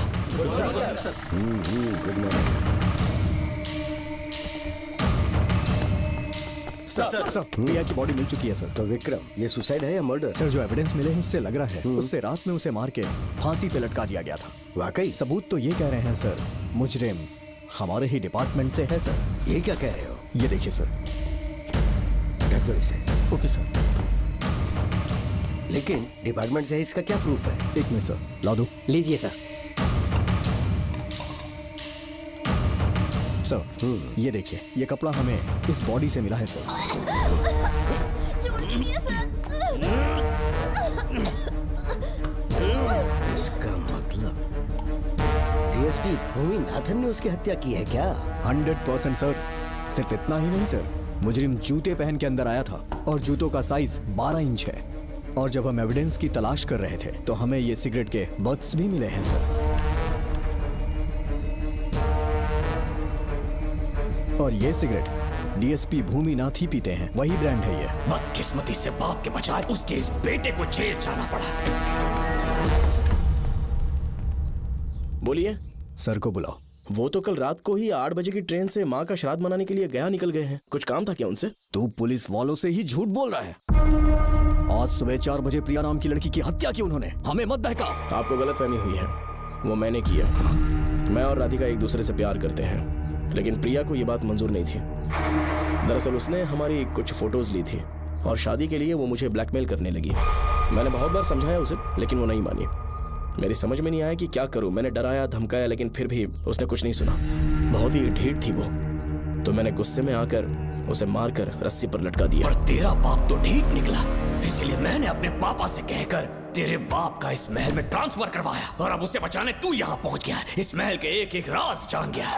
सर, प्रिया की बॉडी मिल चुकी है सर। तो विक्रम, ये सुसाइड है या मर्डर? सर, जो एविडेंस मिले हैं उससे लग रहा है उससे रात में उसे मार के फांसी पे लटका दिया गया था। वाकई? सबूत तो ये कह रहे हैं सर, मुजरिम हमारे ही डिपार्टमेंट से है सर। ये क्या कह रहे हो? ये देखिए सर। रख दो इसे। Okay sir. लेकिन डिपार्टमेंट से इसका क्या प्रूफ है? 1 मिनट सर, ला दो। लीजिए सर। सर, ये देखिए, ये कपड़ा हमें इस बॉडी से मिला है सर। इसका मतलब डीएसपी भूमि नाथन ने उसकी हत्या की है क्या? 100% सर। सिर्फ इतना ही नहीं सर, मुजरिम जूते पहन के अंदर आया था और जूतों का साइज 12 इंच है। और जब हम एविडेंस की तलाश कर रहे थे तो हमें ये सिगरेट के बट्स भी मिले हैं सर। और ये सिगरेट डीएसपी भूमिनाथ ही पीते हैं, वही ब्रांड है ये। बदकिस्मती से बाप के बजाय उसके इस बेटे को जेल जाना पड़ा। बोलिए। सर को बुलाओ। वो तो कल रात को ही 8 बजे की ट्रेन से माँ का श्राद्ध मनाने के लिए गया निकल गए हैं। कुछ काम था क्या उनसे? तू पुलिस वालों से ही झूठ बोल रहा है। आज सुबह 4 बजे प्रिया नाम की लड़की की हत्या की उन्होंने, हमें मत बहका। आपको गलतफहमी हुई है, वो मैंने किया। मैं और राधिका एक दूसरे से प्यार करते हैं, लेकिन प्रिया को ये बात मंजूर नहीं थी। दरअसल उसने हमारी कुछ फोटोज ली थी और शादी के लिए वो मुझे ब्लैकमेल करने लगी। मैंने बहुत बार समझाया उसे, लेकिन वो नहीं मानी। मेरी समझ में नहीं आया कि क्या करूं। मैंने डराया धमकाया, लेकिन फिर भी उसने कुछ नहीं सुना। बहुत ही ढीठ थी वो, तो मैंने गुस्से में आकर उसे मारकर रस्सी पर लटका दिया। और तेरा बाप तो ढीठ निकला, इसलिए मैंने अपने पापा से कहकर तेरे बाप का इस महल में ट्रांसफर करवाया, और अब उसे बचाने तू यहाँ पहुँच गया। इस महल के एक एक राज जान गया।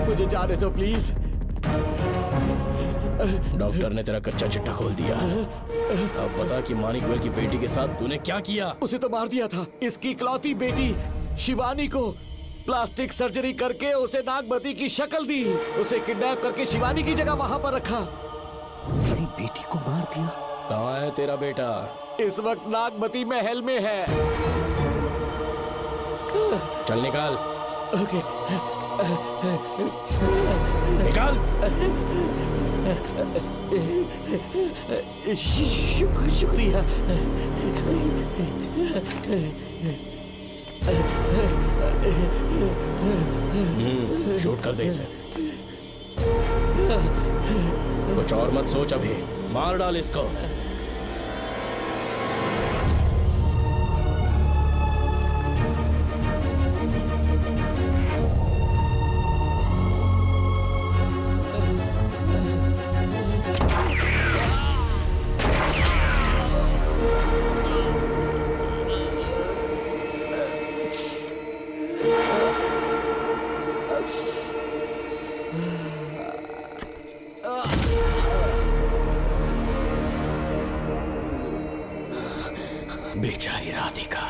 मुझे जाने दो प्लीज। डॉक्टर ने तेरा कच्चा चिट्ठा खोल दिया। अब बता कि मानिक वेल की बेटी के साथ तूने क्या किया? उसे तो मार दिया था। इसकी इकलौती बेटी शिवानी को प्लास्टिक सर्जरी करके उसे नागमती की शक्ल दी। उसे किडनैप करके शिवानी की जगह वहां पर रखा। मेरी बेटी को मार दिया? कहाँ है तेरा बेटा? इस वक्त नागमती महल में है। चल निकाल। ओके। निकाल। शुक्रिया। शूट कर दे इसे। कुछ और मत सोच, अभी मार डाल इसको। बेचारी राधिका।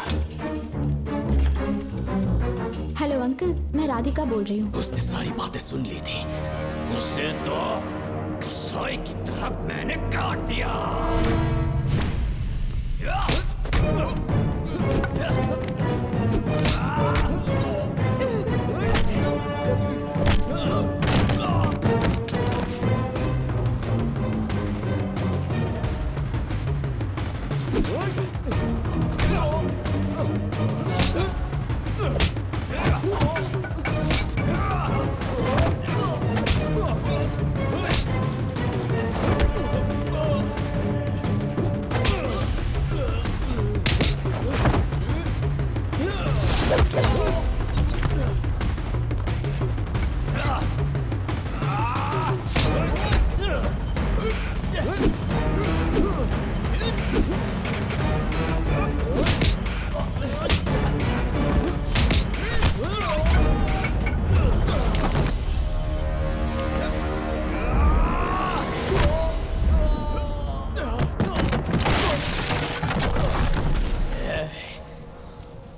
हेलो अंकल, मैं राधिका बोल रही हूँ। उसने सारी बातें सुन ली थी। उसे तो कसाई की तरह मैंने काट दिया।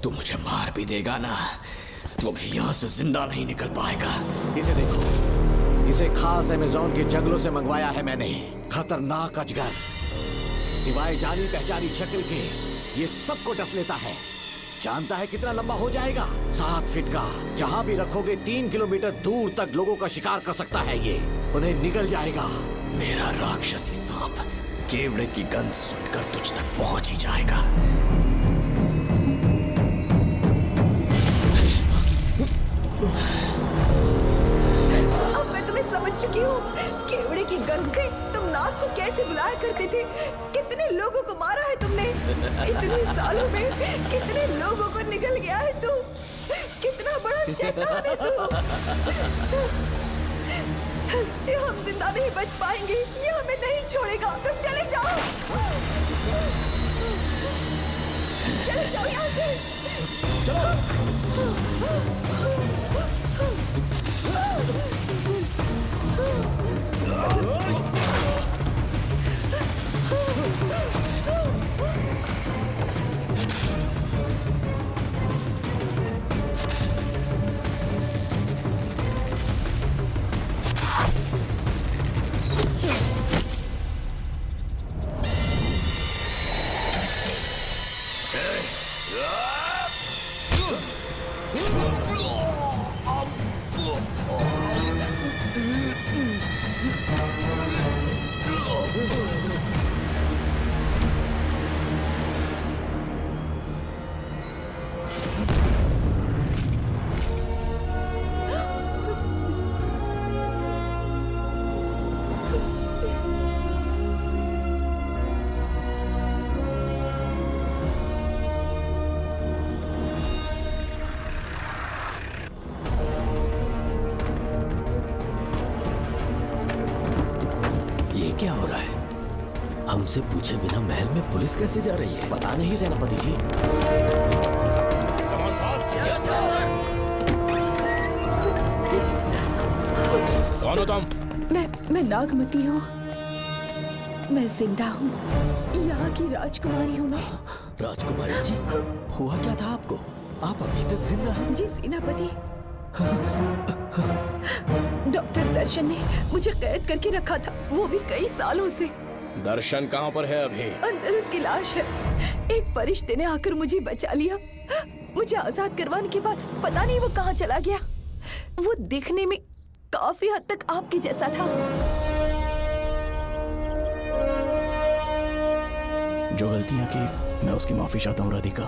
तू मुझे मार भी देगा ना, तो भी यहाँ से जिंदा नहीं निकल पाएगा। इसे देखो, इसे खास अमेज़न के जंगलों से मंगवाया है मैंने। खतरनाक अजगर, सिवाय जानी पहचानी शक्ल के ये सबको डस लेता है। जानता है कितना लंबा हो जाएगा? 7 फीट का। जहाँ भी रखोगे 3 किलोमीटर दूर तक लोगों का शिकार कर सकता है ये। उन्हें निगल जाएगा। मेरा राक्षसी सांप केवड़े की गंध सुनकर तुझ तक पहुंच ही जाएगा। अब मैं तुम्हें समझ चुकी हूँ। केवड़े की गंध से तुम नाग को कैसे बुलाया करते थे। कितने लोगों को मारा है तुमने। इतने सालों में कितने लोगों को निगल गया है तू। कितना बड़ा शैतान है तू। हम जिंदा नहीं बच पाएंगे। ये हमें नहीं छोड़ेगा। तुम चले जाओ, चले जाओ यहाँ से। हमसे पूछे बिना महल में पुलिस कैसे जा रही है? पता नहीं सेनापति जी। कौन हो तुम? मैं नागमती हूँ। मैं जिंदा हूँ। यहाँ की राजकुमारी हूँ मैं। राजकुमारी जी, हुआ क्या था आपको? आप अभी तक जिंदा हैं? जी सेनापति। डॉक्टर दर्शन ने मुझे कैद करके रखा था, वो भी कई सालों से। दर्शन कहाँ पर है अभी? अंदर उसकी लाश है। एक फरिश्ते ने आकर मुझे बचा लिया। मुझे आजाद करवाने के बाद पता नहीं वो कहाँ चला गया। वो दिखने में काफी हद तक आपके जैसा था। जो गलतियां की मैं उसकी माफी चाहता हूँ राधिका।